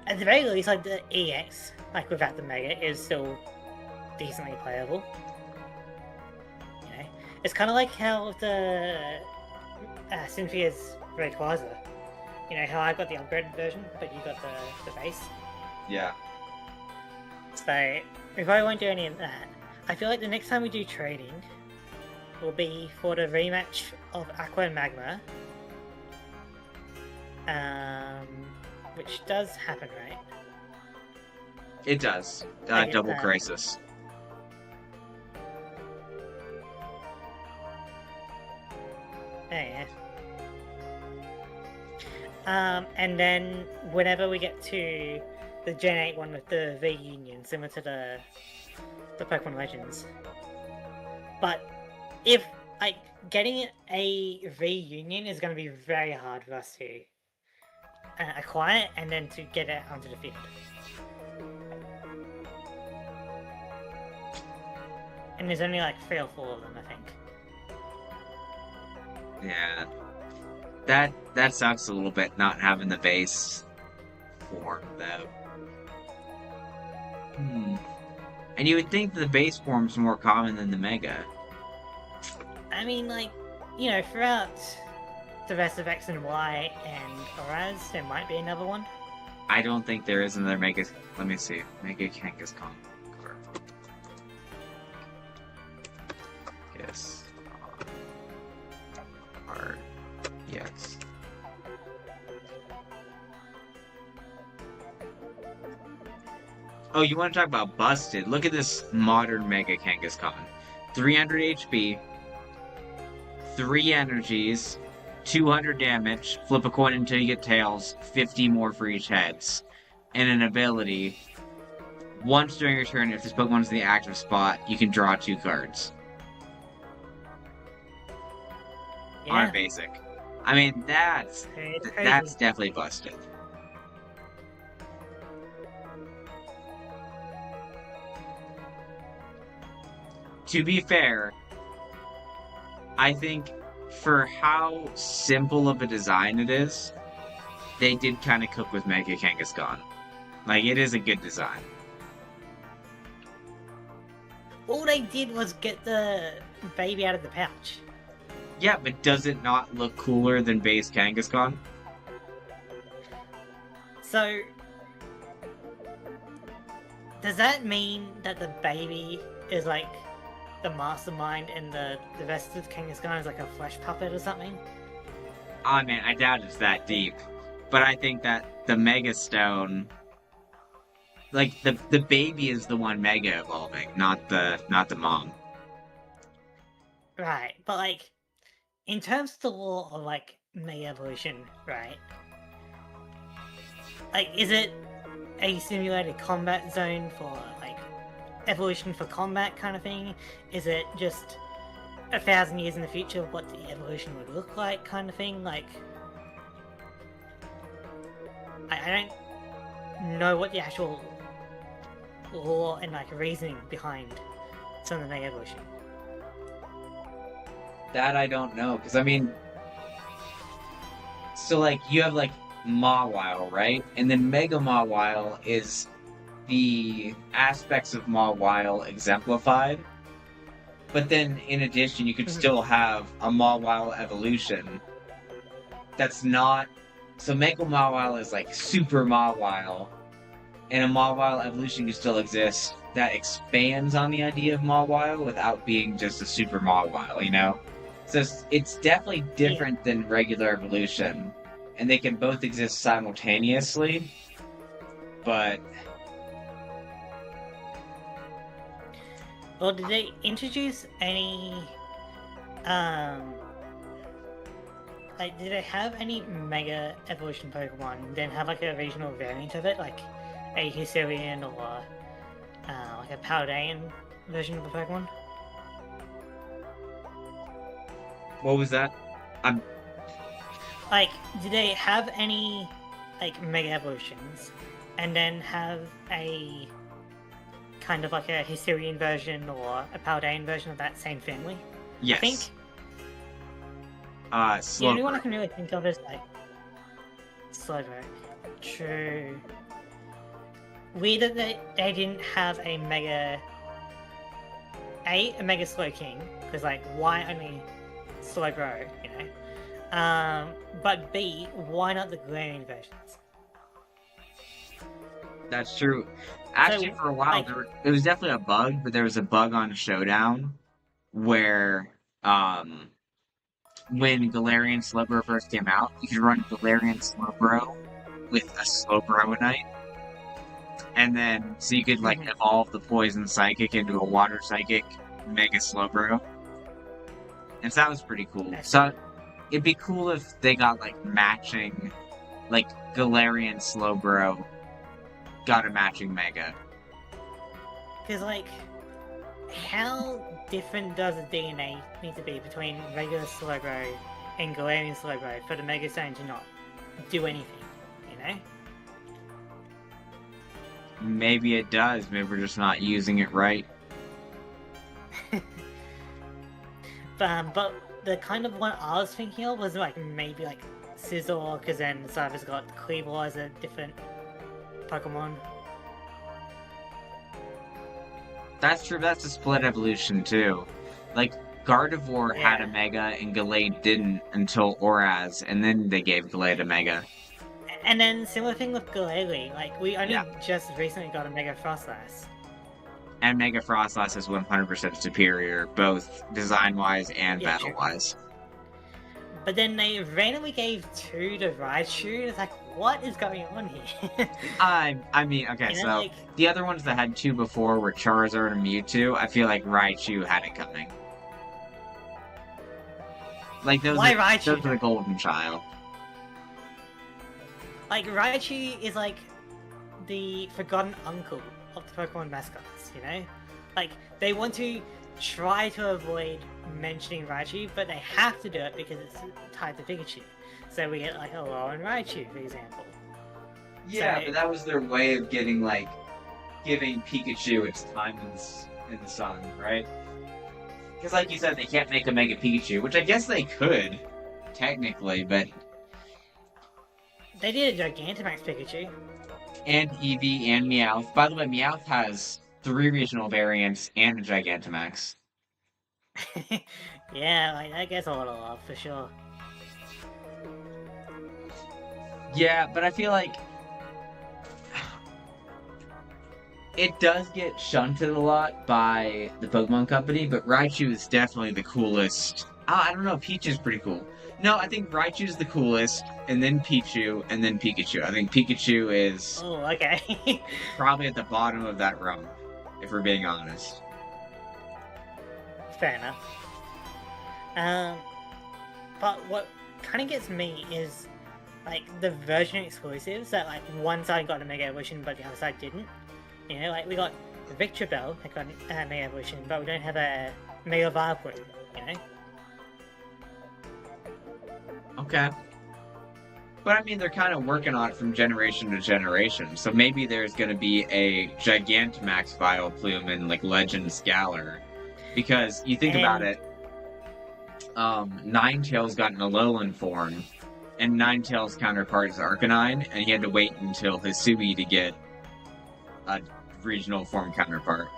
at the very least, like the EX, like without the Mega, is still decently playable. You know, it's kind of like how the Cynthia's Rayquaza. You know how I got the upgraded version, but you got the base. Yeah. So we probably won't do any of that. I feel like the next time we do trading will be for the rematch of Aqua and Magma. Which does happen, right? It does. Okay, Double Crisis. Yeah. And then whenever we get to the Gen 8 one with the V-Union, similar to the Pokemon Legends. But if, like, getting a V-Union is going to be very hard for us to acquire and then to get it onto the field. And there's only like 3 or 4 of them, I think. Yeah. That sucks a little bit, not having the base form, though. And you would think the base form's more common than the Mega. I mean, like, you know, throughout the rest of X and Y and Oraz, there might be another one. I don't think there is another Mega... Let me see. Mega Kangaskhan. Yes. Yes. Oh, you want to talk about busted? Look at this modern Mega Kangaskhan. 300 HP, 3 energies, 200 damage, flip a coin until you get tails, 50 more for each heads. And an ability, once during your turn, if this Pokemon is in the active spot, you can draw 2 cards. Yeah. On a basic. I mean, that's definitely busted. To be fair, I think for how simple of a design it is, they did kind of cook with Mega Kangaskhan. Like, it is a good design. All they did was get the baby out of the pouch. Yeah, but does it not look cooler than base Kangaskhan? So, does that mean that the baby is like the mastermind and the rest of Kangaskhan is like a flesh puppet or something? Oh man, I doubt it's that deep. But I think that the Mega Stone, like the baby is the one Mega evolving, not the mom. Right, but like in terms of the law of like Mega Evolution, right? Like, is it a simulated combat zone for like evolution for combat kind of thing? Is it just 1,000 years in the future what the evolution would look like kind of thing? Like, I don't know what the actual law and like reasoning behind some of the Mega Evolution. That I don't know, because I mean, so like you have like Mawile, right? And then Mega Mawile is the aspects of Mawile exemplified. But then in addition, you could still have a Mawile evolution that's not. So Mega Mawile is like Super Mawile, and a Mawile evolution can still exist that expands on the idea of Mawile without being just a Super Mawile, you know? So it's definitely different than regular evolution, and they can both exist simultaneously, but Well, did they introduce any, like, did they have any Mega Evolution Pokemon, then have like a regional variant of it, like a Hisuian or like a Paldean version of the Pokemon? what was that? I'm Like, did they have any like Mega Evolutions, and then have a kind of like a Hisuian version or a Paldean version of that same family? yes. I think the only one I Slowbro. can really think of is like Slowbro. True. Weird that they didn't have a Mega Slow King, because like why only Slowbro, you know? But B, why not the Galarian versions? That's true. Actually, So, for a while, like, it was definitely a bug, but there was a bug on Showdown where, when Galarian Slowbro first came out, you could run Galarian Slowbro with a Slowbroanite, and then so you could like evolve the Poison Psychic into a Water Psychic Mega Slowbro, and so that was pretty cool. So it'd be cool if they got like matching, like Galarian Slowbro got a matching Mega. because like, how different does the DNA need to be between regular Slowbro and Galarian Slowbro for the Mega Stone to not do anything, you know? Maybe it does. Maybe we're just not using it right. But the kind of one I was thinking of was like maybe like Scizor, because then Cyber's got Cleavor as a different Pokemon. That's true. That's a split evolution too. Like Gardevoir had a Yeah. Mega and Gallade didn't until Oraz, and then they gave Gallade a Mega. And then similar thing with Glalie, like we only Yeah. just recently got a Mega Frostlass. And Mega Frostlass is 100% superior, both design-wise and Yeah, true. battle-wise. But then they randomly gave 2 to Raichu. It's like, what is going on here? I mean, okay, You know, so like- the other ones that had 2 before were Charizard and Mewtwo. I feel like Raichu had it coming. Like those, Why are, Raichu? those are the golden child. Like, Raichu is like the forgotten uncle of the Pokemon mascots, you know? Like, they want to try to avoid mentioning Raichu, but they have to do it because it's tied to Pikachu. So we get like a Alolan Raichu, for example. Yeah, So- but that was their way of getting giving Pikachu its time in the sun, right? Because like you said, they can't make a Mega Pikachu, which I guess they could, technically, but They did a Gigantamax Pikachu. and Eevee and Meowth. By the way, Meowth has 3 regional variants and a Gigantamax. Yeah, like that gets a lot of love for sure. Yeah, but I feel like it does get shunted a lot by the Pokemon Company, but Raichu is definitely the coolest. I don't know. Peach is pretty cool. No, I think Raichu is the coolest, and then Pichu, and then Pikachu. I think Pikachu is Oh, okay. probably at the bottom of that rung, if we're being honest. Fair enough. But what kind of gets me is like the version exclusives that like one side got a Mega Evolution but the other side didn't. You know, like we got Victor Bell that got a Mega Evolution, but we don't have a Mega Vileplume. You know. Okay. But I mean, they're kind of working on it from generation to generation, so maybe there's going to be a Gigantamax Vileplume in like Legends Galar, because you think about it. Ninetales got an Alolan form, and Ninetales' counterpart is Arcanine, and he had to wait until Hisui to get a regional form counterpart.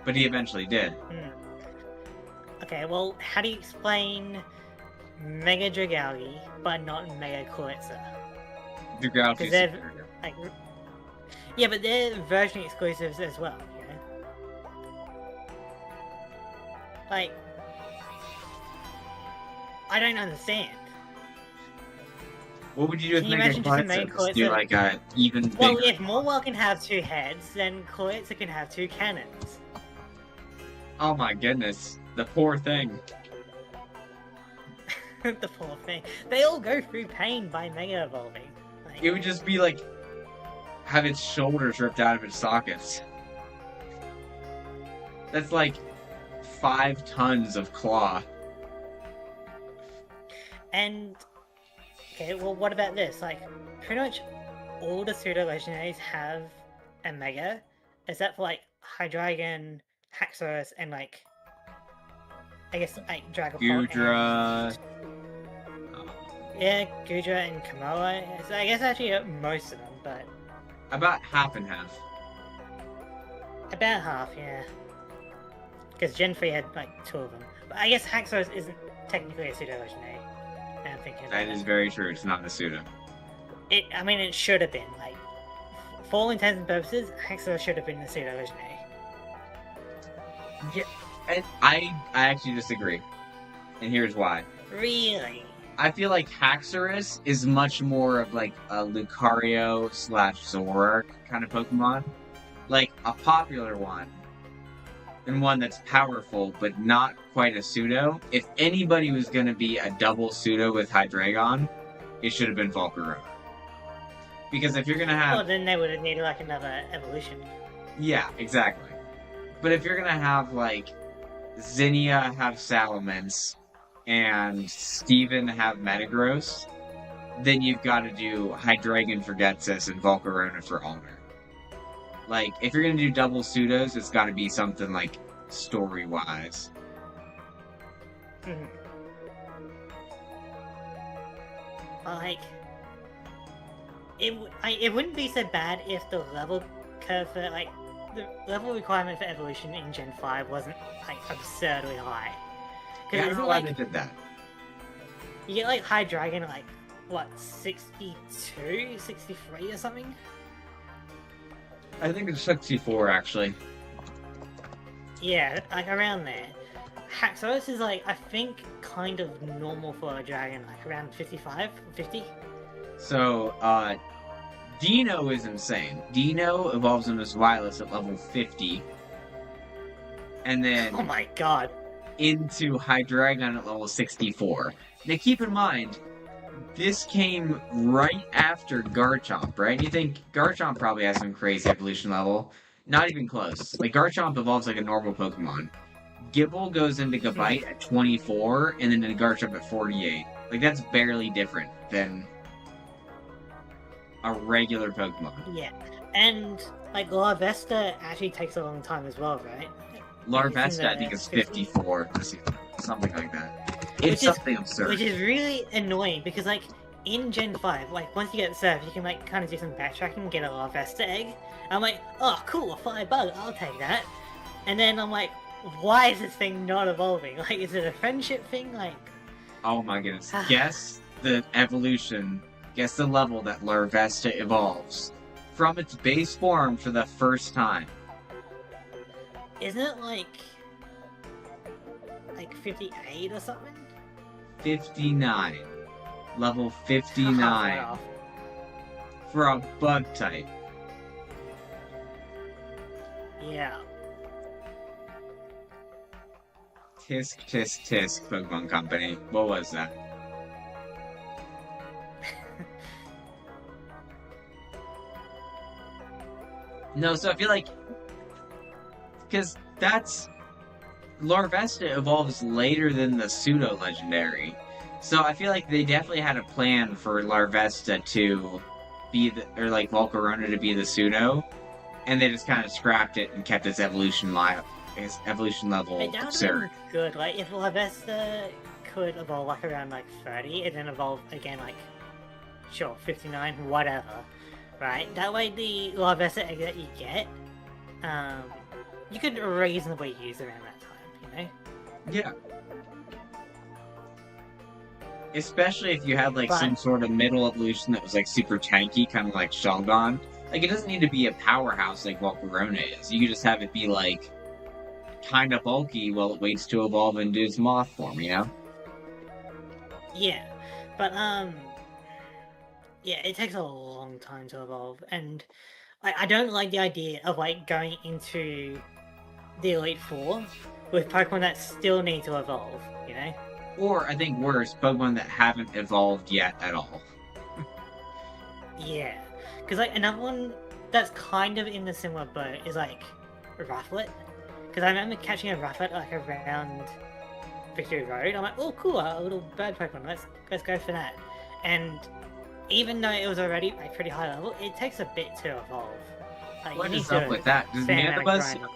But he eventually did. Okay, well, how do you explain Mega Dragalge, but not Mega Coetza? Dragalge is like, yeah, but they're version exclusives as well, you know? Like, I don't understand. What would you do with Mega Coetza? Do like a even bigger... Well, if Morwell can have 2 heads, then Coetza can have 2 cannons. Oh my goodness. The poor thing. The poor thing. They all go through pain by Mega Evolving. Like... It would just be like... have its shoulders ripped out of its sockets. That's like 5 tons of claw. And... okay, well, what about this? Like, pretty much all the pseudo-legendaries have a Mega, except for, like, Hydreigon, Haxorus, and, like, I guess, like, Dragapult. Goodra. Yeah, Goodra and Komoa. So I guess actually most of them, but... about half and half. About half, yeah. Because Gen 3 had, like, 2 of them. But I guess Haxorus isn't technically a pseudo-legendary. I'm thinking that is very true. It's not a pseudo. I mean, it should have been. Like, for all intents and purposes, Haxorus should have been a pseudo-legendary. Yeah, and I actually disagree. And here's why. Really? I feel like Haxorus is much more of like a Lucario / Zoroark kind of Pokemon. Like, a popular one. And one that's powerful, but not quite a pseudo. If anybody was going to be a double pseudo with Hydreigon, it should have been Volcarona. Because if you're going to have... well, then they would have needed, like, another evolution. Yeah, exactly. But if you're going to have, like, Zinnia have Salamence, and Steven have Metagross, then you've got to do Hydreigon for Ghetsis and Volcarona for Alder. Like, if you're gonna do double pseudos, it's gotta be something, like, story-wise. Like, it wouldn't be so bad if the level curve for, like, the level requirement for evolution in Gen 5 wasn't, like, absurdly high. Yeah, I don't know why they did that. You get, like, Hydreigon at, like, what, 62, 63 or something? I think it's 64, actually. Yeah, like around there. Haxorus is like, I think, kind of normal for a dragon, like around 55, 50. So, Dino is insane. Dino evolves into Wireless at level 50. And then... oh my god. Into Hydreigon at level 64. Now keep in mind, this came right after Garchomp, right? You think Garchomp probably has some crazy evolution level. Not even close. Like, Garchomp evolves like a normal Pokemon. Gible goes into Gabite at 24, and then into Garchomp at 48. Like, that's barely different than a regular Pokemon. Yeah, and, like, Larvesta actually takes a long time as well, right? Larvesta, I think, is 54. Something like that. It's something absurd. Which is really annoying, because, like, in Gen 5, like, once you get Surf, you can, like, kind of do some backtracking and get a Larvesta egg. I'm like, oh, cool, a fire bug, I'll take that. And then I'm like, why is this thing not evolving? Like, is it a friendship thing? Like... oh my goodness. Guess the evolution, guess the level that Larvesta evolves. From its base form for the first time. Isn't it, like 58 or something? 59. Level Halfway 59 off. for a bug type. Yeah. Tisk, tisk, tisk, Pokemon Company. What was that? No, so I feel like... Because that's... Larvesta evolves later than the pseudo-legendary. So I feel like they definitely had a plan for Larvesta to be the... Or like Volcarona to be the pseudo. And they just kind of scrapped it and kept its evolution level That would have absurd. been good. Like, if Lavesta could evolve like around like 30 and then evolve again like, sure, 59, whatever, right? That way the Lavesta egg that you get, you could reasonably use around that time, you know? Yeah. Especially if you had like some sort of middle evolution that was like super tanky, kind of like Shelgon. Like, it doesn't need to be a powerhouse like Volcarona is. You could just have it be like kind of bulky while it waits to evolve into its moth form, you know? Yeah, but yeah, it takes a long time to evolve, and I don't like the idea of like going into the Elite Four with Pokemon that still need to evolve, you know? Or, I think worse, Pokemon that haven't evolved yet at all. Yeah, because like another one that's kind of in the similar boat is like Rufflet. Because I remember catching a Rufflet like around Victory Road. I'm like, oh cool, a little bird Pokemon. Let's go for that. And even though it was already a pretty high level, it takes a bit to evolve. Like, What you is need up to with that? Does spend amount of Mandibuzz... grind.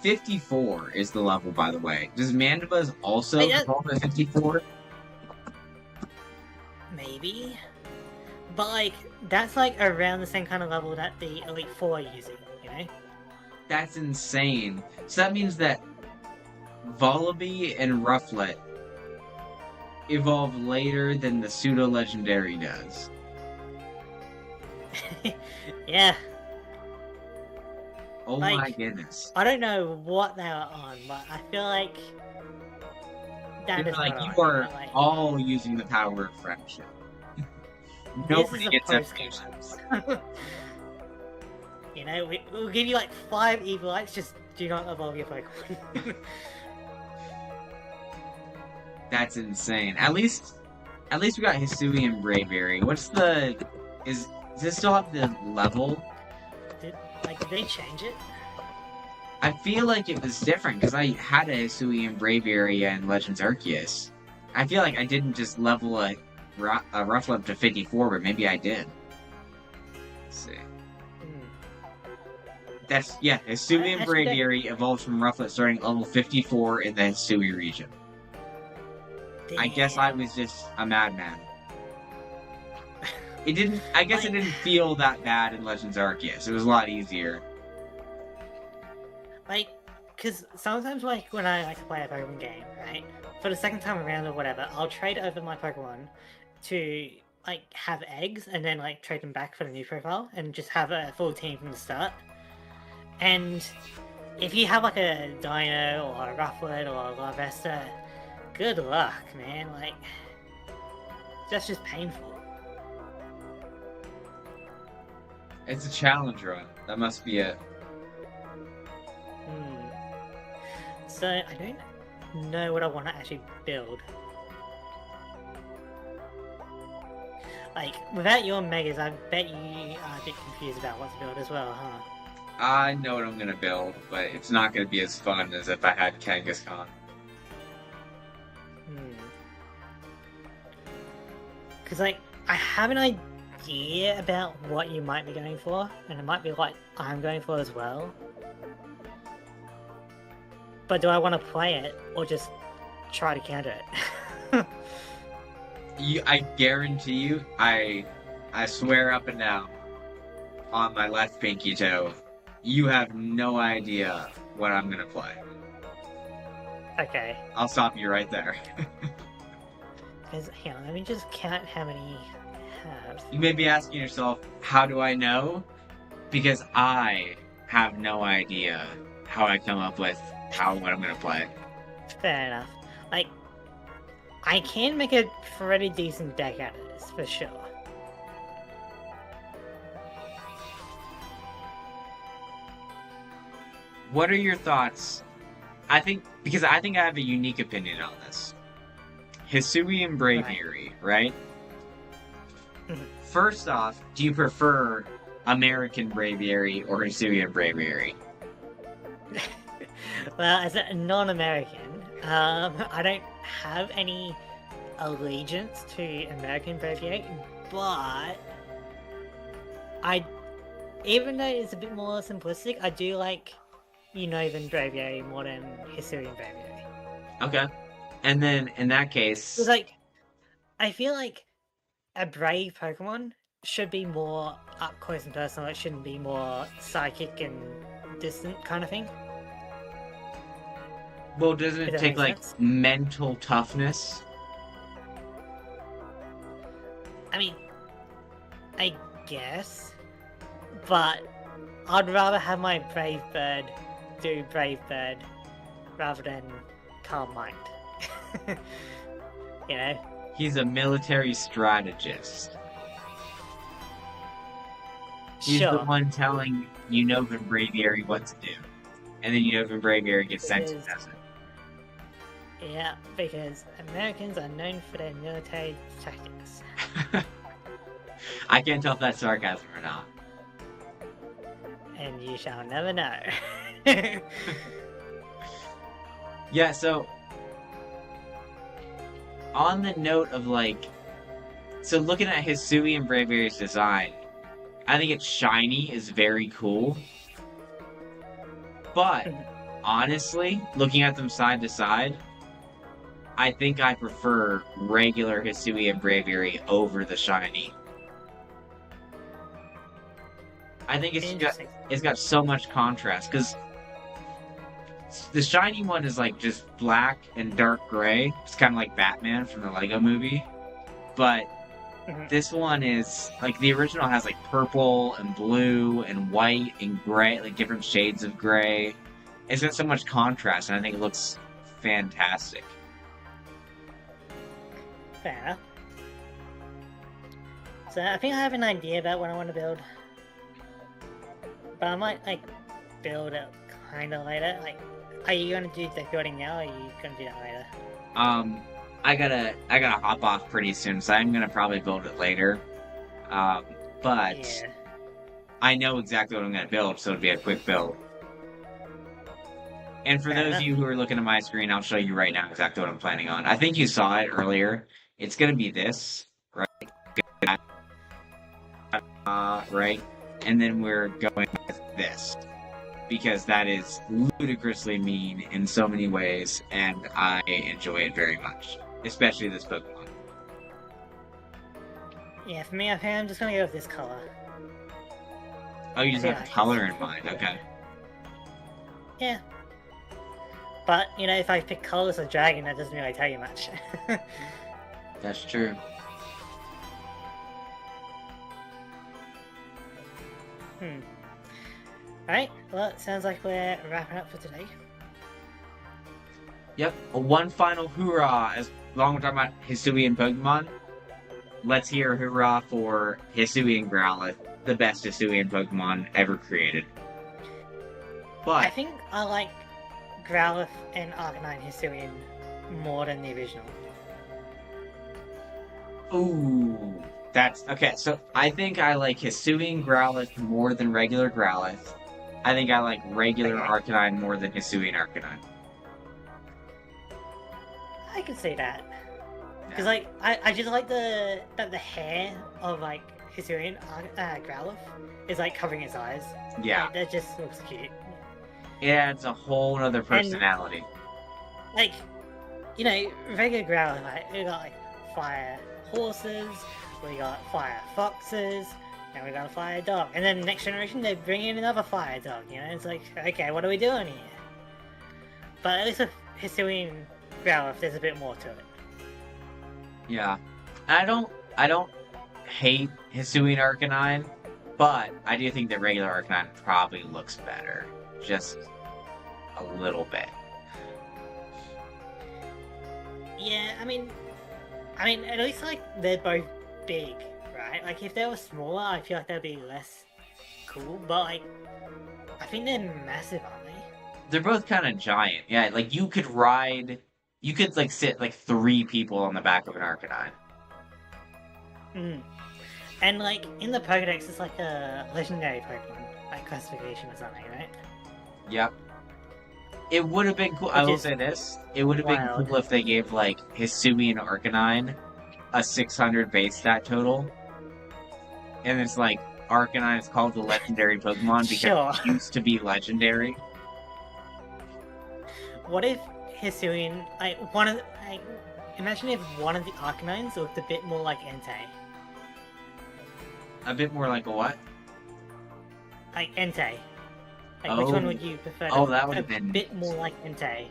54 is the level, by the way. Does Mandibuzz also Wait, evolve at 54? Maybe, but like that's like around the same kind of level that the Elite Four are using, you know? That's insane. So that means that Vullaby and Rufflet evolve later than the pseudo-legendary does. Yeah. Oh Like, my goodness. I don't know what they were on, but I feel like that You're is like, not you alright, are like, all using the power of friendship. Nobody a gets post-game. evolutions. You know, we'll give you like 5 Evilites, just do not evolve your Pokemon. That's insane. At least we got Hisui and Braviary. What's the... Does this still have the level? did they change it? I feel like it was different because I had a Hisui and Braviary and Legends Arceus. I feel like I didn't just level a Rufflet to 54, but maybe I did. Let's see. That's, yeah, Hisui and Actually, Braviary evolved from Rufflet starting at level 54 in the Hisui region. I guess I was just a madman. It didn't, I guess it didn't feel that bad in Legends Arceus. It was a lot easier. Like, because sometimes, like, when I like to play a Pokemon game, right, for the second time around or whatever, I'll trade over my Pokemon to, like, have eggs, and then, like, trade them back for the new profile, and just have a full team from the start. And if you have, like, a Dino, or a Rufflet, or a Larvesta, good luck, man, like, that's just painful. It's a challenge run. That must be it. So, I don't know what I want to actually build. Like, without your Megas, I bet you are a bit confused about what to build as well, huh? I know what I'm gonna build, but it's not gonna be as fun as if I had Kangaskhan. Because, like, I have an idea about what you might be going for, and it might be what I'm going for as well. But do I want to play it, or just try to counter it? I guarantee you, I swear up and down on my left pinky toe, you have no idea what I'm gonna play. Okay. I'll stop you right there. Because, hang on, let me just count how many I have. You may be asking yourself, how do I know? Because I have no idea how I come up with what I'm gonna play. Fair enough. Like, I can make a pretty decent deck out of this, for sure. What are your thoughts? I think I have a unique opinion on this. Hisuian Braviary, right? Mhm. First off, do you prefer American Braviary or Hisuian Braviary? Well, as a non-American, I don't have any allegiance to American Braviary, but even though it's a bit more simplistic, I do like Unova Braviary more than Hisuian Braviary. Okay. And then, in that case... It's like, I feel like a brave Pokemon should be more up close and personal. It shouldn't be more psychic and distant kind of thing. Well, doesn't it take, like, Sense? mental toughness? I mean, I guess, but I'd rather have my Brave Bird do Brave Bird rather than Calm Mind. You know? He's a military strategist. He's the one telling Unova Braviary what to do. And then Unova Braviary gets sent to does it. Yeah, because Americans are known for their military tactics. I can't tell if that's sarcasm or not. And you shall never know. Yeah, so... on the note of, like... so looking at Hisuian Braviary's design, I think its shiny is very cool. But, honestly, looking at them side to side, I think I prefer regular Hisuian Braviary over the shiny. I think it's got so much contrast, because the shiny one is like just black and dark gray. It's kind of like Batman from the Lego movie. But this one is, like, the original has like purple and blue and white and gray, like different shades of gray. It's got so much contrast, and I think it looks fantastic. Fair. So I think I have an idea about what I want to build. But I might, like, build it kind of later. Like, are you going to do deck building now, or are you going to do that later? I gotta hop off pretty soon, so I'm gonna probably build it later. But yeah. I know exactly what I'm gonna build, so it'll be a quick build. And for those of you who are looking at my screen, I'll show you right now exactly what I'm planning on. I think you saw it earlier. It's gonna be this, right? Right? And then we're going with this. Because that is ludicrously mean in so many ways, and I enjoy it very much. Especially this Pokemon. Yeah, for me, I think I'm just gonna go with this color. Oh, you just have the color in mind, okay. Yeah. But, you know, if I pick colors of dragon, that doesn't really tell you much. That's true. Alright, well, it sounds like we're wrapping up for today. Yep, one final hoorah, as long as we're talking about Hisuian Pokemon. Let's hear a hoorah for Hisuian Growlithe, the best Hisuian Pokemon ever created. But I think I like Growlithe and Arcanine Hisuian more than the original. Ooh, that's... okay, so I think I like Hisuian Growlithe more than regular Growlithe. I think I like regular Arcanine more than Hisuian Arcanine. I can see that. Because, like, I just like the hair of, like, Hisuian Growlithe is, like, covering its eyes. Yeah. Like, that just looks cute. Yeah, it's a whole other personality. And, like, you know, regular Growlithe, like, we got, like, fire horses, we got fire foxes, and we got a fire dog. And then next generation, they bring in another fire dog, you know? It's like, okay, what are we doing here? But at least with Hisuian Growlithe, there's a bit more to it. Yeah. I don't hate Hisuian Arcanine, but I do think that regular Arcanine probably looks better. Just a little bit. Yeah, I mean, I mean, at least like they're both big, right? Like if they were smaller, I feel like they'd be less cool. But like, I think they're massive, aren't they? They're both kind of giant. Yeah, like you could like sit like 3 people on the back of an Arcanine. Mm. And like in the Pokedex, it's like a legendary Pokemon like classification or something, right? Yep. It would have been cool. I Which will is say this: it would have been wild. cool if they gave like Hisui and Arcanine a 600 base stat total, and it's like Arcanine is called the legendary Pokemon because Sure. it used to be legendary. What if Hisuian, like imagine if one of the Arcanines looked a bit more like Entei. A bit more like a what? Like Entei. Like which one Oh. would you prefer? Oh, that would a have been. bit more like Entei.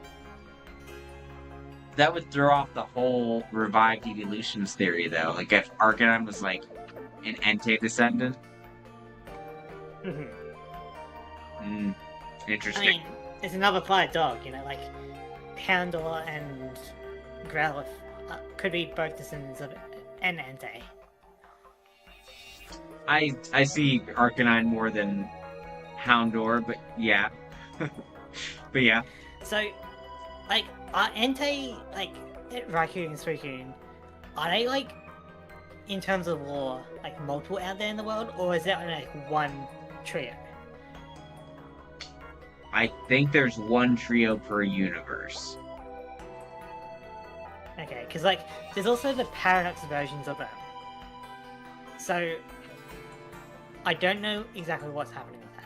That would throw off the whole revived evolutions theory, though. Like if Arcanine was like an Entei descendant. Mhm. Hmm. I Interesting. mean, it's another fire dog, you know, like Houndour and Growlithe could be both descendants of an Entei. I see Arcanine more than Houndour, but yeah. But yeah. So, like, are Entei, like, Raikou and Suicune, are they, like, in terms of lore, like, multiple out there in the world, or is that, like, one trio? I think there's one trio per universe. Okay, because, like, there's also the Paradox versions of them. So, I don't know exactly what's happening with that.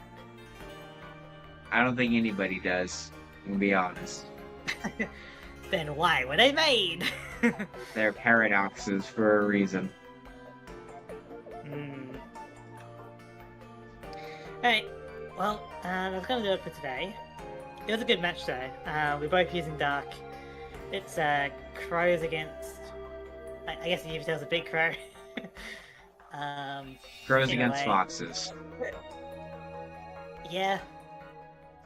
I don't think anybody does, to be honest. Then why were they made? They're paradoxes for a reason. Alright, well, that's gonna do it for today. It was a good match though. We're both using Dark. It's crows against... I guess the Yveltal's a big crow. Crows in a against way. foxes. Yeah.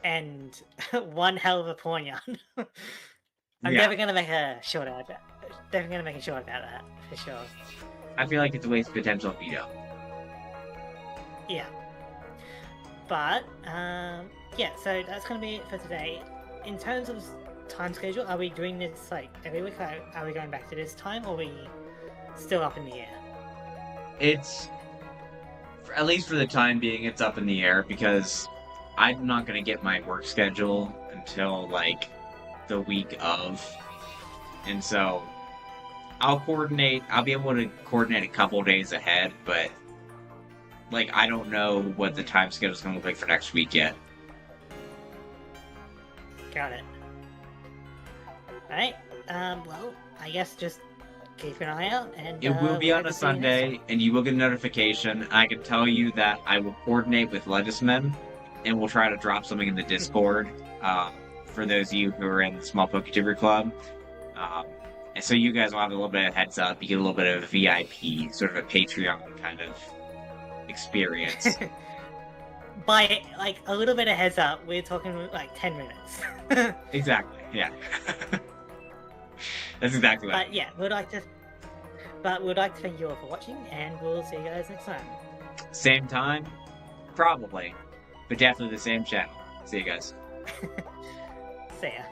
And one hell of a Pawniard. I'm Yeah. never gonna make a short about that. Definitely gonna make a short about that, for sure. I feel like it's a waste of potential if you don't. Yeah. But, yeah, so that's gonna be it for today. In terms of time schedule, are we doing this, like, every week? Are we going back to this time, or are we still up in the air? It's, at least for the time being, it's up in the air because I'm not going to get my work schedule until, like, the week of. And so, I'll be able to coordinate a couple days ahead, but, like, I don't know what the time schedule is going to look like for next week yet. Got it. Alright, well, I guess just keep an eye out, and It will be we'll on get a to see you next Sunday, and you will get a notification. I can tell you that I will coordinate with Ledisman, and we'll try to drop something in the Discord for those of you who are in the Small Poketuber Club. And so you guys will have a little bit of heads up. You get a little bit of a VIP, sort of a Patreon kind of experience. time. By, like, a little bit of heads up, we're talking, like, 10 minutes. Exactly, yeah. That's exactly right. But yeah, we'd like to thank you all for watching, and we'll see you guys next time. Same time? Probably. But definitely the same channel. See you guys. See ya.